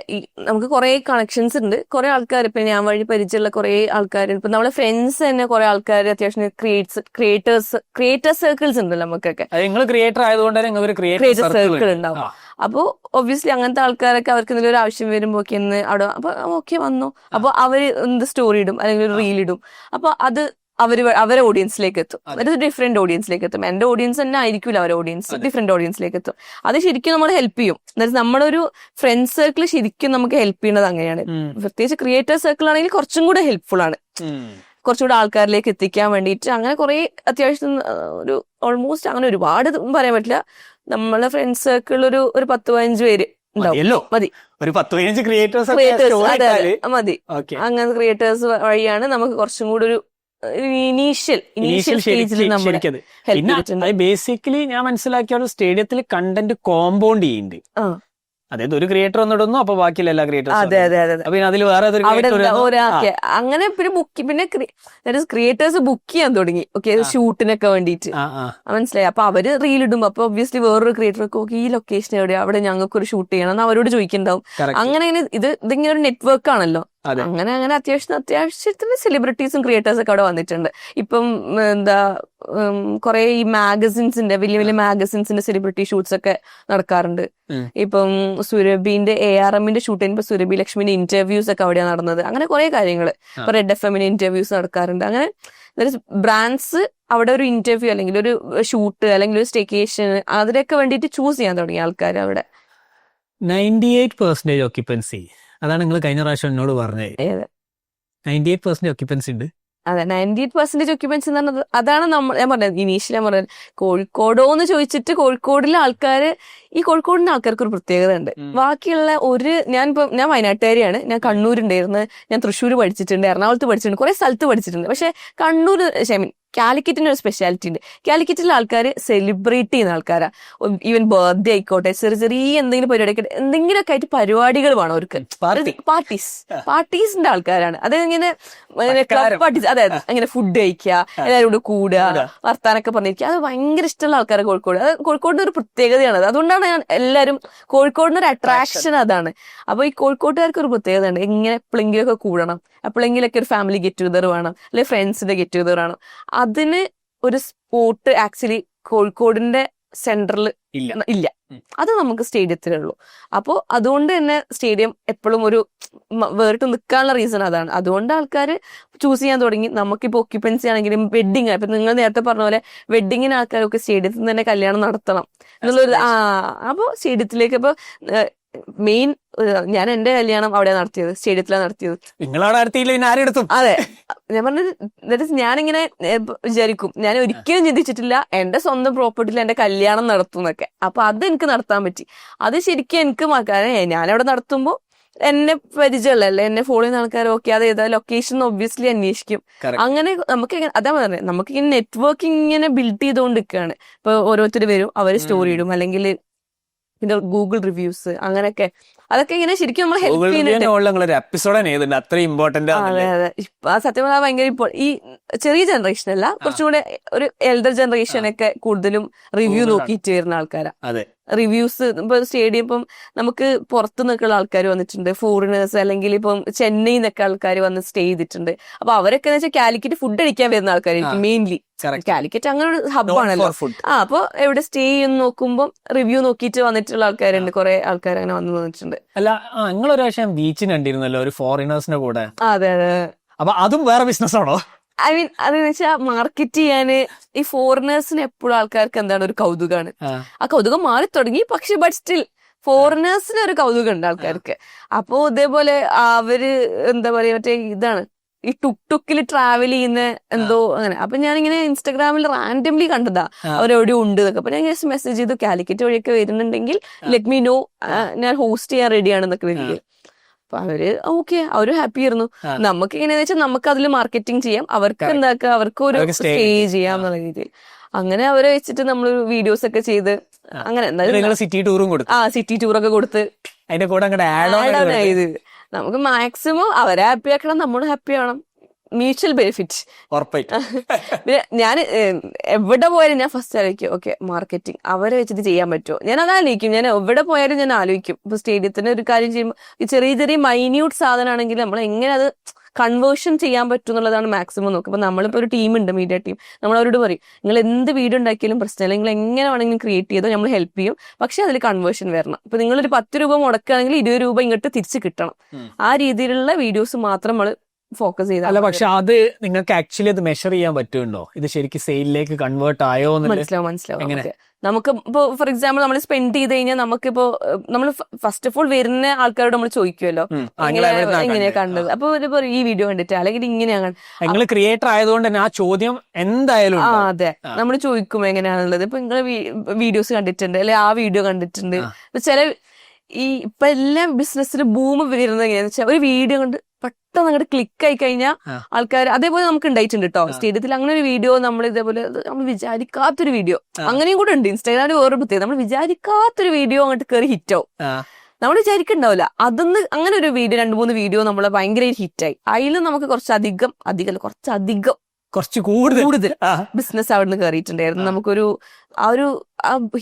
നമുക്ക് കുറെ കണക്ഷൻസ് ഉണ്ട്. കുറെ ആൾക്കാർ ഇപ്പൊ ഞാൻ വഴി പരിചയമുള്ള കുറെ ആൾക്കാർ, ഇപ്പൊ നമ്മളെ ഫ്രണ്ട്സ് തന്നെ കുറെ ആൾക്കാർ അത്യാവശ്യം ക്രിയേറ്റേഴ്സ് സർക്കിൾസ് ഉണ്ടല്ലോ നമുക്കൊക്കെ. നിങ്ങൾ ക്രിയേറ്റർ ആയതുകൊണ്ട് ക്രിയേറ്റർ സർക്കിൾ ഉണ്ടാവും. അപ്പൊ ഒബ്വിയസ്ലി അങ്ങനത്തെ ആൾക്കാരൊക്കെ അവർക്ക് എന്തെങ്കിലും ഒരു ആവശ്യം വരുമ്പോ ഒക്കെ അവിടെ അപ്പൊ ഓക്കെ വന്നു, അപ്പൊ അവര് എന്ത് സ്റ്റോറി ഇടും അല്ലെങ്കിൽ ഒരു റീൽ ഇടും. അപ്പൊ അത് അവരെ ഓഡിയൻസിലേക്ക് എത്തും. അത് ഡിഫറെന്റ് ഓഡിയൻസിലേക്ക് എത്തും. എന്റെ ഓഡിയൻസ് തന്നെ ആയിരിക്കില്ല അവരുടെ ഓഡിയൻസ്, ഡിഫറെന്റ് ഓഡിയൻസിലേക്ക് എത്തും. അത് ശരിക്കും നമ്മൾ ഹെൽപ്പ് ചെയ്യും. അതായത് നമ്മുടെ ഒരു ഫ്രണ്ട് സർക്കിൾ ശരിക്കും നമുക്ക് ഹെൽപ്പ് ചെയ്യുന്നത് അങ്ങനെയാണ്. പ്രത്യേകിച്ച് ക്രിയേറ്റർ സർക്കിൾ ആണെങ്കിൽ കുറച്ചും കൂടെ ഹെൽപ്ഫുൾ ആണ്, കുറച്ചുകൂടെ ആൾക്കാരിലേക്ക് എത്തിക്കാൻ വേണ്ടിയിട്ട്. അങ്ങനെ കുറെ അത്യാവശ്യം ഒരു ഓൾമോസ്റ്റ് അങ്ങനെ ഒരുപാട് പറയാൻ പറ്റില്ല, നമ്മളെ ഫ്രണ്ട് സർക്കിൾ ഒരു 10-15 പേര് ഉണ്ടാവും. മതി, ഒരു 10-15 ക്രിയേറ്റേഴ്സ് മതി. അങ്ങനെ ക്രിയേറ്റേഴ്സ് വഴിയാണ് നമുക്ക് കുറച്ചും കൂടെ ഒരു ഇനീഷ്യൽ സ്റ്റേജിൽ നമ്മൾ ബേസിക്കലി ഞാൻ മനസ്സിലാക്കിയ ഒരു സ്റ്റേഡിയത്തിൽ കണ്ടന്റ് കോമ്പൗണ്ട് ചെയ്യുന്നുണ്ട്. അതായത് ഒരു ക്രിയേറ്റർ ഒന്നിടുന്നു, അപ്പൊ ബാക്കിയുള്ള എല്ലാ ക്രിയേറ്റേഴ്സും പിന്നെ അതിൽ വേറെ അങ്ങനെ പിന്നെ ക്രിയേറ്റേഴ്സ് ബുക്ക് ചെയ്യാൻ തുടങ്ങി. ഓക്കെ, ഷൂട്ടിനൊക്കെ വേണ്ടിയിട്ട് മനസ്സിലായി. അപ്പൊ അവര് റീൽ ഇടും. അപ്പൊ ഒബ്വിയസ്ലി വേറൊരു ക്രിയേറ്റർക്ക് ഓക്കെ ഈ ലൊക്കേഷൻ എവിടെയാ, അവിടെ ഞങ്ങൾക്ക് ഒരു ഷൂട്ട് ചെയ്യണം എന്ന് അവരോട് ചോദിക്കുന്നുണ്ടാവും. അങ്ങനെ ഇതിങ്ങനെ ഒരു നെറ്റ്വർക്ക് ആണല്ലോ. അങ്ങനെ അത്യാവശ്യത്തിന് സെലിബ്രിറ്റീസും ക്രിയേറ്റേഴ്സും ഒക്കെ അവിടെ വന്നിട്ടുണ്ട്. ഇപ്പം എന്താ കുറെ ഈ മാഗസിൻസിന്റെ വലിയ മാഗസിൻസിന്റെ സെലിബ്രിറ്റി ഷൂട്ട്സ് ഒക്കെ നടക്കാറുണ്ട്. ഇപ്പം സുരഭിന്റെ ARMന്റെ ഷൂട്ട് ചെയ്യുമ്പോൾ സുരഭി ലക്ഷ്മിന്റെ ഇന്റർവ്യൂസ് ഒക്കെ അവിടെയാണ് നടന്നത്. അങ്ങനെ കുറെ കാര്യങ്ങൾ. ഇപ്പൊ റെഡ് FM ഇന്റർവ്യൂസ് നടക്കാറുണ്ട്. അങ്ങനെ ബ്രാൻഡ്സ് അവിടെ ഒരു ഇന്റർവ്യൂ അല്ലെങ്കിൽ ഒരു ഷൂട്ട് അല്ലെങ്കിൽ ഒരു സ്റ്റേക്കേഷൻ അതിനൊക്കെ വേണ്ടിയിട്ട് ചൂസ് ചെയ്യാൻ തുടങ്ങി ആൾക്കാർ അവിടെ. 98% ഓക്യുപ്പൻസി, അതാണ് നിങ്ങൾ കഴിഞ്ഞ പ്രാവശ്യം എന്നോട് പറഞ്ഞത്. 98% ഓക്യുപ്പൻസി ഉണ്ട്. അതെ, 98% ഓക്യുപ്പൻസി എന്ന് പറഞ്ഞത് അതാണ് ഞാൻ പറഞ്ഞത് ഇനീഷ്യലി. ഞാൻ പറഞ്ഞത് കോഴിക്കോടോ എന്ന് ചോദിച്ചിട്ട് കോഴിക്കോടിലെ ആൾക്കാര്, ഈ കോഴിക്കോടിന്റെ ആൾക്കാർക്ക് ഒരു പ്രത്യേകത ഉണ്ട്. ബാക്കിയുള്ള ഞാൻ വയനാട്ടുകാരിയാണ്. ഞാൻ കണ്ണൂരുണ്ടായിരുന്നു, ഞാൻ തൃശ്ശൂർ പഠിച്ചിട്ടുണ്ട്, എറണാകുളത്ത് പഠിച്ചിട്ടുണ്ട്, കുറെ സ്ഥലത്ത് പഠിച്ചിട്ടുണ്ട്. പക്ഷെ കണ്ണൂർ കാലിക്കറ്റിന് ഒരു സ്പെഷ്യാലിറ്റി ഉണ്ട്. കാലിക്കറ്റിലെ ആൾക്കാർ സെലിബ്രേറ്റ് ചെയ്യുന്ന ആൾക്കാരാ. ഈവൻ ബർത്ത്ഡേ ആയിക്കോട്ടെ, ചെറിയ എന്തെങ്കിലും പരിപാടി, എന്തെങ്കിലുമൊക്കെ ആയിട്ട് പരിപാടികൾ വേണം അവർക്ക്. പാർട്ടീസിന്റെ ആൾക്കാരാണ്. അതിങ്ങനെ ക്ലബ് പാർട്ടീസ്, അതായത് അങ്ങനെ ഫുഡ് കഴിക്കുക, എല്ലാവരും കൂടെ കൂടുക, വർത്താനൊക്കെ പറഞ്ഞിരിക്കുക. അത് ഭയങ്കര ഇഷ്ടമുള്ള ആൾക്കാരെ കോഴിക്കോട്. അത് കോഴിക്കോടിന്റെ ഒരു പ്രത്യേകതയാണ്. അതുകൊണ്ടാണ് ഞാൻ എല്ലാവരും കോഴിക്കോടിന്റെ ഒരു അട്രാക്ഷൻ അതാണ്. അപ്പൊ ഈ കോഴിക്കോട്ടുകാർക്ക് ഒരു പ്രത്യേകത ഉണ്ട്. എങ്ങനെ എപ്പോഴെങ്കിലൊക്കെ കൂടണം, എപ്പോഴെങ്കിലൊക്കെ ഒരു ഫാമിലി ഗെറ്റ് ടുഗദർ വേണം, അല്ലെങ്കിൽ ഫ്രണ്ട്സിന്റെ ഗെറ്റ് ടുഗദർ വേണം. അതിന് ഒരു സ്പോട്ട് ആക്ച്വലി കോഴിക്കോടിന്റെ സെന്ററിൽ ഇല്ല. അത് നമുക്ക് സ്റ്റേഡിയത്തിലുള്ളൂ. അപ്പോൾ അതുകൊണ്ട് തന്നെ സ്റ്റേഡിയം എപ്പോഴും ഒരു വേറിട്ട് നിൽക്കാനുള്ള റീസൺ അതാണ്. അതുകൊണ്ട് ആൾക്കാർ ചൂസ് ചെയ്യാൻ തുടങ്ങി. നമുക്കിപ്പോൾ ഒക്യുപ്പൻസി ആണെങ്കിലും വെഡിങ്, ഇപ്പൊ നിങ്ങൾ നേരത്തെ പറഞ്ഞ പോലെ വെഡിങ്ങിന് ആൾക്കാരൊക്കെ സ്റ്റേഡിയത്തിൽ നിന്ന് തന്നെ കല്യാണം നടത്തണം എന്നുള്ളൊരു അപ്പോൾ സ്റ്റേഡിയത്തിലേക്ക് ഇപ്പൊ മെയിൻ ഞാൻ എന്റെ കല്യാണം അവിടെ നടത്തിയത്, സ്റ്റേഡിയത്തിലാണ് നടത്തിയത്. നിങ്ങളവിടെ നടത്തിയില്ല, പിന്നെ ആരെടുത്തും. അതെ, ഞാൻ പറഞ്ഞത് ഞാനിങ്ങനെ വിചാരിക്കും, ഞാൻ ഒരിക്കലും ചിന്തിച്ചിട്ടില്ല എന്റെ സ്വന്തം പ്രോപ്പർട്ടിയിൽ എന്റെ കല്യാണം നടത്തും എന്നൊക്കെ. അപ്പൊ അത് എനിക്ക് നടത്താൻ പറ്റി. അത് ശരിക്കും എനിക്ക് ഞാനവിടെ നടത്തുമ്പോൾ എന്നെ പരിചയമുള്ളല്ലേ, എന്നെ ഫോളോ ചെയ്യുന്ന ആൾക്കാർ ഓക്കെ അത് ഏതാ ലൊക്കേഷൻ ഒബ്വിയസ്ലി അന്വേഷിക്കും. അങ്ങനെ നമുക്ക് അതാ പറഞ്ഞത്, നമുക്ക് ഇങ്ങനെ നെറ്റ്വർക്കിംഗ് ഇങ്ങനെ ബിൽഡ് ചെയ്തുകൊണ്ടിരിക്കുകയാണ്. ഇപ്പൊ ഓരോരുത്തർ വരും, അവര് സ്റ്റോറി ഇടും, അല്ലെങ്കിൽ പിന്നെ ഗൂഗിൾ റിവ്യൂസ്, അങ്ങനെയൊക്കെ അതൊക്കെ ഇങ്ങനെ ശരിക്കും നമ്മൾ ഹെൽപ്പ് ചെയ്യുന്നുണ്ട്. അത്ര ഇമ്പോർട്ടന്റ്. അതെ അതെ, ഇപ്പൊ സത്യം പറഞ്ഞാൽ ഭയങ്കര ഈ ചെറിയ ജനറേഷൻ അല്ല, കുറച്ചും കൂടെ ഒരു എൽഡർ ജനറേഷനൊക്കെ കൂടുതലും റിവ്യൂ നോക്കിയിട്ട് വരുന്ന ആൾക്കാരാ. റിവ്യൂസ് ഇപ്പൊ സ്റ്റേഡിയം ഇപ്പം നമുക്ക് പുറത്തു നിന്നൊക്കെയുള്ള ആൾക്കാർ വന്നിട്ടുണ്ട്, ഫോറിനേഴ്സ്, അല്ലെങ്കിൽ ഇപ്പം ചെന്നൈയിൽ നിന്നൊക്കെ ആൾക്കാർ വന്ന് സ്റ്റേ ചെയ്തിട്ടുണ്ട്. അപ്പൊ അവരൊക്കെ എന്ന് വെച്ചാൽ കാലിക്കറ്റ് ഫുഡ് അടിക്കാൻ വരുന്ന ആൾക്കാരായിരിക്കും മെയിൻലി. കാലിക്കറ്റ് അങ്ങനെ ഒരു ഹബ്ബാണല്ലോ. അപ്പൊ എവിടെ സ്റ്റേ ചെയ്യുന്ന നോക്കുമ്പോൾ റിവ്യൂ നോക്കിയിട്ട് വന്നിട്ടുള്ള ആൾക്കാരുണ്ട്, കുറെ ആൾക്കാർ അങ്ങനെ വന്നിട്ടുണ്ട്. അല്ല, നിങ്ങളൊരു പ്രാവശ്യം ബീച്ചിന് കണ്ടിരുന്നല്ലോ ഒരു ഫോറിനേഴ്സിന്റെ കൂടെ. അതെ അതെ. അപ്പൊ അതും വേറെ ബിസിനസ് ആണോ? ഐ മീൻ അതെന്ന് വെച്ചാൽ മാർക്കറ്റ് ചെയ്യാന് ഈ ഫോറിനേഴ്സിന് എപ്പോഴും ആൾക്കാർക്ക് എന്താണ് ഒരു കൗതുകമാണ്. ആ കൗതുകം മാറി തുടങ്ങി, പക്ഷെ ബട്ട് സ്റ്റിൽ ഫോറിനേഴ്സിന് ഒരു കൗതുകം ഉണ്ട് ആൾക്കാർക്ക്. അപ്പോ ഇതേപോലെ അവര് എന്താ പറയാ, മറ്റേ ഇതാണ് ഈ ടുക്കിൽ ട്രാവൽ ചെയ്യുന്ന എന്തോ അങ്ങനെ. അപ്പൊ ഞാനിങ്ങനെ ഇൻസ്റ്റാഗ്രാമിൽ റാൻഡംലി കണ്ടതാ അവരെവിടെയും ഉണ്ട് എന്നൊക്കെ. അപ്പൊ ഞാൻ മെസ്സേജ് ചെയ്തു, കാലിക്കറ്റ് വഴിയൊക്കെ വരുന്നുണ്ടെങ്കിൽ ലെറ്റ് മീ നോ, ഞാൻ ഹോസ്റ്റ് ചെയ്യാൻ റെഡിയാണെന്നൊക്കെ വരിക. അപ്പൊ അവര് ഓക്കെ, അവര് ഹാപ്പി ആയിരുന്നു. നമുക്ക് എങ്ങനെയാന്ന് വെച്ചാൽ നമുക്ക് അതിൽ മാർക്കറ്റിംഗ് ചെയ്യാം, അവർക്ക് എന്താക്കുക, അവർക്ക് ഒരു സ്റ്റേ ചെയ്യാം എന്നുള്ള രീതിയിൽ. അങ്ങനെ അവരെ വെച്ചിട്ട് നമ്മൾ വീഡിയോസ് ഒക്കെ ചെയ്ത് അങ്ങനെ സിറ്റി ടൂറും കൊടുത്തു. സിറ്റി ടൂറൊക്കെ കൊടുത്ത് അതിന്റെ കൂടെ ആഡ് ചെയ്ത് നമുക്ക് മാക്സിമം അവരെ ഹാപ്പി ആക്കണം, നമ്മൾ ഹാപ്പി ആവണം, മ്യൂച്വൽ ബെനിഫിറ്റ്. ഉറപ്പായിട്ടും. പിന്നെ ഞാൻ എവിടെ പോയാലും ഞാൻ ഫസ്റ്റ് ആലോചിക്കും, ഓക്കെ മാർക്കറ്റിംഗ് അവരെ വെച്ചിട്ട് ചെയ്യാൻ പറ്റുമോ, ഞാൻ അതാലോചിക്കും. ഞാൻ എവിടെ പോയാലും ഞാൻ ആലോചിക്കും. ഇപ്പൊ സ്റ്റേഡിയത്തിന് ഒരു കാര്യം ചെയ്യുമ്പോൾ ഈ ചെറിയ ചെറിയ മൈന്യൂട്ട് സാധനമാണെങ്കിൽ നമ്മൾ എങ്ങനെ അത് കൺവേർഷൻ ചെയ്യാൻ പറ്റും എന്നുള്ളതാണ് മാക്സിമം നോക്കുക. അപ്പൊ നമ്മളിപ്പോ ഒരു ടീം ഉണ്ട്, മീഡിയ ടീം, നമ്മൾ അവരോട് പറയും നിങ്ങൾ എന്ത് വീഡിയോ ഉണ്ടാക്കിയാലും പ്രശ്നമില്ല, നിങ്ങൾ എങ്ങനെ വേണമെങ്കിലും ക്രിയേറ്റ് ചെയ്തോ, നമ്മൾ ഹെൽപ്പ് ചെയ്യും, പക്ഷെ അതിൽ കൺവേർഷൻ വരണം. ഇപ്പൊ നിങ്ങളൊരു 10 രൂപ മുടക്കുകയാണെങ്കിൽ 20 രൂപ ഇങ്ങോട്ട് തിരിച്ച് കിട്ടണം. ആ രീതിയിലുള്ള വീഡിയോസ് മാത്രം നമ്മൾ ഫോക്കസ് ചെയ്താൽ. അല്ല, പക്ഷെ അത് നിങ്ങൾക്ക് ആക്ച്വലി അത് മെഷർ ചെയ്യാൻ പറ്റുന്നുണ്ടോ, ഇത് ശരിക്കും സെയിലിലേക്ക് കൺവേർട്ട് ആയോ? മനസ്സിലാവും. നമുക്ക് ഇപ്പൊ ഫോർ എക്സാമ്പിൾ നമ്മൾ സ്പെൻഡ് ചെയ്ത് കഴിഞ്ഞാൽ നമുക്കിപ്പോ നമ്മൾ ഫസ്റ്റ് ഓഫ് ഓൾ വരുന്ന ആൾക്കാരോട് നമ്മൾ ചോദിക്കുമോ എങ്ങനെയാ കണ്ടത്, അപ്പൊ ഈ വീഡിയോ കണ്ടിട്ട് അല്ലെങ്കിൽ ഇങ്ങനെയാണ്. നിങ്ങൾ ക്രിയേറ്റർ ആയതുകൊണ്ട് തന്നെ ആ ചോദ്യം എന്തായാലും അതെ, നമ്മൾ ചോദിക്കും എങ്ങനെയാണുള്ളത്. ഇപ്പൊ നിങ്ങൾ വീഡിയോസ് കണ്ടിട്ടുണ്ട് അല്ലെ, ആ വീഡിയോ കണ്ടിട്ടുണ്ട്. ഇപ്പൊ ഇപ്പൊ എല്ലാ ബിസിനസ്സിലും ബൂം വരുന്നത് എങ്ങനെയാന്ന് വെച്ചാൽ ഒരു വീഡിയോ കണ്ട് പെട്ടെന്ന് അങ്ങോട്ട് ക്ലിക്ക് ആയി കഴിഞ്ഞാൽ ആൾക്കാർ, അതേപോലെ നമുക്ക് ഉണ്ടായിട്ടുണ്ട് കേട്ടോ സ്റ്റേഡിയത്തിൽ അങ്ങനെ ഒരു വീഡിയോ, നമ്മൾ ഇതേപോലെ നമ്മൾ വിചാരിക്കാത്തൊരു വീഡിയോ അങ്ങനെയും കൂടെ ഉണ്ട്. ഇൻസ്റ്റാഗ്രാമിൽ വേറൊരു പ്രത്യേകത, നമ്മൾ വിചാരിക്കാത്തൊരു വീഡിയോ അങ്ങോട്ട് കയറി ഹിറ്റാവും. നമ്മൾ വിചാരിക്കണ്ടാവില്ല. അതൊന്ന് അങ്ങനെ ഒരു വീഡിയോ 2-3 വീഡിയോ നമ്മളെ ഭയങ്കര ഹിറ്റായി. അതിലും നമുക്ക് കുറച്ച് കൂടുതൽ ബിസിനസ് അവിടുന്ന് കയറിയിട്ടുണ്ടായിരുന്നു. നമുക്കൊരു ആ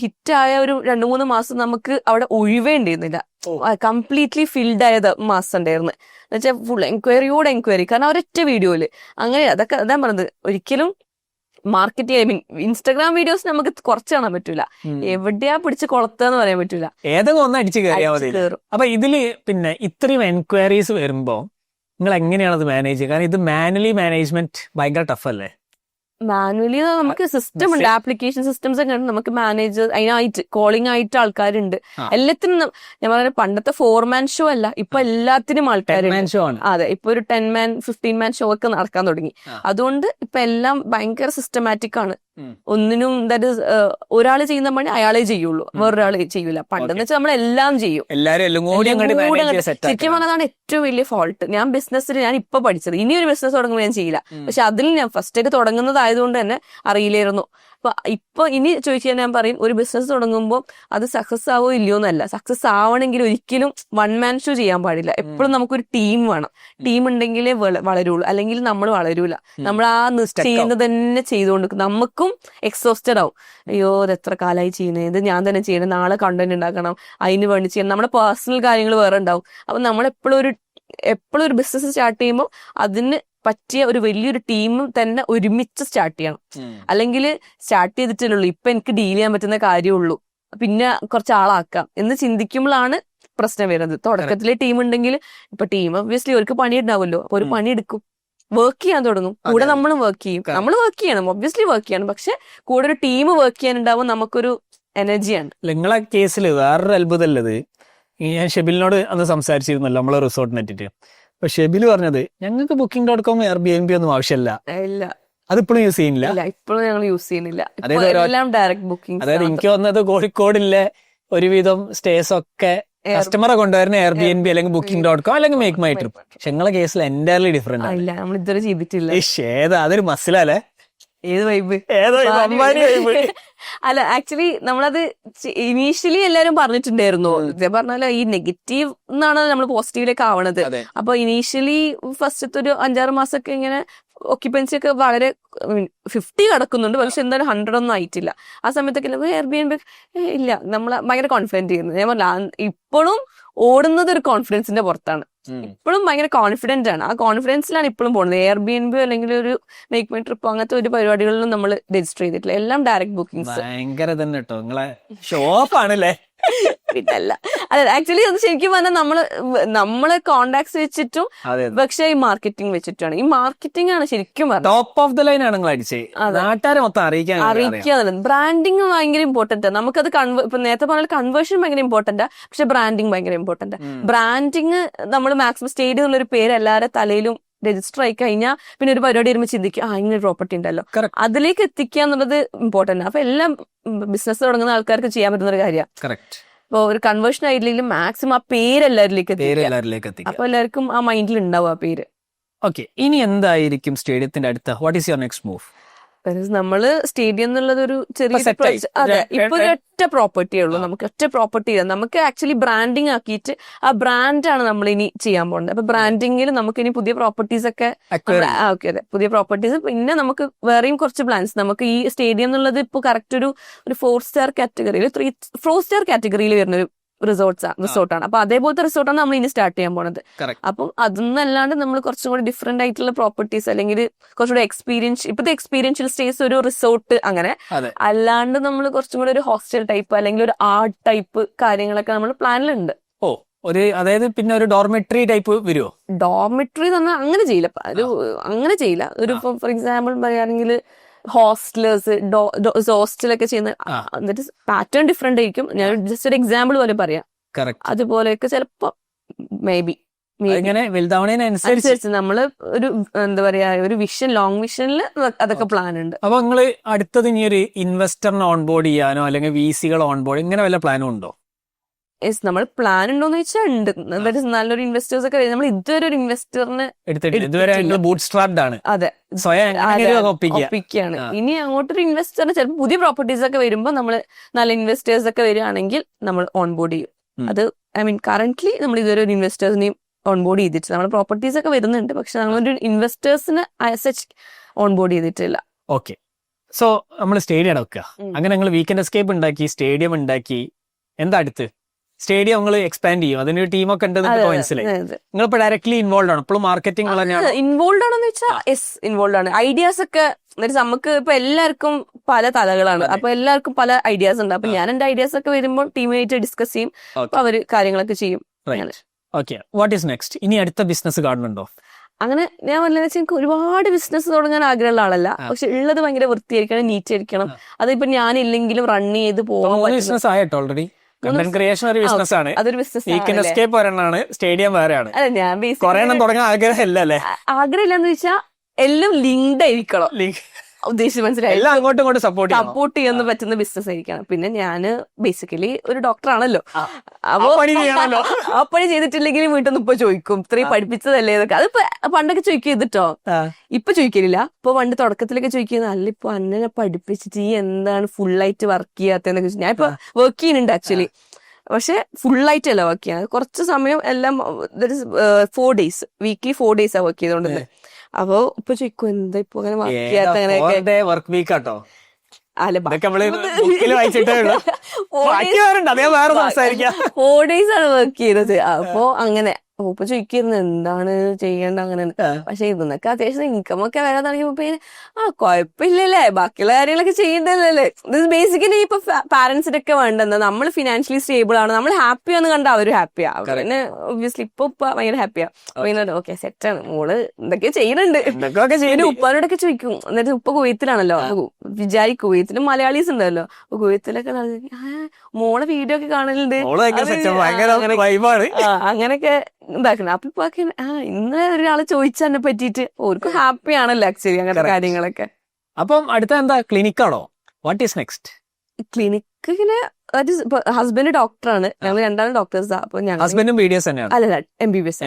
ഹിറ്റായ ഒരു 2-3 മാസം നമുക്ക് അവിടെ ഒഴിവേണ്ടിയിരുന്നില്ല. കംപ്ലീറ്റ്ലി ഫിൽഡ് ആയത് മാസം ഉണ്ടായിരുന്നു. എന്നുവെച്ചാൽ ഫുൾ എൻക്വയറി, കാരണം ഒരൊറ്റ വീഡിയോയില് അങ്ങനെ. അതൊക്കെ അതാ പറഞ്ഞത്, ഒരിക്കലും മാർക്കറ്റിംഗ് ഇൻസ്റ്റാഗ്രാം വീഡിയോസ് നമുക്ക് കുറച്ച് കാണാൻ പറ്റൂല, എവിടെയാ പിടിച്ച് കൊളത്താന്ന് പറയാൻ പറ്റൂല, ഏതെങ്കിലും ഒന്ന് അടിച്ച് കയറും. അപ്പൊ ഇതില് പിന്നെ ഇത്രയും എൻക്വയറീസ് വരുമ്പോ നിങ്ങൾ എങ്ങനെയാണ് അത് മാനേജ് ചെയ്യുക? കാരണം ഇത് മാനുവലി മാനേജ്മെന്റ് ഭയങ്കര ടഫ് അല്ലേ? മാനുവലി നമുക്ക് സിസ്റ്റം ഉണ്ട്, ആപ്ലിക്കേഷൻ സിസ്റ്റംസ് ഒക്കെ ഉണ്ട്. നമുക്ക് മാനേജർ അതിനായിട്ട് കോളിംഗ് ആയിട്ട് ആൾക്കാരുണ്ട്. എല്ലാത്തിനും ഞാൻ പറഞ്ഞ പണ്ടത്തെ 4-man ഷോ അല്ല, ഇപ്പൊ എല്ലാത്തിനും ആൾക്കാരുണ്ട്. അതെ, ഇപ്പൊ ഒരു 10-man 15-man ഷോ ഒക്കെ നടക്കാൻ തുടങ്ങി. അതുകൊണ്ട് ഇപ്പൊ എല്ലാം ഭയങ്കര സിസ്റ്റമാറ്റിക് ആണ്. ഒന്നിനും ഒരാള് ചെയ്യുന്ന പണി അയാളെ ചെയ്യുള്ളൂ, വേറൊരാള് ചെയ്യൂല. പണ്ടെന്ന് വെച്ചാൽ നമ്മളെല്ലാം ചെയ്യും. ശരിക്കും പറഞ്ഞതാണ് ഏറ്റവും വലിയ ഫോൾട്ട്. ഞാൻ ഇപ്പൊ പഠിച്ചത്, ഇനി ഒരു ബിസിനസ് തുടങ്ങുമ്പോൾ ഞാൻ ചെയ്യില്ല. പക്ഷെ അതിൽ ഞാൻ ഫസ്റ്റ് ആയിട്ട് തുടങ്ങുന്നതായതുകൊണ്ട് തന്നെ അറിയില്ലായിരുന്നു. ഇപ്പൊ ഇനി ചോദിച്ചാൽ ഞാൻ പറയും, ഒരു ബിസിനസ് തുടങ്ങുമ്പോൾ അത് സക്സസ് ആവോ ഇല്ലയോ എന്നല്ല, സക്സസ് ആവണമെങ്കിൽ ഒരിക്കലും 1-man ഷോ ചെയ്യാൻ പാടില്ല. എപ്പോഴും നമുക്കൊരു ടീം വേണം. ടീം ഉണ്ടെങ്കിലേ വളരുള്ളൂ, അല്ലെങ്കിൽ നമ്മൾ വളരൂല. നമ്മൾ ആ ചെയ്യുന്നത് തന്നെ ചെയ്തുകൊണ്ട് നമുക്കും എക്സോസ്റ്റഡ് ആവും. അയ്യോ ഇത് എത്ര കാലമായി ചെയ്യുന്നത്, ഇത് ഞാൻ തന്നെ ചെയ്യണം, നാളെ കണ്ടന്റ് ഉണ്ടാക്കണം, അതിന് വേണ്ടി ചെയ്യണം. നമ്മുടെ പേഴ്സണൽ കാര്യങ്ങൾ വേറെ ഉണ്ടാവും. അപ്പൊ നമ്മളെപ്പോഴും ഒരു ബിസിനസ് സ്റ്റാർട്ട് ചെയ്യുമ്പോൾ അതിന് പറ്റിയ ഒരു വലിയൊരു ടീം തന്നെ ഒരുമിച്ച് സ്റ്റാർട്ട് ചെയ്യണം. അല്ലെങ്കിൽ സ്റ്റാർട്ട് ചെയ്തിട്ടുള്ളൂ, ഇപ്പൊ എനിക്ക് ഡീൽ ചെയ്യാൻ പറ്റുന്ന കാര്യമുള്ളൂ, പിന്നെ കുറച്ച് ആളാക്കാം എന്ന് ചിന്തിക്കുമ്പോഴാണ് പ്രശ്നം വരുന്നത്. തുടക്കത്തിലെ ടീം ഉണ്ടെങ്കിൽ ഇപ്പൊ ടീം ഒബ്വിയസ്ലി അവർക്ക് പണി ഉണ്ടാവുമല്ലോ, അപ്പൊ ഒരു പണി എടുക്കും, വർക്ക് ചെയ്യാൻ തുടങ്ങും. കൂടെ നമ്മളും വർക്ക് ചെയ്യും, നമ്മൾ വർക്ക് ചെയ്യണം, ഒബ്വിയസ്ലി വർക്ക് ചെയ്യണം. പക്ഷെ കൂടെ ഒരു ടീം വർക്ക് ചെയ്യാനുണ്ടാവും, നമുക്കൊരു എനർജിയാണ്. നിങ്ങളെ കേസിൽ വേറൊരു അത്ഭുതമല്ലത്, ഞാൻ ഷെബിലിനോട് അന്ന് സംസാരിച്ചിരുന്നല്ലോ നമ്മളെ റിസോർട്ടിനെ പറ്റിട്ട്. അപ്പൊ ഷെബിൽ പറഞ്ഞത് ഞങ്ങൾക്ക് Booking.com Airbnb ഒന്നും ആവശ്യമില്ല. അതിപ്പോഴും യൂസ് ചെയ്യുന്നില്ല. ഇപ്പോഴും ഞങ്ങൾ യൂസ് ചെയ്യുന്നില്ല, എല്ലാം ഡയറക്റ്റ് ബുക്കിംഗ്. അതായത് എനിക്ക് വന്നത് കോഴിക്കോടിലെ ഒരുവിധം സ്റ്റേസ് ഒക്കെ കസ്റ്റമറെ കൊണ്ടുവരുന്ന Airbnb അല്ലെങ്കിൽ Booking.com അല്ലെങ്കിൽ മേക്ക് മൈ ട്രിപ്പ്. പക്ഷെ നിങ്ങളെ കേസിൽ എൻറ്റയർലി ഡിഫറെന്റ് ആണ്. നമ്മൾ ഇതുവരെ ചെയ്തിട്ടില്ല. ഏതാ അതൊരു മസിലല്ലേ? ഏത് വൈബ്? അല്ല, ആക്ച്വലി നമ്മളത് ഇനീഷ്യലി എല്ലാരും പറഞ്ഞിട്ടുണ്ടായിരുന്നു. പറഞ്ഞാലോ ഈ നെഗറ്റീവ് എന്നാണ് നമ്മൾ പോസിറ്റീവിലേക്ക് ആവണത്. അപ്പൊ ഇനീഷ്യലി ഫസ്റ്റത്തെ ഒരു 5-6 മാസമൊക്കെ ഇങ്ങനെ ഒക്യുപ്പൻസി ഒക്കെ വളരെ 50 കിടക്കുന്നുണ്ട്, പക്ഷെ എന്തായാലും 100 ഒന്നും ആയിട്ടില്ല. ആ സമയത്തൊക്കെ Airbnb ഇല്ല, നമ്മൾ ഭയങ്കര കോൺഫിഡന്റ് ചെയ്യുന്നു. ഞാൻ പറഞ്ഞ ഇപ്പോഴും ഓടുന്നത് ഒരു കോൺഫിഡൻസിന്റെ പുറത്താണ്. ഇപ്പോഴും ഭയങ്കര കോൺഫിഡന്റ് ആണ്, ആ കോൺഫിഡൻസിലാണ് ഇപ്പോഴും പോകുന്നത്. Airbnb അല്ലെങ്കിൽ ഒരു മേക്ക് മൈ ട്രിപ്പ് അങ്ങനത്തെ ഒരു പരിപാടികളിലും നമ്മൾ രജിസ്റ്റർ ചെയ്തിട്ടില്ല, എല്ലാം ഡയറക്റ്റ് ബുക്കിംഗ്സ്. ഭയങ്കര തന്നെ കേട്ടോ, നിങ്ങളെ ഷോപ്പാണല്ലേ? പിന്നല്ല, അതെ ആക്ച്വലി അത് ശരിക്കും പറഞ്ഞാൽ നമ്മള് കോണ്ടാക്ട്സ് വെച്ചിട്ടും പക്ഷെ ഈ മാർക്കറ്റിംഗ് വെച്ചിട്ടാണ്. ഈ മാർക്കറ്റിംഗ് ആണ് ശരിക്കും ടോപ്പ് ഓഫ് ദ ലൈൻ ആണ് നിങ്ങൾ അടിച്ചത്. നാട്ടുകാരെ മൊത്തം അറിയിക്കുക. ബ്രാൻഡിങ് ഭയങ്കര ഇമ്പോർട്ടന്റ്. നമുക്കത് ഇപ്പൊ നേരത്തെ പറഞ്ഞ കൺവേർഷൻ ഭയങ്കര ഇമ്പോർട്ടന്റ്, പക്ഷെ ബ്രാൻഡിങ് ഭയങ്കര ഇമ്പോർട്ടന്റ്. ബ്രാൻഡിങ് നമ്മൾ മാക്സിമം സ്റ്റേഡ് എന്നുള്ളൊരു പേര് എല്ലാവരുടെ തലയിലും രജിസ്റ്റർ ആയി കഴിഞ്ഞാൽ പിന്നെ ഒരു പരിപാടി വരുമ്പോൾ ചിന്തിക്കുക ഇങ്ങനെ ഒരു പ്രോപ്പർട്ടി ഉണ്ടല്ലോ, അതിലേക്ക് എത്തിക്കുക എന്നുള്ളത് ഇമ്പോർട്ടന്റ്. അപ്പൊ എല്ലാം ബിസിനസ് തുടങ്ങുന്ന ആൾക്കാർക്ക് ചെയ്യാൻ പറ്റുന്ന ഒരു കാര്യമാണ്. ഇപ്പൊ ഒരു കൺവേർഷൻ ആയില്ലെങ്കിലും മാക്സിമം ആ പേര് എല്ലാവരിലേക്ക് എത്തിക്കുക. അപ്പൊ എല്ലാവർക്കും ആ മൈൻഡിൽ ഉണ്ടാവും ആ പേര്. ഓക്കെ, ഇനി എന്തായിരിക്കും സ്റ്റേഡിയത്തിന്റെ അടുത്ത? What is your next move? നമ്മള് സ്റ്റേഡിയം എന്നുള്ളത് ഒരു ചെറിയ set ആയി. അതെ ഇപ്പൊ ഒരു ഒറ്റ പ്രോപ്പർട്ടിയേ ഉള്ളൂ. നമുക്ക് ഒറ്റ പ്രോപ്പർട്ടി നമുക്ക് ആക്ച്വലി ബ്രാൻഡിങ് ആക്കിയിട്ട് ആ ബ്രാൻഡാണ് നമ്മൾ ഇനി ചെയ്യാൻ പോകുന്നത്. അപ്പൊ ബ്രാൻഡിങ്ങിൽ നമുക്ക് ഇനി പുതിയ പ്രോപ്പർട്ടീസ് ഒക്കെ ഓക്കെ അതെ പുതിയ പ്രോപ്പർട്ടീസ്. പിന്നെ നമുക്ക് വേറെയും കുറച്ച് പ്ലാൻസ്. നമുക്ക് ഈ സ്റ്റേഡിയം എന്നുള്ളത് ഇപ്പൊ കറക്റ്റ് ഒരു 4 സ്റ്റാർ കാറ്റഗറിയിൽ 4 സ്റ്റാർ കാറ്റഗറിയിൽ വരുന്ന ഒരു റിസോർട്ടാണ്. അപ്പൊ അതേപോലത്തെ റിസോർട്ടാണ് നമ്മൾ ഇനി സ്റ്റാർട്ട് ചെയ്യാൻ പോണത്. അപ്പം അതൊന്നല്ലാണ്ട് നമ്മൾ കുറച്ചും കൂടി ഡിഫറെന്റ് ആയിട്ടുള്ള പ്രോപ്പർട്ടീസ് അല്ലെങ്കിൽ കുറച്ചുകൂടി ഇപ്പോഴത്തെ എക്സ്പീരിയൻഷ്യൽ സ്റ്റേസ് ഒരു റിസോർട്ട് അങ്ങനെ അല്ലാണ്ട് നമ്മൾ കുറച്ചും കൂടി ഒരു ഹോസ്റ്റൽ ടൈപ്പ് അല്ലെങ്കിൽ ഒരു ആർട്ട് ടൈപ്പ് കാര്യങ്ങളൊക്കെ നമ്മൾ പ്ലാനിലുണ്ട്. അതായത് പിന്നെ ഒരു ഡോർമെട്രി ടൈപ്പ് വരുമോ? ഡോർമെട്രി എന്ന് പറഞ്ഞാൽ അങ്ങനെ ചെയ്യില്ല. ഒരു ഫോർ എക്സാമ്പിൾ പറയുകയാണെങ്കിൽ ഹോസ്റ്റലേഴ്സ് ഹോസ്റ്റലൊക്കെ ചെയ്യുന്ന എന്നിട്ട് പാറ്റേൺ ഡിഫറെന്റ് ആയിരിക്കും. ഞാൻ ജസ്റ്റ് ഒരു എക്സാമ്പിൾ പോലെ പറയാം. അതുപോലെയൊക്കെ ചിലപ്പോ മേ ബി അനുസരിച്ച് നമ്മള് ഒരു എന്താ പറയാ ഒരു ലോങ് വിഷനിൽ അതൊക്കെ പ്ലാൻ ഉണ്ട്. അപ്പൊ നിങ്ങള് അടുത്തത് ഇനി ഒരു ഇൻവെസ്റ്ററിനെ ഓൺബോർഡ് ചെയ്യാനോ അല്ലെങ്കിൽ VC-കളെ ഓൺബോർഡ് ഇങ്ങനെ വല്ല പ്ലാനും ഉണ്ടോ? നമ്മൾ പ്ലാൻ ഉണ്ടോന്ന് വെച്ചാൽ ഉണ്ട്. നല്ലൊരു ഇൻവെസ്റ്റേഴ്സ് ഒക്കെ നമ്മൾ ഇതുവരെ ഒരു ഇൻവെസ്റ്ററിന് അതെ ഒപ്പിക്കുകയാണ്. ഇനി അങ്ങോട്ടൊരു ഇൻവെസ്റ്ററിന് ചിലപ്പോൾ പുതിയ പ്രോപ്പർട്ടീസ് ഒക്കെ വരുമ്പോൾ നമ്മൾ നല്ല ഇൻവെസ്റ്റേഴ്സ് ഒക്കെ വരികയാണെങ്കിൽ നമ്മൾ ഓൺബോർഡ് ചെയ്യും. അത് കറന്റ്ലി നമ്മൾ ഇതുവരെ ഒരു ഇൻവെസ്റ്റേഴ്സിനെയും ഓൺബോർഡ് ചെയ്തിട്ടില്ല. നമ്മുടെ പ്രോപ്പർട്ടീസ് ഒക്കെ വരുന്നുണ്ട്, പക്ഷെ നമ്മളൊരു ഇൻവെസ്റ്റേഴ്സിന് ഓൺബോർഡ് ചെയ്തിട്ടില്ല. ഓക്കെ, സോ നമ്മൾ സ്റ്റേഡിയം വെക്കുക. അങ്ങനെ നിങ്ങൾ വീക്കെൻഡ് എസ്കേപ്പ് ഉണ്ടാക്കി, സ്റ്റേഡിയം ഉണ്ടാക്കി. എന്താ അടുത്ത്? സ്റ്റേഡിയം നിങ്ങൾ എക്സ്പാൻഡ് ചെയ്യും, അതിനൊരു ടീമൊക്കെ ഉണ്ടെന്ന് മനസ്സിലായി. നിങ്ങളിപ്പോ ഡയറക്ട്ലി ഇൻവോൾവ് ആണ്? ഇപ്പോഴും മാർക്കറ്റിംഗ് ഇൻവോൾവ് ആണെന്ന് വെച്ചാൽ ഇൻവോൾവ് ആണ്. ഐഡിയാസ് ഒക്കെ നമുക്ക് ഇപ്പൊ എല്ലാവർക്കും പല തലകളാണ്, അപ്പൊ എല്ലാവർക്കും പല ഐഡിയാസ് ഉണ്ട്. അപ്പൊ ഞാൻ എന്റെ ഐഡിയാസ് ഒക്കെ വരുമ്പോൾ ടീമായിട്ട് ഡിസ്കസ് ചെയ്യും, അപ്പൊ അവര് കാര്യങ്ങളൊക്കെ ചെയ്യും. Okay, what is next? ഇനി അടുത്ത ബിസിനസ് കാണുന്നുണ്ടോ? അങ്ങനെ ഞാൻ പറഞ്ഞതെന്ന് വെച്ചാൽ എനിക്ക് ഒരുപാട് ബിസിനസ് തുടങ്ങാൻ ആഗ്രഹമുള്ള ആളല്ല, പക്ഷെ ഉള്ളത് ഭയങ്കര വൃത്തിയായിരിക്കണം, നീറ്റ് ആയിരിക്കണം. അതിപ്പോ ഞാനില്ലെങ്കിലും റൺ ചെയ്ത് പോകും. ബിസിനസ് ആയിട്ടോ ഓൾറെഡി. കണ്ടന്റ് ക്രിയേഷൻ ഒരു ബിസിനസ് ആണ്, അതൊരു ബിസിനസ്. വീക്കെൻഡ് എസ്കേപ്പ് ഒരെണ്ണാണ്, സ്റ്റേഡിയം വേറെയാണ്. അല്ല, ഞാൻ കുറേണ്ണം തുടങ്ങാൻ ആഗ്രഹമില്ല അല്ലേ? ആഗ്രഹമില്ലെന്ന് വെച്ചാൽ എല്ലാം ലിങ്ക്ഡ് ആയിരിക്കണം. ഉദ്ദേശിച്ച് മനസ്സിലായി. എല്ലാം അങ്ങോട്ടും ഇങ്ങോട്ടും സപ്പോർട്ട് ചെയ്യാൻ പറ്റുന്ന ബിസിനസ് ആയിരിക്കണം. പിന്നെ ഞാന് ബേസിക്കലി ഒരു ഡോക്ടറാണല്ലോ, അപ്പൊ ആ പണി ചെയ്തിട്ടില്ലെങ്കിലും വീട്ടിൽ നിന്ന് ഇപ്പൊ ചോദിക്കും, ഇത്രയും പഠിപ്പിച്ചതല്ലേ ഇതൊക്കെ. അതിപ്പോ പണ്ടൊക്കെ ചോദിക്കും ചെയ്തിട്ടോ, ഇപ്പൊ ചോദിക്കലില്ല. ഇപ്പൊ പണ്ട് തുടക്കത്തിലൊക്കെ ചോദിക്കുന്നത്, അല്ല ഇപ്പൊ അന്നെ പഠിപ്പിച്ചിട്ട് ഈ എന്താണ് ഫുള്ളായിട്ട് വർക്ക് ചെയ്യാത്തതെന്നൊക്കെ ചോദിച്ചു. ഞാൻ ഇപ്പൊ വർക്ക് ചെയ്യുന്നുണ്ട് ആക്ച്വലി, പക്ഷെ ഫുള്ളായിട്ടല്ല വർക്ക് ചെയ്യാൻ. കുറച്ച് സമയം എല്ലാം 4 days വീക്ക്ലി 4 days വർക്ക് ചെയ്തോണ്ടിരുന്നത്. അപ്പൊ ഇപ്പൊ ചോദിക്കും എന്താ ഇപ്പൊ അങ്ങനെ വർക്ക് ചെയ്യാത്ത അങ്ങനെയൊക്കെ. വർക്ക് വീക്ക് ആട്ടോ. അല്ല, 4 days ആണ് വർക്ക് ചെയ്തത്. അപ്പൊ അങ്ങനെ ഇപ്പൊ ചോദിക്കുന്നു എന്താണ് ചെയ്യേണ്ട അങ്ങനെ. പക്ഷെ ഇതിന്നൊക്കെ അത്യാവശ്യം ഇൻകം ഒക്കെ വരാൻ തുടങ്ങിയപ്പോ കുഴപ്പമില്ലല്ലേ, ബാക്കിയുള്ള കാര്യങ്ങളൊക്കെ ചെയ്യണ്ടല്ലേ. ബേസിക്കലി ഇപ്പൊ പാരന്റ്സിനൊക്കെ വേണ്ടെന്ന് നമ്മൾ ഫിനാൻഷ്യലി സ്റ്റേബിൾ ആണ്, നമ്മൾ ഹാപ്പിയാന്ന് കണ്ട അവര് ഹാപ്പിയാ. പിന്നെ ഒബ്വിയസ്ലി ഇപ്പൊ ഭയങ്കര ഹാപ്പിയാ. ഓക്കെ സെറ്റാണ്, മോള് എന്തൊക്കെയോ ചെയ്യുന്നുണ്ട്. ഉപ്പാനോടൊക്കെ ചോദിക്കും. എന്നിട്ട് ഉപ്പ കുവൈത്തിലാണല്ലോ, വിചാരിക്കും കുവൈത്തിലും മലയാളീസ് ഉണ്ടല്ലോ, കുവൈത്തിലൊക്കെ മോളെ വീഡിയോ ഒക്കെ കാണലുണ്ട്. അങ്ങനെയൊക്കെ ഇതാക്കണം. അപ്പൊ ഇപ്പൊ ഇന്ന് ഒരാള് ചോദിച്ചതിനെ പറ്റിയിട്ട് ഓർക്കും ഹാപ്പി ആണല്ലോ ആക്ച്വലി അങ്ങനത്തെ കാര്യങ്ങളൊക്കെ. അപ്പം അടുത്ത എന്താ, ക്ലിനിക്കാണോ? What is next? ക്ലിനിക്ക് ഇങ്ങനെ ഹസ്ബൻഡ് ഡോക്ടറാണ്, ഞങ്ങൾ രണ്ടാളും ഡോക്ടേഴ്സാ. അപ്പൊ ഹസ്ബൻഡും BDS തന്നെയാണ്? അല്ല, MBBS.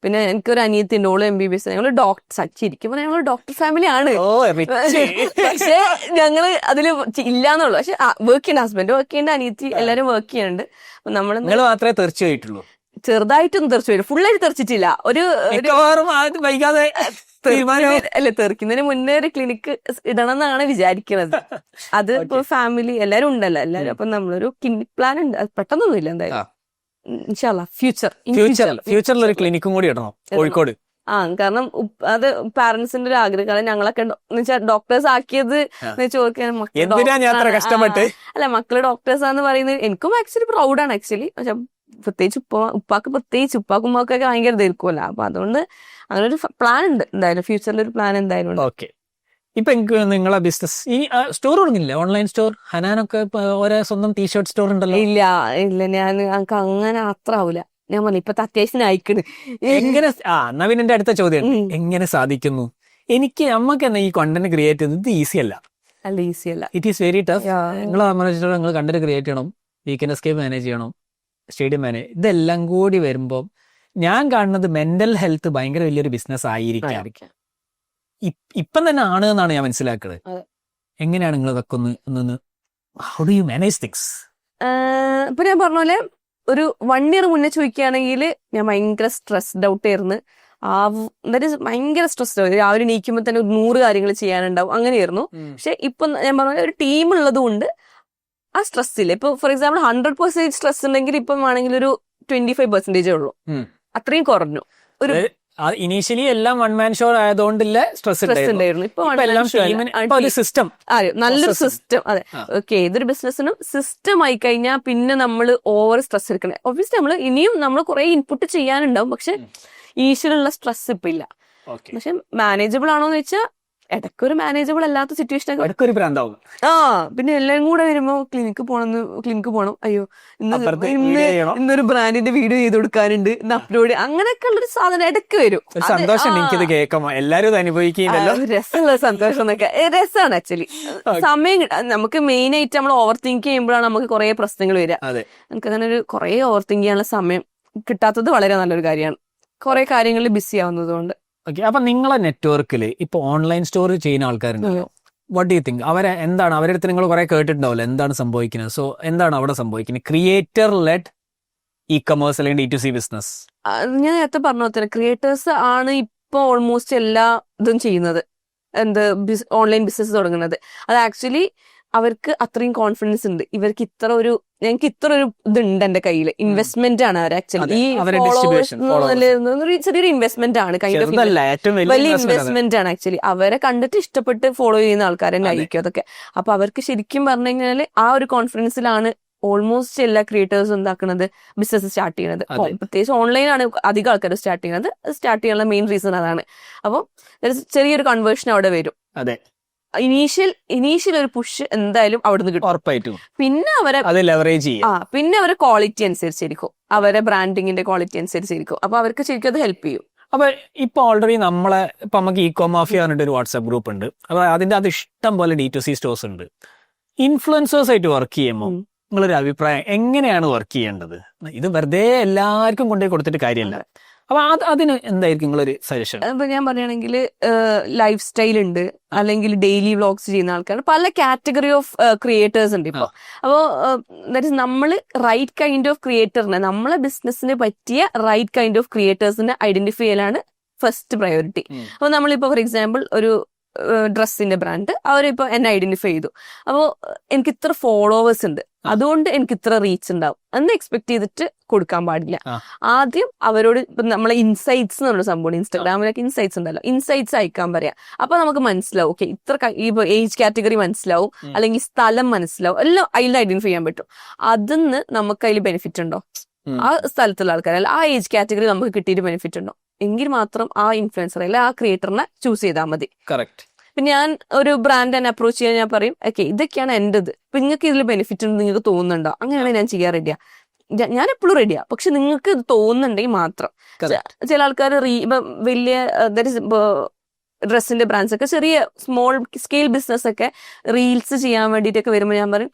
പിന്നെ എനിക്കൊരു അനിയത്തിന്റെ ഓള് MBBS. ഞങ്ങള് ശരിക്കും പറഞ്ഞാൽ ഞങ്ങള് ഡോക്ടർ ഫാമിലി ആണ്. പക്ഷെ ഞങ്ങള് അതില് ഇല്ലാന്നുള്ളു. പക്ഷെ വർക്ക് ചെയ്യുന്ന ഹസ്ബൻഡ് വർക്ക് ചെയ്യേണ്ട, അനിയത്തി എല്ലാരും വർക്ക് ചെയ്യുന്നുണ്ട്. അപ്പൊ നമ്മള് മാത്രമേ തീർച്ചയായിട്ടുള്ളൂ ചെറുതായിട്ടൊന്നും തെറിച്ചു ഫുള്ളായിട്ട് തെറിച്ചിട്ടില്ല. ഒരു വൈകാതെ അല്ലെ, തെറിക്കുന്നതിന് മുന്നേ ഒരു ക്ലിനിക്ക് ഇടണം എന്നാണ് വിചാരിക്കുന്നത്. അത് ഇപ്പൊ ഫാമിലി എല്ലാരും ഉണ്ടല്ലോ, എല്ലാരും. അപ്പൊ നമ്മളൊരു ക്ലിനിക് പ്ലാൻ ഉണ്ട്, പെട്ടെന്നൊന്നുമില്ല എന്തായാലും. ഫ്യൂച്ചറിൽ ഒരു ക്ലിനിക്കും കൂടി ഇടണം കോഴിക്കോട്. കാരണം അത് പാരന്റ്സിന്റെ ഒരു ആഗ്രഹം. കാരണം ഞങ്ങളൊക്കെ ഡോക്ടേഴ്സ് ആക്കിയത് അല്ല, മക്കള് ഡോക്ടേഴ്സാന്ന് പറയുന്നത് എനിക്കും ആക്ച്വലി പ്രൗഡാണ് ആക്ച്വലി. പക്ഷെ പ്രത്യേകിച്ച് ഉപ്പാക്കും ഉമ്മാക്കൊക്കെ ഭയങ്കര ഇതായിരിക്കുമല്ലോ. അപ്പൊ അതുകൊണ്ട് അങ്ങനെ ഒരു പ്ലാൻ ഉണ്ട് എന്തായാലും, ഫ്യൂച്ചറിൽ ഒരു പ്ലാൻ എന്തായാലും ഉണ്ട്. ഓക്കെ, ഇപ്പൊ എനിക്ക് നിങ്ങളെ ബിസിനസ് ഈ സ്റ്റോർ തുടങ്ങില്ല, ഓൺലൈൻ സ്റ്റോർ. ഹനാനൊക്കെ ഓരോ സ്വന്തം ടീഷർട്ട് സ്റ്റോർ ഉണ്ടല്ലോ. ഇല്ല ഞങ്ങൾക്ക് അങ്ങനെ അത്ര ആവൂല. ഞാൻ പറഞ്ഞു ഇപ്പത്തെ അത്യാവശ്യം അയക്കണ് എങ്ങനെ. നവീൻ, എന്റെ അടുത്ത ചോദ്യം, എങ്ങനെ സാധിക്കുന്നു? നമുക്ക് തന്നെ ഈ കണ്ടന്റ് ക്രിയേറ്റ് ചെയ്യുന്നത് ഈസി അല്ല. It is very tough. നിങ്ങൾ കണ്ടന്റ് ക്രിയേറ്റ് ചെയ്യണം, വീക്കെൻഡ് എസ്കേപ്പ് മാനേജ് ചെയ്യണം, സ്റ്റേഡിയം മാനേജ്, ഇതെല്ലാം കൂടി വരുമ്പോൾ ഞാൻ കാണുന്നത് മെന്റൽ ഹെൽത്ത് ഭയങ്കര വലിയൊരു ബിസിനസ് ആയിരിക്കാം. ഇപ്പം തന്നെ ആണ് എന്നാണ് ഞാൻ മനസ്സിലാക്കുന്നത്. അതെ. എങ്ങനെയാണ് നിങ്ങൾ ഇതൊക്കെ ഒന്ന് how do you manage things? ഇപ്പൊ ഞാൻ പറഞ്ഞ പോലെ ഒരു 1 year മുന്നേ ചോദിക്കുകയാണെങ്കിൽ ഞാൻ ഭയങ്കര സ്ട്രെസ്ഡ് ഔട്ട് ആയിരുന്നു. ഭയങ്കര സ്ട്രെസ്ഡ് ആവും. രാവിലെ എണീക്കുമ്പോൾ തന്നെ 100 കാര്യങ്ങൾ ചെയ്യാനുണ്ടാവും, അങ്ങനെയായിരുന്നു. പക്ഷെ ഇപ്പൊ ഞാൻ പറഞ്ഞ ഒരു ടീം ഉള്ളത് കൊണ്ട് ആ സ്ട്രെസ് ഇല്ല. ഇപ്പൊ ഫോർ എക്സാമ്പിൾ 100% സ്ട്രെസ് ഉണ്ടെങ്കിൽ ഇപ്പം ആണെങ്കിൽ ഒരു 25% ഉള്ളൂ, അത്രയും കുറഞ്ഞു. ഒരു ഇനീഷ്യലി എല്ലാം വൺ മാൻ ഷോ ആയതുകൊണ്ടില്ല സ്ട്രെസ് ഉണ്ടായിരുന്നു. ഇപ്പൊ സിസ്റ്റം, നല്ലൊരു സിസ്റ്റം. അതെ, ഓക്കെ. ഏതൊരു ബിസിനസ്സിനും സിസ്റ്റം ആയി കഴിഞ്ഞാൽ പിന്നെ നമ്മൾ ഓവർ സ്ട്രെസ് എടുക്കണേ. ഒബ്വിയസ്ലി ഇനിയും നമ്മൾ കുറെ ഇൻപുട്ട് ചെയ്യാനുണ്ടാവും, പക്ഷെ ഈശ്വരനുള്ള സ്ട്രെസ് ഇപ്പൊ ഇല്ല. പക്ഷെ മാനേജബിൾ ആണോന്ന് വെച്ചാൽ ഇടയ്ക്കൊരു മാനേജബിൾ അല്ലാത്ത സിറ്റുവേഷൻ ഇടയ്ക്കൊരു ഭ്രാന്താവും. പിന്നെ എല്ലാം കൂടെ വരുമ്പോ ക്ലിനിക്ക് പോണം, അയ്യോ ഇന്നൊരു ബ്രാൻഡിന്റെ വീഡിയോ ചെയ്ത് കൊടുക്കാനുണ്ട്, ഇന്ന് അപ്ലോഡ്, അങ്ങനെയൊക്കെ ഉള്ളൊരു സാധനം ഇടയ്ക്ക് വരും. സന്തോഷം എനിക്കിത് കേൾക്കുമ്പോ, എല്ലാരും അനുഭവിക്കുന്നില്ല. രസമുള്ള സന്തോഷം എന്നൊക്കെ രസമാണ് ആക്ച്വലി. സമയം നമുക്ക് മെയിൻ ആയിട്ട് നമ്മൾ ഓവർ തിങ്ക് ചെയ്യുമ്പോഴാണ് നമുക്ക് കുറെ പ്രശ്നങ്ങൾ വരിക. നമുക്ക് അങ്ങനെ ഒരു കുറെ ഓവർ തിങ്ക് ചെയ്യാനുള്ള സമയം കിട്ടാത്തത് വളരെ നല്ലൊരു കാര്യമാണ്, കുറെ കാര്യങ്ങളിൽ ബിസി ആവുന്നത് കൊണ്ട്. ഓക്കെ, അപ്പൊ നിങ്ങളെ നെറ്റ്വർക്കില് ഇപ്പൊ ഓൺലൈൻ സ്റ്റോർ ചെയ്യുന്ന ആൾക്കാരുണ്ടല്ലോ, വാട്ട് ഡു യു തിങ്ക്? എന്താണ് അവരുടെ അടുത്ത് നിങ്ങൾ കുറെ കേട്ടിട്ടുണ്ടാവില്ല, എന്താണ് സംഭവിക്കുന്നത്? സോ എന്താണ് അവിടെ സംഭവിക്കുന്നത്? ക്രിയേറ്റർ ലെഡ് ഇ കൊമേഴ്സ് അല്ലെങ്കിൽ D2C ബിസിനസ്. ഞാൻ നേരത്തെ പറഞ്ഞ ക്രിയേറ്റേഴ്സ് ആണ് ഇപ്പൊ ഓൾമോസ്റ്റ് എല്ലാ ഇതും ചെയ്യുന്നത്, ഓൺലൈൻ ബിസിനസ് തുടങ്ങുന്നത്. അത് ആക്ച്വലി അവർക്ക് അത്രയും കോൺഫിഡൻസ് ഉണ്ട്. ഞങ്ങൾക്ക് ഇത്ര ഒരു ഇതുണ്ട് എന്റെ കയ്യിൽ, ഇൻവെസ്റ്റ്മെന്റ് ആണ് അവർ ആക്ച്വലി. ചെറിയൊരു ഇൻവെസ്റ്റ്മെന്റ് ആണ്, വലിയ ഇൻവെസ്റ്റ്മെന്റ് ആണ് ആക്ച്വലി. അവരെ കണ്ടിട്ട് ഇഷ്ടപ്പെട്ട് ഫോളോ ചെയ്യുന്ന ആൾക്കാർ തന്നെ ആയിരിക്കും അതൊക്കെ. അപ്പൊ അവർക്ക് ശരിക്കും പറഞ്ഞു കഴിഞ്ഞാൽ ആ ഒരു കോൺഫിഡൻസിലാണ് ഓൾമോസ്റ്റ് എല്ലാ ക്രിയേറ്റേഴ്സും എന്താക്കുന്നത്, ബിസിനസ് സ്റ്റാർട്ട് ചെയ്യുന്നത്. പ്രത്യേകിച്ച് ഓൺലൈനാണ് അധികം ആൾക്കാർ സ്റ്റാർട്ട് ചെയ്യുന്നത്. സ്റ്റാർട്ട് ചെയ്യാനുള്ള മെയിൻ റീസൺ അതാണ്. അപ്പോൾ ചെറിയൊരു കൺവേർഷൻ അവിടെ വരും. അതെ, ഇനീഷ്യൽ ഒരു പുഷ് എന്തായാലും അവിടുന്ന് കിട്ടും ഉറപ്പായിട്ടും. പിന്നെ അവരെ ക്വാളിറ്റി അനുസരിച്ചിരിക്കും, അവരെ ബ്രാൻഡിങ്ങിന്റെ ക്വാളിറ്റി അനുസരിച്ചിരിക്കും. അപ്പൊ അവർക്ക് ശരിക്കും അത് ഹെൽപ്പ് ചെയ്യും. അപ്പൊ ഇപ്പൊ ഓൾറെഡി നമുക്ക് ഈക്കോ മാഫിയ പറഞ്ഞിട്ട് ഒരു വാട്സ്ആപ്പ് ഗ്രൂപ്പ് ഉണ്ട്. അപ്പൊ അത് ഇഷ്ടം പോലെ D2C സ്റ്റോഴ്സ് ഉണ്ട്. ഇൻഫ്ലുവൻസേഴ്സ് ആയിട്ട് വർക്ക് ചെയ്യുമ്പോൾ നിങ്ങളൊരു അഭിപ്രായം, എങ്ങനെയാണ് വർക്ക് ചെയ്യേണ്ടത്? ഇത് വെറുതെ എല്ലാവർക്കും കൊണ്ടുപോയി കൊടുത്തിട്ട് കാര്യമല്ല. അപ്പൊ അതിന് എന്തായിരിക്കും നിങ്ങളൊരു സജഷൻ? ഇപ്പൊ ഞാൻ പറയുകയാണെങ്കിൽ ലൈഫ് സ്റ്റൈൽ ഉണ്ട്, അല്ലെങ്കിൽ ഡെയിലി വ്ളോഗ്സ് ചെയ്യുന്ന ആൾക്കാർ, പല കാറ്റഗറി ഓഫ് ക്രിയേറ്റേഴ്സ് ഉണ്ട് ഇപ്പൊ. അപ്പോ നമ്മള് റൈറ്റ് കൈൻഡ് ഓഫ് ക്രിയേറ്ററിനെ, നമ്മളെ ബിസിനസ്സിന് പറ്റിയ റൈറ്റ് കൈൻഡ് ഓഫ് ക്രിയേറ്റേഴ്സിനെ ഐഡന്റിഫൈ ചെയ്യലാണ് ഫസ്റ്റ് പ്രയോറിറ്റി. അപ്പൊ നമ്മളിപ്പോ ഫോർ എക്സാമ്പിൾ ഒരു ഡ്രസ്സിന്റെ ബ്രാൻഡ്, അവരിപ്പോ എന്നെ ഐഡന്റിഫൈ ചെയ്തു. അപ്പോ എനിക്ക് ഇത്ര ഫോളോവേഴ്സ് ഉണ്ട്, അതുകൊണ്ട് എനിക്ക് ഇത്ര റീച്ച് ഉണ്ടാവും എന്ന് എക്സ്പെക്ട് ചെയ്തിട്ട് കൊടുക്കാൻ പാടില്ല. ആദ്യം അവരോട് ഇപ്പൊ നമ്മളെ ഇൻസൈറ്റ്സ് എന്നുള്ള സംഭവം, ഇൻസ്റ്റാഗ്രാമിലൊക്കെ ഇൻസൈറ്റ്സ് ഉണ്ടല്ലോ, ഇൻസൈറ്റ്സ് അയക്കാൻ പറയാം. അപ്പൊ നമുക്ക് മനസ്സിലാവും, ഓക്കെ ഇത്ര ഏജ് കാറ്റഗറി മനസ്സിലാവും, അല്ലെങ്കിൽ സ്ഥലം മനസ്സിലാവും, എല്ലാം അതിൽ ഐഡന്റിഫൈ ചെയ്യാൻ പറ്റും. അതിന്ന് നമുക്ക് അതിൽ ബെനിഫിറ്റ് ഉണ്ടോ, ആ സ്ഥലത്തുള്ള ആൾക്കാർ, അല്ല ആ ഏജ് കാറ്റഗറി നമുക്ക് കിട്ടിയിട്ട് ബെനിഫിറ്റ് ഉണ്ടോ, എങ്കിൽ മാത്രം ആ ഇൻഫ്ലുവൻസർ അല്ലെ ആ ക്രിയേറ്ററിനെ ചൂസ് ചെയ്താൽ മതി. കറക്റ്റ്. പിന്നെ ഞാൻ ഒരു ബ്രാൻഡ് തന്നെ അപ്രോച്ച് ചെയ്യാൻ ഞാൻ പറയും, ഓക്കെ ഇതൊക്കെയാണ് എന്റേത്, ഇപ്പൊ നിങ്ങൾക്ക് ഇതിൽ ബെനിഫിറ്റ് ഉണ്ട് നിങ്ങൾക്ക് തോന്നുന്നുണ്ടോ, അങ്ങനെയാണ് ഞാൻ ചെയ്യാൻ റെഡിയാ. ഞാൻ എപ്പോഴും റെഡിയാ, പക്ഷെ നിങ്ങൾക്ക് ഇത് തോന്നുന്നുണ്ടെങ്കിൽ മാത്രം. ചില ആൾക്കാർ വലിയ ഡ്രസ്സിന്റെ ബ്രാൻഡ്സ് ഒക്കെ, ചെറിയ സ്മോൾ സ്കെയിൽ ബിസിനസ് ഒക്കെ റീൽസ് ചെയ്യാൻ വേണ്ടിയിട്ടൊക്കെ വരുമ്പോൾ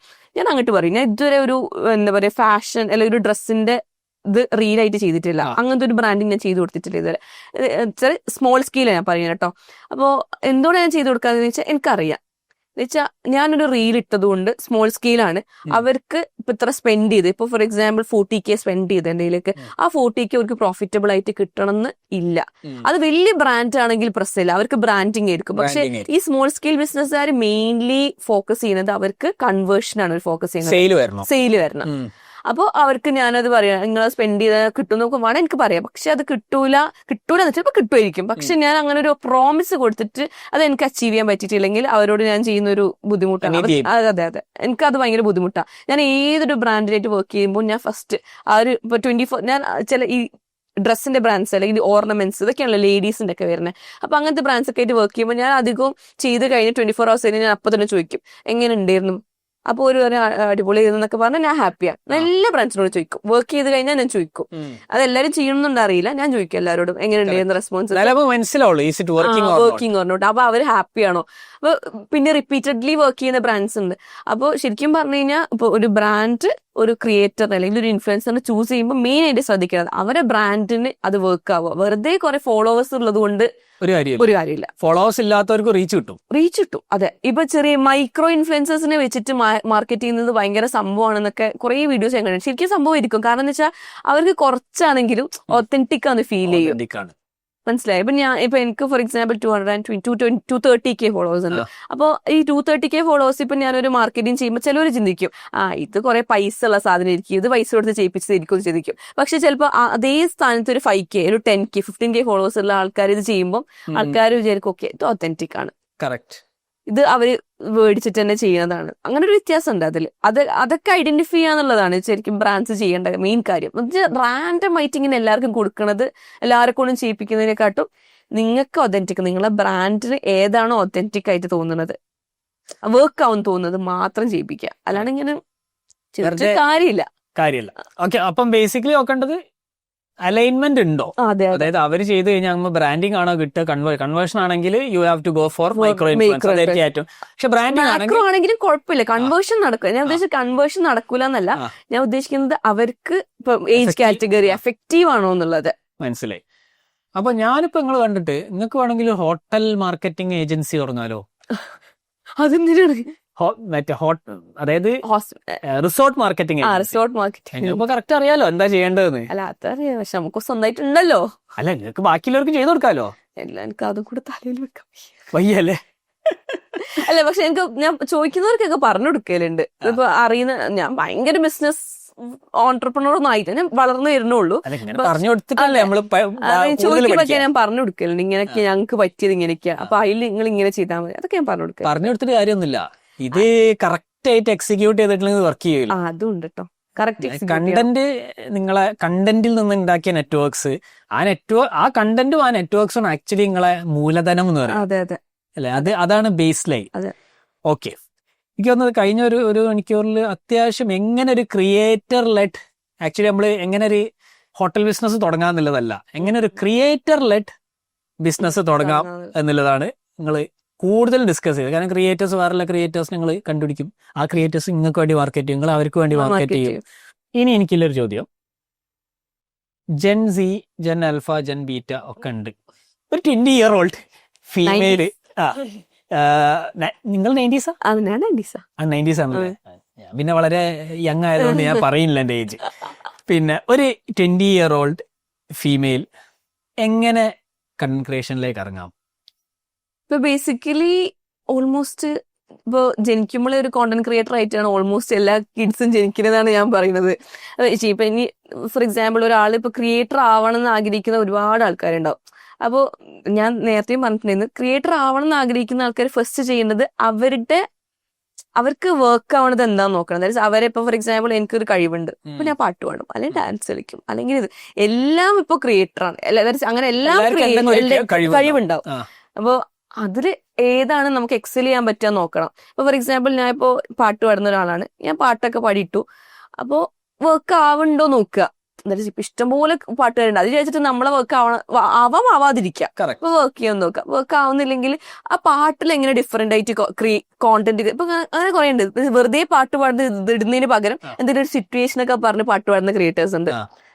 ഞാൻ അങ്ങോട്ട് പറയും, ഞാൻ ഇതുവരെ ഒരു എന്താ പറയാ ഫാഷൻ അല്ലെങ്കിൽ ഒരു ഡ്രസ്സിന്റെ ഇത് റീലായിട്ട് ചെയ്തിട്ടില്ല, അങ്ങനത്തെ ഒരു ബ്രാൻഡിങ് ഞാൻ ചെയ്തു കൊടുത്തിട്ടില്ല ഇതുവരെ. സ്മോൾ സ്കെയിലാണ് ഞാൻ പറയുന്നത് കേട്ടോ. അപ്പോൾ എന്തുകൊണ്ട് ഞാൻ ചെയ്തു കൊടുക്കാന്ന് വെച്ചാൽ എനിക്കറിയാം, എന്നുവെച്ചാൽ ഞാനൊരു റീൽ ഇട്ടത് കൊണ്ട് സ്മോൾ സ്കെയിലാണ്, അവർക്ക് ഇപ്പൊ ഇത്ര സ്പെൻഡ് ചെയ്ത്, ഇപ്പൊ ഫോർ എക്സാമ്പിൾ 40K സ്പെൻഡ് ചെയ്ത് എന്തെങ്കിലുമൊക്കെ, ആ 40K അവർക്ക് പ്രോഫിറ്റബിൾ ആയിട്ട് കിട്ടണം എന്ന് ഇല്ല. അത് വലിയ ബ്രാൻഡ് ആണെങ്കിൽ പ്രശ്നമില്ല, അവർക്ക് ബ്രാൻഡിങ് ആയിരിക്കും. പക്ഷെ ഈ സ്മോൾ സ്കെയിൽ ബിസിനസ്സുകാർ മെയിൻലി ഫോക്കസ് ചെയ്യുന്നത് അവർക്ക് കൺവേർഷൻ ആണ് അവർ ഫോക്കസ് ചെയ്യുന്നത്, സെയിൽ വരണം. അപ്പോൾ അവർക്ക് ഞാനത് പറയാം, നിങ്ങൾ സ്പെൻഡ് ചെയ്താൽ കിട്ടും നോക്കും വേണം എനിക്ക് പറയാം, പക്ഷെ അത് കിട്ടൂല ചിലപ്പോൾ കിട്ടുമായിരിക്കും. പക്ഷെ ഞാൻ അങ്ങനെ ഒരു പ്രോമിസ് കൊടുത്തിട്ട് അത് എനിക്ക് അച്ചീവ് ചെയ്യാൻ പറ്റിയിട്ടില്ലെങ്കിൽ അവരോട് ഞാൻ ചെയ്യുന്ന ഒരു ബുദ്ധിമുട്ടാണ്. അതെ, എനിക്കത് ഭയങ്കര ബുദ്ധിമുട്ടാണ്. ഞാൻ ഏതൊരു ബ്രാൻഡിനായിട്ട് വർക്ക് ചെയ്യുമ്പോൾ ഞാൻ ഫസ്റ്റ് ആ ഒരു ഇപ്പൊ 24 ഞാൻ ചില ഈ ഡ്രസ്സിന്റെ ബ്രാൻഡ്സ് അല്ലെങ്കിൽ ഓർണമെന്റ്സ് ഇതൊക്കെയാണല്ലോ ലേഡീസിന്റെ ഒക്കെ വരുന്നത്. അപ്പൊ അങ്ങനത്തെ ബ്രാൻഡ്സ് ഒക്കെ ആയിട്ട് വർക്ക് ചെയ്യുമ്പോൾ ഞാൻ അധികവും ചെയ്ത് കഴിഞ്ഞ് 24 hours കഴിഞ്ഞ് ഞാൻ അപ്പൊ തന്നെ ചോദിക്കും എങ്ങനെ ഉണ്ടായിരുന്നു, അപ്പോൾ ഒരു അടിപൊളി എന്നൊക്കെ പറഞ്ഞാൽ ഞാൻ ഹാപ്പിയാണ്. എല്ലാ ബ്രാൻഡ്സിനോട് ചോദിക്കും, വർക്ക് ചെയ്ത് കഴിഞ്ഞാൽ ഞാൻ ചോദിക്കും. അതെല്ലാരും ചെയ്യണമെന്നുണ്ട് അറിയില്ല, ഞാൻ ചോദിക്കും എല്ലാവരോടും എങ്ങനെയുണ്ടായിരുന്നു റെസ്പോൺസ്, വർക്കിംഗ് പറഞ്ഞോട്ട്. അപ്പൊ അവര് ഹാപ്പിയാണോ, അപ്പൊ പിന്നെ റിപ്പീറ്റഡ്ലി വർക്ക് ചെയ്യുന്ന ബ്രാൻഡ്സ് ഉണ്ട്. അപ്പോൾ ശരിക്കും പറഞ്ഞു കഴിഞ്ഞാൽ ഇപ്പൊ ഒരു ബ്രാൻഡ് ഒരു ക്രിയേറ്റർ അല്ലെങ്കിൽ ഒരു ഇൻഫ്ലുവൻസറിനെ ചൂസ് ചെയ്യുമ്പോൾ മെയിൻ ആയിട്ട് ശ്രദ്ധിക്കുന്നത് അവരെ ബ്രാൻഡിന് അത് വർക്ക് ആവുക. വെറുതെ കുറെ ഫോളോവേഴ്സ് ഉള്ളത് കൊണ്ട് ഒരു കാര്യമില്ല. ഫോളോവേഴ്സ് ഇല്ലാത്തവർക്ക് റീച്ച് കിട്ടും. അതെ, ഇപ്പൊ ചെറിയ മൈക്രോ ഇൻഫ്ലുവൻസേഴ്സിനെ വെച്ചിട്ട് മാർക്കറ്റ് ചെയ്യുന്നത് ഭയങ്കര സംഭവമാണെന്നൊക്കെ കുറെ വീഡിയോസ് ഞാൻ കണ്ടു. ശരിക്കും സംഭവം ഇരിക്കും. കാരണം എന്ന് വെച്ചാൽ അവർക്ക് കുറച്ചാണെങ്കിലും ഒത്തന്റിക് ആണ് ഫീൽ ചെയ്യും. മനസ്സിലായി. ഇപ്പൊ എനിക്ക് ഫോർ എക്സാമ്പിൾ 230K ഫോളോവേഴ്സ് ഉണ്ട്. അപ്പോൾ ഈ 230K ഫോളോവേഴ്സ് ഇപ്പൊ ഞാനൊരു മാർക്കറ്റിംഗ് ചെയ്യുമ്പോൾ ചിലവർ ചിന്തിക്കും ഇത് കുറെ പൈസ ഉള്ള സാധനം ഇരിക്കും, ഇത് പൈസ കൊടുത്ത് ചെയ്യിപ്പിച്ചതായിരിക്കും എന്ന് ചിന്തിക്കും. പക്ഷെ ചിലപ്പോൾ അതേ സ്ഥാനത്ത് ഒരു 5K ഒരു 10K 15K ഫോളോവേഴ്സ് ഉള്ള ആൾക്കാർ ഇത് ചെയ്യുമ്പോൾ ആൾക്കാർ വിചാരിക്കും ഓക്കെ ഇത് ഒത്തന്റിക് ആണ്, കറക്റ്റ്, ഇത് അവര് മേടിച്ചിട്ട് തന്നെ ചെയ്യുന്നതാണ്. അങ്ങനെ ഒരു വ്യത്യാസം ഉണ്ട് അതിൽ. അതൊക്കെ ഐഡന്റിഫൈ ചെയ്യാന്നുള്ളതാണ് ശരിക്കും ബ്രാൻഡ്സ് ചെയ്യേണ്ട മെയിൻ കാര്യം. റാൻഡം ആയിട്ട് ഇങ്ങനെ എല്ലാവർക്കും കൊടുക്കണത്, എല്ലാവരെ കൊണ്ടും ചെയ്യിപ്പിക്കുന്നതിനെക്കാട്ടും നിങ്ങൾക്ക് ഒതന്റിക്, നിങ്ങളെ ബ്രാൻഡിന് ഏതാണോ ഒതന്റിക് ആയിട്ട് തോന്നുന്നത്, വർക്ക് ആവും തോന്നുന്നത് മാത്രം ചെയ്യിപ്പിക്കുക. അല്ലാണ്ട് ഇങ്ങനെ കാര്യമില്ല. ഓക്കെ, അപ്പം ബേസിക്കലി നോക്കേണ്ടത് അലൈൻമെന്റ് ഉണ്ടോ? അതായത് അവര് ചെയ്ത് കഴിഞ്ഞാൽ ബ്രാൻഡിങ് ആണോ കിട്ടുക, കൺവേർഷൻ ആണെങ്കിൽ you have to go for micro influencer ഏറ്റവും. പക്ഷെ ബ്രാൻഡിങ് ആണെങ്കിലും കുഴപ്പമില്ല, കൺവേർഷൻ നടക്കുക. ഞാൻ ഉദ്ദേശിച്ചത് കൺവേർഷൻ നടക്കൂല എന്നല്ല, ഞാൻ ഉദ്ദേശിക്കുന്നത് അവർക്ക് ഇപ്പൊ ഏജ് കാറ്റഗറി എഫക്റ്റീവ് ആണോ എന്നുള്ളത്. മനസ്സിലായി. അപ്പൊ ഞാനിപ്പോ നിങ്ങൾ കണ്ടിട്ട് നിങ്ങൾക്ക് വേണമെങ്കിൽ ഹോട്ടൽ മാർക്കറ്റിംഗ് ഏജൻസി തുടങ്ങാലോ. അതെന്തിനാണ്? അതായത് റിസോർട്ട് മാർക്കറ്റിംഗ്. അപ്പൊ കറക്റ്റ് അറിയാലോ എന്താ ചെയ്യേണ്ടതെന്ന്. അല്ല അതറിയാം, പക്ഷെ നമുക്ക് സ്വന്തമായിട്ടുണ്ടല്ലോ. അല്ല നിങ്ങൾക്ക് ബാക്കിയുള്ളവർക്ക് ചെയ്ത് കൊടുക്കാലോ. എല്ലാം എനിക്ക് അതും കൂടെ തലയിൽ വെക്കാം വയ്യല്ലേ? അല്ല പക്ഷെ ഞാൻ ചോദിക്കുന്നവർക്കൊക്കെ പറഞ്ഞു കൊടുക്കലുണ്ട്. ഇപ്പൊ അറിയുന്ന, ഞാൻ ഭയങ്കര ബിസിനസ് ഓൺടർപ്രണർ ഒന്നും ആയിട്ട് ഞാൻ വളർന്നു വരുന്നുള്ളൂ. ചോദിക്കുമ്പോ ഞാൻ പറഞ്ഞു കൊടുക്കലുണ്ട് ഇങ്ങനെയൊക്കെ ഞങ്ങൾക്ക് പറ്റിയത് ഇങ്ങനെയൊക്കെയാ, അപ്പൊ അതിൽ നിങ്ങൾ ഇങ്ങനെ ചെയ്താൽ മതി, അതൊക്കെ ഞാൻ പറഞ്ഞു കൊടുക്കാം. പറഞ്ഞു കൊടുത്തിട്ട് കാര്യമൊന്നുമില്ല, ഇത് കറക്റ്റ് ആയിട്ട് എക്സിക്യൂട്ട് ചെയ്തിട്ടുണ്ടെങ്കിൽ വർക്ക് ചെയ്യില്ല. അതും ഉണ്ട് കേട്ടോ. കറക്റ്റ് കണ്ടന്റ്, നിങ്ങളെ കണ്ടന്റിൽ നിന്ന് ഉണ്ടാക്കിയ നെറ്റ്വർക്ക്സ്, ആ കണ്ടന്റും ആ നെറ്റ്വർക്ക്സും ആക്ച്വലി നിങ്ങളെ മൂലധനം എന്ന് പറയും അല്ലെ? അതാണ് ബേസ് ലൈൻ. ഓക്കെ, എനിക്ക് തോന്നുന്നത് കഴിഞ്ഞ ഒരു മണിക്കൂറിൽ അത്യാവശ്യം എങ്ങനെ ഒരു ക്രിയേറ്റർ ലെഡ്, ആക്ച്വലി നമ്മൾ എങ്ങനെ ഒരു ഹോട്ടൽ ബിസിനസ് തുടങ്ങാന്നുള്ളതല്ല, എങ്ങനെ ഒരു ക്രിയേറ്റർ ലെഡ് ബിസിനസ് തുടങ്ങാം എന്നുള്ളതാണ് നിങ്ങൾ കൂടുതൽ ഡിസ്കസ് ചെയ്തത്. കാരണം ക്രിയേറ്റേഴ്സ്, വേറെയുള്ള ക്രിയേറ്റേഴ്സ് നിങ്ങൾ കണ്ടുപിടിക്കും, ആ ക്രിയേറ്റേഴ്സ് നിങ്ങൾക്ക് വേണ്ടി മാർക്കറ്റ് ചെയ്യും, നിങ്ങൾ അവർക്ക് വേണ്ടി മാർക്കറ്റ് ചെയ്യും. ഇനി എനിക്കുള്ളൊരു ചോദ്യം, Gen Z, Gen Alpha, Gen Beta ഒക്കെ ഉണ്ട്. ഒരു 20 year old ഫീമെയില്, നിങ്ങൾ 90s? 90s ആണല്ലേ? പിന്നെ വളരെ യങ് ആയതുകൊണ്ട് ഞാൻ പറയുന്നില്ല എന്റെ ഏജ്. പിന്നെ ഒരു 20 year old ഫീമെയിൽ എങ്ങനെ കണ്ടന്റ് ക്രിയേഷനിലേക്ക് ഇറങ്ങാം? ഇപ്പൊ ബേസിക്കലി ഓൾമോസ്റ്റ് ഇപ്പൊ ജനിക്കുമ്പോഴേ ഒരു കോണ്ടന്റ് ക്രിയേറ്റർ ആയിട്ടാണ് ഓൾമോസ്റ്റ് എല്ലാ കിഡ്സും ജനിക്കുന്നതാണ് ഞാൻ പറയുന്നത്. ഇപ്പൊ ഇനി ഫോർ എക്സാമ്പിൾ ഒരാൾ ഇപ്പൊ ക്രിയേറ്റർ ആവണം എന്ന് ആഗ്രഹിക്കുന്ന ഒരുപാട് ആൾക്കാരുണ്ടാവും. അപ്പോൾ ഞാൻ നേരത്തെയും പറഞ്ഞിട്ടുണ്ടായിരുന്നു, ക്രിയേറ്റർ ആവണം എന്ന് ആഗ്രഹിക്കുന്ന ആൾക്കാർ ഫസ്റ്റ് ചെയ്യേണ്ടത് അവർക്ക് വർക്ക് ആവണത് എന്താന്ന് നോക്കണം. അതായത് അവരെ ഇപ്പൊ ഫോർ എക്സാമ്പിൾ എനിക്കൊരു കഴിവുണ്ട്, ഇപ്പൊ ഞാൻ പാട്ട് പാടും, അല്ലെങ്കിൽ ഡാൻസ് കളിക്കും, അല്ലെങ്കിൽ ഇത് എല്ലാം ഇപ്പൊ ക്രിയേറ്റർ ആണ്, അങ്ങനെ എല്ലാം കഴിവുണ്ടാവും. അപ്പൊ അതില് ഏതാണ് നമുക്ക് എക്സൽ ചെയ്യാൻ പറ്റുക നോക്കണം. ഇപ്പൊ ഫോർ എക്സാമ്പിൾ ഞാൻ ഇപ്പോ പാട്ട് പാടുന്ന ഒരാളാണ്, ഞാൻ പാട്ടൊക്കെ പാടിയിട്ടു, അപ്പോ വർക്ക് ആവുന്നുണ്ടോ നോക്കുക. എന്തായാലും ഇപ്പൊ ഇഷ്ടംപോലെ പാട്ടുകാരുണ്ട്, അത് ചോദിച്ചിട്ട് നമ്മളെ വർക്ക് ആവാതിരിക്കുക, ഇപ്പൊ വർക്ക് ചെയ്യാൻ നോക്കുക. വർക്ക് ആവുന്നില്ലെങ്കിൽ ആ പാട്ടിൽ എങ്ങനെ ഡിഫറെന്റ് ആയിട്ട് കോണ്ടന്റ്, ഇപ്പൊ അങ്ങനെ കുറെ ഉണ്ട്. വെറുതെ പാട്ട് പാടുന്ന ഇടുന്നതിന് പകരം എന്തെങ്കിലും ഒരു സിറ്റുവേഷൻ ഒക്കെ പറഞ്ഞ് പാട്ട് പാടുന്ന ക്രിയേറ്റേഴ്സ് ഉണ്ട്.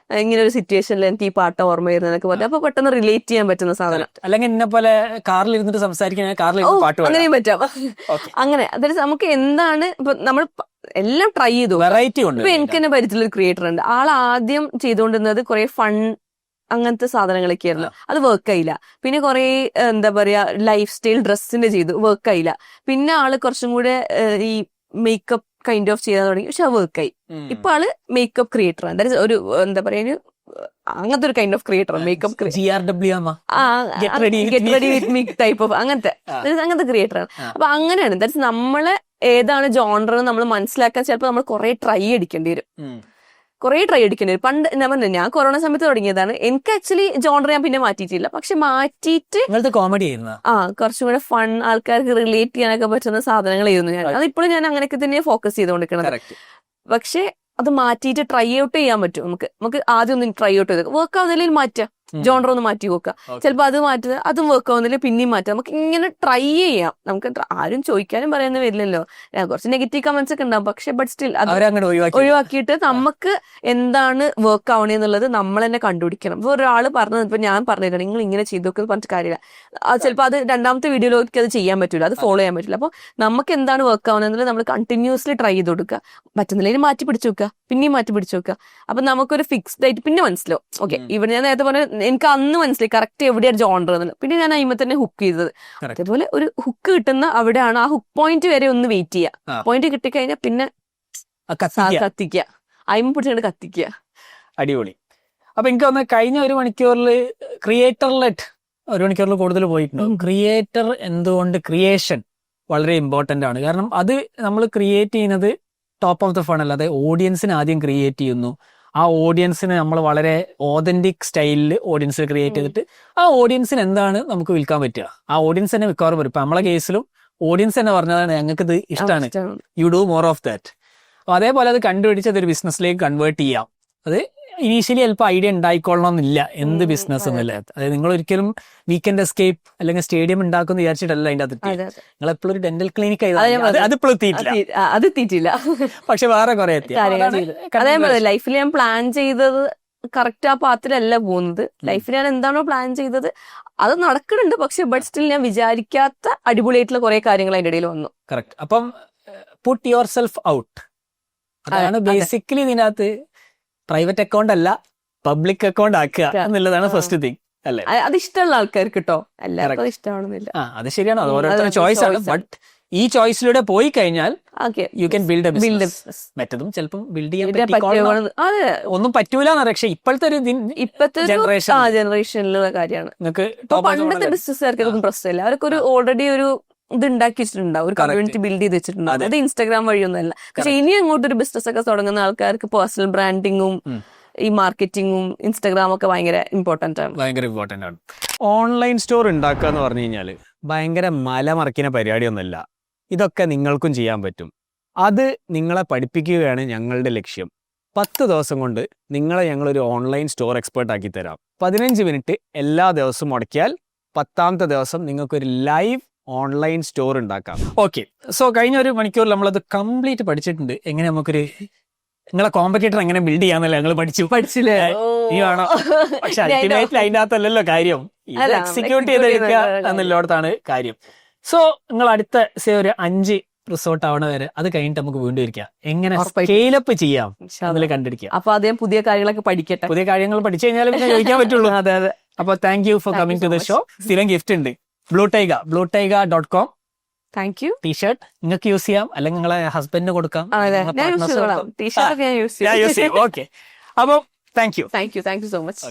ഇങ്ങനെ ഒരു സിറ്റുവേഷനിൽ എനിക്ക് ഈ പാട്ട് ഓർമ്മ വരുന്നതൊക്കെ പറഞ്ഞു, അപ്പൊ പെട്ടെന്ന് റിലേറ്റ് ചെയ്യാൻ പറ്റുന്ന സാധനം. അല്ലെങ്കിൽ എന്നെ പോലെ കാറിൽ ഇരുന്നിട്ട് സംസാരിക്കാൻ, അങ്ങനെയും പറ്റാം. അങ്ങനെ അതായത് നമുക്ക് എന്താണ് ഇപ്പൊ നമ്മൾ എല്ലാം ട്രൈ ചെയ്തു. വെറൈറ്റി ഉണ്ട്. ഇപ്പൊ എനിക്ക് തന്നെ പരിചയത്തിലൊരു ക്രിയേറ്റർ ഉണ്ട്, ആൾ ആദ്യം ചെയ്തുകൊണ്ടിരുന്നത് കുറെ ഫൺ അങ്ങനത്തെ സാധനങ്ങളൊക്കെ ആയിരുന്നു, അത് വർക്ക് ആയില്ല. പിന്നെ കുറെ എന്താ പറയാ ലൈഫ് സ്റ്റൈൽ ഡ്രസ്സിന്റെ ചെയ്തു, വർക്ക് ആയില്ല. പിന്നെ ആള് കുറച്ചും കൂടെ ഈ മേക്കപ്പ് കൈൻഡ് ഓഫ് ചെയ്യാൻ തുടങ്ങി, പക്ഷെ അത് വർക്കായി. ഇപ്പൊ ആള് മേക്കപ്പ് ക്രിയേറ്റർ ആണ്, ഒരു എന്താ പറയാ അങ്ങനത്തെ ഒരു kind of creator, makeup type of അങ്ങനത്തെ ക്രിയേറ്റർ ആണ്. അപ്പൊ അങ്ങനെയാണ്. ദാറ്റ്സ് നമ്മളെ ഏതാണ് ജോണർ നമ്മൾ മനസ്സിലാക്കാൻ ചിലപ്പോൾ നമ്മൾ കുറെ ട്രൈ അടിക്കേണ്ടി വരും. പണ്ട് ഞാൻ കൊറോണ സമയത്ത് തുടങ്ങിയതാണ്. എനിക്ക് ആക്ച്വലി ജോണർ ഞാൻ പിന്നെ മാറ്റിയിട്ടില്ല, പക്ഷെ മാറ്റിയിട്ട് കോമഡി കുറച്ചും കൂടെ ഫൺ, ആൾക്കാർക്ക് റിലേറ്റ് ചെയ്യാനൊക്കെ പറ്റുന്ന സാധനങ്ങളായിരുന്നു ഞാൻ. അതിപ്പോഴും ഞാൻ അങ്ങനെയൊക്കെ തന്നെ ഫോക്കസ് ചെയ്തുകൊണ്ടിരിക്കുന്നത്. പക്ഷെ അത് മാറ്റിയിട്ട് ട്രൈ ഔട്ട് ചെയ്യാൻ പറ്റും. നമുക്ക് ആദ്യം ഒന്ന് ട്രൈ ഔട്ട് ചെയ്ത് വർക്ക് ആവുന്നതിൽ മാറ്റാം. ജോണർ ഒന്ന് മാറ്റി നോക്കുക. ചിലപ്പോൾ അത് മാറ്റുക, അതും വർക്ക് ആവുന്നില്ല, പിന്നെയും മാറ്റുക. നമുക്ക് ഇങ്ങനെ ട്രൈ ചെയ്യാം. നമുക്ക് ആരും ചോദിക്കാനും പറയാനും വരില്ലല്ലോ. കുറച്ച് നെഗറ്റീവ് കമന്റ്സ് ഒക്കെ ഉണ്ടാവും, പക്ഷെ ബട്ട് സ്റ്റിൽ അത് ഒഴിവാക്കിയിട്ട് നമുക്ക് എന്താണ് വർക്ക് ആവണേന്നുള്ളത് നമ്മൾ തന്നെ കണ്ടുപിടിക്കണം. ഇപ്പൊ ഒരാൾ പറഞ്ഞത്, ഇപ്പൊ ഞാൻ പറഞ്ഞില്ല നിങ്ങൾ ഇങ്ങനെ ചെയ്തു നോക്കുന്നത് പറഞ്ഞിട്ട് കാര്യമില്ല. ചിലപ്പോൾ അത് രണ്ടാമത്തെ വീഡിയോയിലേക്ക് അത് ചെയ്യാൻ പറ്റില്ല, അത് ഫോളോ ചെയ്യാൻ പറ്റില്ല. അപ്പോൾ നമുക്ക് എന്താണ് വർക്ക് ആവുന്നത് നമ്മൾ കണ്ടിന്യൂസ്ലി ട്രൈ ചെയ്ത് കൊടുക്കുക. പറ്റുന്നില്ലെങ്കിൽ മാറ്റി പിടിച്ചു വെക്കുക, പിന്നെയും മാറ്റി പിടിച്ചു വെക്കുക. അപ്പൊ നമുക്കൊരു ഫിക്സ്ഡ് ആയിട്ട് പിന്നെ മനസ്സിലാവും. ഓക്കെ, ഇവിടെ ഞാൻ നേരത്തെ പറഞ്ഞ എനിക്ക് അന്ന് മനസ്സിലായി കറക്റ്റ് എവിടെയാണ് ജോണർ എന്നുള്ളത്. പിന്നെ ഞാൻ അതിമ തന്നെ ഹുക്ക് ചെയ്തത്. അതേപോലെ ഒരു ഹുക്ക് കിട്ടുന്ന അവിടെയാണ്, ആ ഹുക്ക് പോയിന്റ് വരെ ഒന്ന് വെയിറ്റ് ചെയ്യുക. പോയിന്റ് കിട്ടിക്കഴിഞ്ഞാൽ പിന്നെ കത്തിക്കുക, അതിമ പിടിച്ചുകൊണ്ട് കത്തിക്കുക. അടിപൊളി. അപ്പൊ എനിക്ക് തോന്നുന്നു കഴിഞ്ഞ ഒരു മണിക്കൂറിൽ ഒരു മണിക്കൂറിൽ കൂടുതൽ പോയിട്ടുണ്ടാവും. ക്രിയേറ്റർ എന്തുകൊണ്ട് ക്രിയേഷൻ വളരെ ഇമ്പോർട്ടന്റ് ആണ്. കാരണം അത് നമ്മൾ ക്രിയേറ്റ് ചെയ്യുന്നത് ടോപ്പ് ഓഫ് ദ ഫണൽ, അതായത് ഓഡിയൻസിനെ ആദ്യം ക്രിയേറ്റ് ചെയ്യുന്നു. ആ ഓഡിയൻസിന് നമ്മൾ വളരെ ഓതന്റിക് സ്റ്റൈലിൽ ഓഡിയൻസിനെ ക്രിയേറ്റ് ചെയ്തിട്ട് ആ ഓഡിയൻസിന് എന്താണ് നമുക്ക് വിൽക്കാൻ പറ്റുക, ആ ഓഡിയൻസ് തന്നെ മിക്കവാറും വരും. ഇപ്പൊ നമ്മളെ കേസിലും ഓഡിയൻസ് തന്നെ പറഞ്ഞതാണ് ഞങ്ങൾക്ക് ഇത് ഇഷ്ടമാണ്, you do more of that. അപ്പൊ അതേപോലെ അത് കണ്ടുപിടിച്ച് അതൊരു ബിസിനസ്സിലേക്ക് കൺവേർട്ട് ചെയ്യാം. അത് ഇനീഷ്യലി ചിലപ്പോൾ ഐഡിയ ഉണ്ടായിക്കൊള്ളണമെന്നില്ല എന്ത് ബിസിനസ് എന്നല്ല. അതായത് നിങ്ങൾ ഒരിക്കലും വീക്കെൻഡ് എസ്കേപ്പ് അല്ലെങ്കിൽ സ്റ്റേഡിയം ഉണ്ടാക്കുമെന്ന് വിചാരിച്ചിട്ടല്ല അതിന്റെ അകത്ത്. നിങ്ങൾ എപ്പോഴും ഒരു ഡെന്റൽ ക്ലിനിക് അതിപ്പോഴും എത്തിയിട്ടില്ല, പക്ഷെ വേറെ കുറെ അതേപോലെ ലൈഫിൽ ഞാൻ പ്ലാൻ ചെയ്തത് കറക്റ്റ് ആ പാത്തിലല്ല പോകുന്നത്. ലൈഫിൽ ഞാൻ എന്താണോ പ്ലാൻ ചെയ്തത് അത് നടക്കുന്നുണ്ട്, പക്ഷെ ബട്ട് സ്റ്റിൽ ഞാൻ വിചാരിക്കാത്ത അടിപൊളിയായിട്ടുള്ള കുറെ കാര്യങ്ങൾ അതിന്റെ ഇടയിൽ വന്നു. കറക്റ്റ്. അപ്പം പുട്ട് യുവർ സെൽഫ് ഔട്ട്, അതാണ് ബേസിക്കലി ഇതിനകത്ത്. പ്രൈവറ്റ് അക്കൗണ്ട് അല്ല, പബ്ലിക് അക്കൗണ്ട് ആക്കുക എന്നുള്ളതാണ് ഫസ്റ്റ് തിങ്, അല്ലേ? അത് ഇഷ്ടമുള്ള ആൾക്കാർക്ക് കേട്ടോ, എല്ലാവർക്കും അത് ഇഷ്ടമാണെന്നില്ല. അത് ശരിയാണ്, അത് ഓരോരുത്തരുടെ ചോയ്സ് ആണ്. ബട്ട് ഈ ചോയ്സിലൂടെ പോയി കഴിഞ്ഞാൽ you can build a business. മറ്റതും ചിലപ്പം ബിൽഡ് ചെയ്യാൻ ഒന്നും പറ്റൂല, പക്ഷെ ഇപ്പോഴത്തെ ഒരു ജനറേഷനിലുള്ള കാര്യമാണ്. നിങ്ങൾക്ക് പണ്ടത്തെ ബിസിനസ്സുകാർക്കൊന്നും പ്രശ്നമില്ല, അവർക്ക് ഒരു ഓൾറെഡി ഒരു ഇത് ഉണ്ടാക്കി വെച്ചിട്ടുണ്ടാവും, ഒരു കമ്മ്യൂണിറ്റി ബിൽഡ് ചെയ്ത് വെച്ചിട്ടുണ്ടാവും. അത് ഇൻസ്റ്റാഗ്രാം വഴിയൊന്നുമല്ല. പക്ഷെ ഇനി അങ്ങോട്ട് ഒരു ബിസിനസ് ഒക്കെ തുടങ്ങുന്ന ആൾക്കാർക്ക് പേഴ്സണൽ ബ്രാൻഡിങ്ങും ഈ മാർക്കറ്റിങ്ങും ഇൻസ്റ്റാഗ്രാം ഒക്കെ ഭയങ്കര ഇമ്പോർട്ടന്റ് ആണ്. ഓൺലൈൻ സ്റ്റോർ ഉണ്ടാക്കുക എന്ന് പറഞ്ഞു കഴിഞ്ഞാൽ ഭയങ്കര മലമറിക്കുന്ന പരിപാടിയൊന്നുമല്ല. ഇതൊക്കെ നിങ്ങൾക്കും ചെയ്യാൻ പറ്റും. അത് നിങ്ങളെ പഠിപ്പിക്കുകയാണ് ഞങ്ങളുടെ ലക്ഷ്യം. 10 ദിവസം കൊണ്ട് നിങ്ങളെ ഞങ്ങളൊരു ഓൺലൈൻ സ്റ്റോർ എക്സ്പേർട്ട് ആക്കി തരാം. 15 മിനിറ്റ് എല്ലാ ദിവസവും മുടക്കിയാൽ 10ാമത്തെ ദിവസം നിങ്ങൾക്കൊരു ലൈവ് ഓൺലൈൻ സ്റ്റോർ ഉണ്ടാക്കാം. ഓക്കെ, സോ കഴിഞ്ഞ ഒരു മണിക്കൂറിൽ നമ്മളത് കംപ്ലീറ്റ് പഠിച്ചിട്ടുണ്ട്. എങ്ങനെ നമുക്കൊരു നിങ്ങളെ കോമ്പറ്റീറ്റർ എങ്ങനെ ബിൽഡ് ചെയ്യാന്നല്ല ഞങ്ങൾ പഠിച്ചില്ലേ? ഈ വേണോ? പക്ഷെ അൾട്ടിമേറ്റ്ലി അതിൻ്റെ അകത്തല്ലല്ലോ കാര്യം, ഇത് എക്സിക്യൂട്ട് ചെയ്തെടുക്കുക എന്നുള്ളടത്താണ് കാര്യം. സോ നിങ്ങൾ അടുത്ത ഒരു 5 റിസോർട്ട് ആവണ വരെ അത് കഴിഞ്ഞിട്ട് നമുക്ക് വീണ്ടും ഇരിക്കാം, എങ്ങനെ സ്കെയിലപ്പ് ചെയ്യാം അതിൽ കണ്ടിരിക്കുക. അപ്പൊ അദ്ദേഹം പുതിയ കാര്യങ്ങളൊക്കെ പഠിക്കട്ടെ. പുതിയ കാര്യങ്ങൾ പഠിച്ചു കഴിഞ്ഞാൽ പിന്നെ ചോദിക്കാൻ പറ്റുള്ളൂ. അതെ. അപ്പൊ thank you for coming to the show. സ്ഥിരം ഗിഫ്റ്റ് ഉണ്ട്, bluetiger.com. Thank you. ടീഷർട്ട് നിങ്ങൾക്ക് യൂസ് ചെയ്യാം, അല്ലെങ്കിൽ നിങ്ങളെ ഹസ്ബൻഡിന് കൊടുക്കാം. ടീഷർട്ട് ഞാൻ യൂസ് ചെയ്യാം. ഓക്കെ, അപ്പൊ താങ്ക് യു സോ മച്ച്.